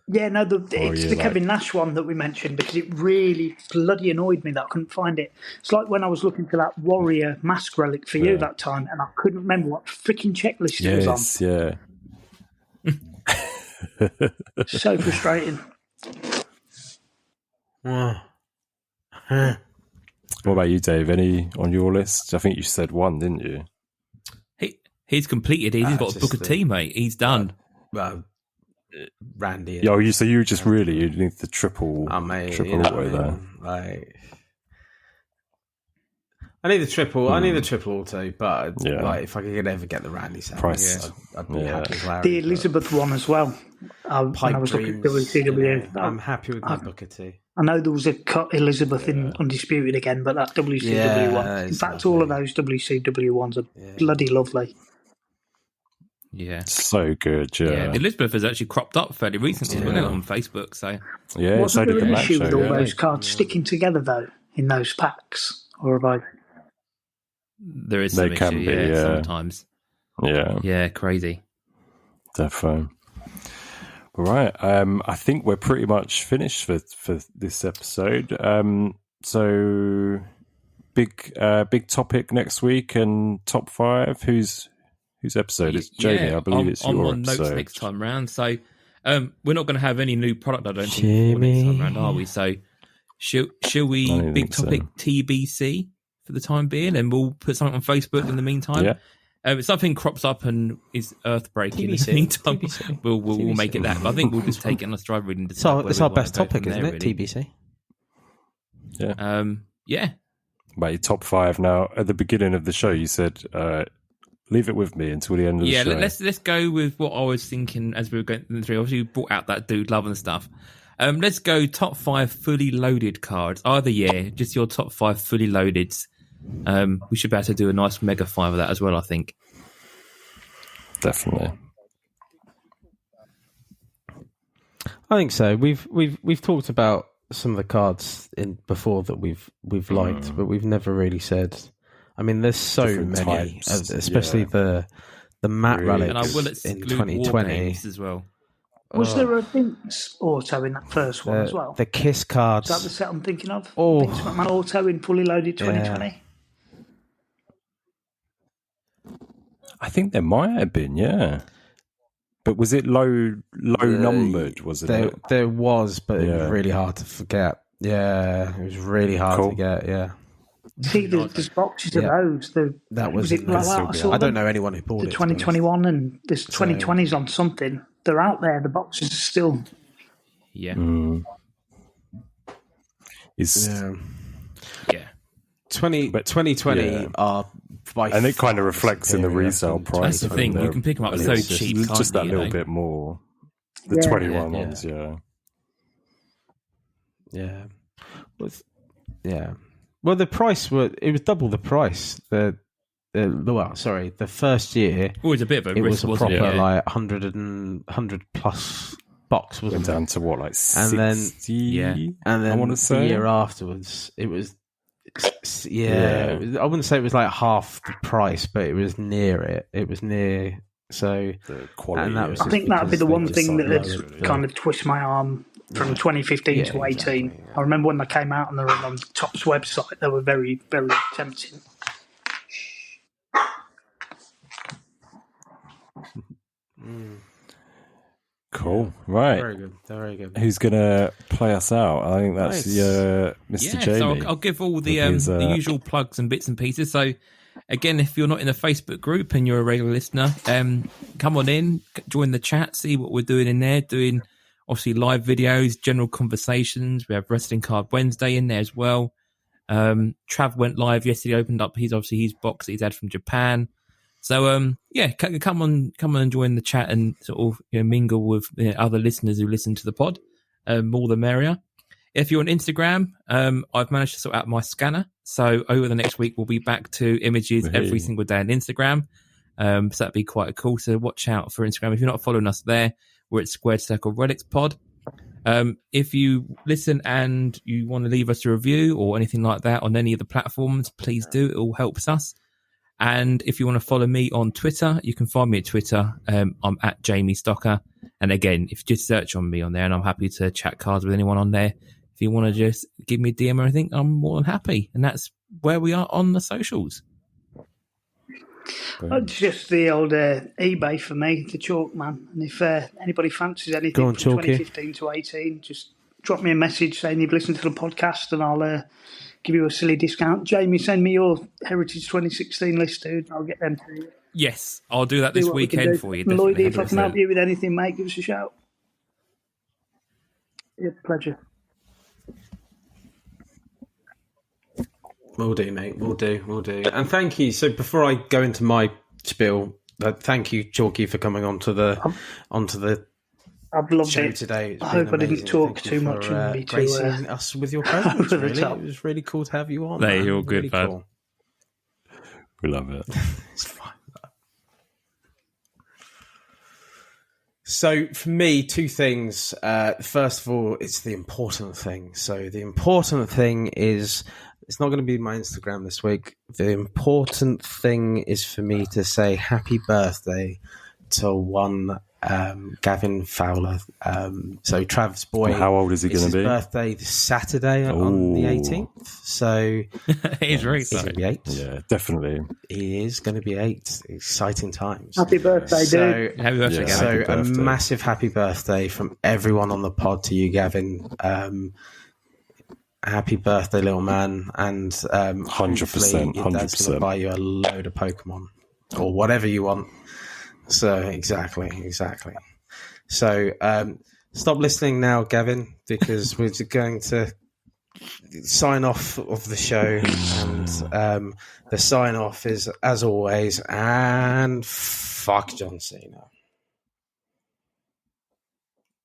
Yeah, no, it's the Kevin Nash one that we mentioned because it really bloody annoyed me that I couldn't find it. It's like when I was looking for that Warrior mask relic for you that time, and I couldn't remember what freaking checklist it was on. Yeah. So frustrating. What about you, Dave? Any on your list? I think you said one, didn't you? He's completed. He's got a Booker T, mate. He's done. Randy. Yo, you just really you need the triple auto there. I need the triple. I need the triple auto, but if I could ever get the Randy set, Price. I'd be happy with Larry. The Elizabeth one as well. When I was looking at WCW. I'm happy with my Booker T. I know there was a cut Elizabeth in Undisputed again, but that WCW one. In fact, all of those WCW ones are bloody lovely. Yeah. So good, yeah. Elizabeth has actually cropped up fairly recently, wasn't it, on Facebook? So Wasn't there an issue with all those cards sticking together, though, in those packs? Or have I... There is some issue, sometimes. Yeah, crazy. Definitely. All right. I think we're pretty much finished for this episode. So big topic next week and top 5. Whose episode is Jamie? I believe it's your on episode. Notes next time round. So we're not going to have any new product, I don't think, for next time round, are we? So shall we big topic TBC for the time being, and we'll put something on Facebook in the meantime. Yeah. If something crops up and is earth-breaking in the meantime, we'll make it that. But I think we'll just take it on a stride reading. It's our best topic, isn't it? Really. TBC. Yeah. Yeah. About your top 5 now. At the beginning of the show, you said, leave it with me until the end of the show. Yeah, let's go with what I was thinking as we were going through. Obviously, you brought out that Dude Love and stuff. Let's go top 5 fully loaded cards. Either just your top 5 fully loaded. We should be able to do a nice mega 5 of that as well, I think. Definitely. I think so. We've talked about some of the cards in before that we've liked, but we've never really said. I mean, there's so Different many, types, especially the matte relics And I will in exclude 2020 as well. Was there a Vince auto in that first one as well? The Kiss cards. Is that the set I'm thinking of? Oh. Vince McMahon auto in fully loaded 2020. I think there might have been, yeah. But was it low numbered, wasn't it? There was, but it was really hard to forget. Yeah, it was really hard to get, yeah. See, there's boxes of those. That was it Blowout? I don't know anyone who bought the it. 2021 and there's 2020s on something. They're out there. The boxes are still. Yeah. Yeah. 2020 are by and it kind of reflects in the resale price. That's the thing. You can pick them up so cheap. Just that little bit more. The 21 ones, Yeah. Well, the price it was double the price. The first year. Always a bit of a risk, wasn't it? Like 100 plus box, wasn't it? Down to what, like 60? And then I want to say the year afterwards, it was. I wouldn't say it was like half the price, but it was near it. It was near. So the quality. And that was I think that'd be the one thing that kind of twist my arm from 2015 to 18. Exactly, I remember when they came out and they were on Topps website, they were very, very tempting. Cool. Right. Very good. Very good. Who's going to play us out? I think that's Mr. Jamie. So I'll give all the usual plugs and bits and pieces. So, again, if you're not in the Facebook group and you're a regular listener, come on in, join the chat, see what we're doing in there. Doing, obviously, live videos, general conversations. We have Wrestling Card Wednesday in there as well. Trav went live yesterday, opened up his box that he's had from Japan. So, come on and join the chat and sort of mingle with other listeners who listen to the pod. More the merrier. If you're on Instagram, I've managed to sort out my scanner. So over the next week, we'll be back to images every single day on Instagram. So that'd be quite cool. So watch out for Instagram. If you're not following us there, we're at Squared Circle Relics Pod. If you listen and you want to leave us a review or anything like that on any of the platforms, please do. It all helps us. And if you want to follow me on Twitter, you can find me at Twitter. I'm at Jamie Stocker. And again, if you just search on me on there, and I'm happy to chat cards with anyone on there. If you want to just give me a DM or anything, I'm more than happy. And that's where we are on the socials. It's just the old eBay for me, the Chalkman. And if anybody fancies anything on, from Chalky. 2015 to 18, just drop me a message saying you've listened to the podcast and I'll give you a silly discount. Jamie, send me your Heritage 2016 list, dude. I'll get them to you. Yes, I'll do that this weekend for you. Lloydy, if I can help you with anything, mate, give us a shout. Yeah, pleasure. Will do, mate. Will do. And thank you. So before I go into my spiel, thank you, Chalky, for coming onto the I've loved show it today. It's I hope been I didn't amazing. talk Thank too you much for, and be too gracing us with your presence. over the Really, top. it was really cool to have you on. No, man. you're good, really bud. Cool. We love it. It's fine. So for me, two things. First of all, it's the important thing. So the important thing is It's not going to be my Instagram this week. The important thing is for me to say happy birthday to one Gavin Fowler. So Trav's boy. How old is he going to be? His birthday this Saturday on the 18th. So he's very he's going to excited. be 8. Yeah, definitely. He is going to be 8. Exciting times. Happy birthday, dude. Happy birthday, Yeah. Gavin. So Happy a birthday. massive happy birthday from everyone on the pod to you, Gavin. Happy birthday, little man. And 100%, hopefully your dad's going to 100%. buy you a load of Pokemon or whatever you want. So exactly. So stop listening now, Gavin, because we're going to sign off of the show. And the sign off is, as always, and fuck John Cena.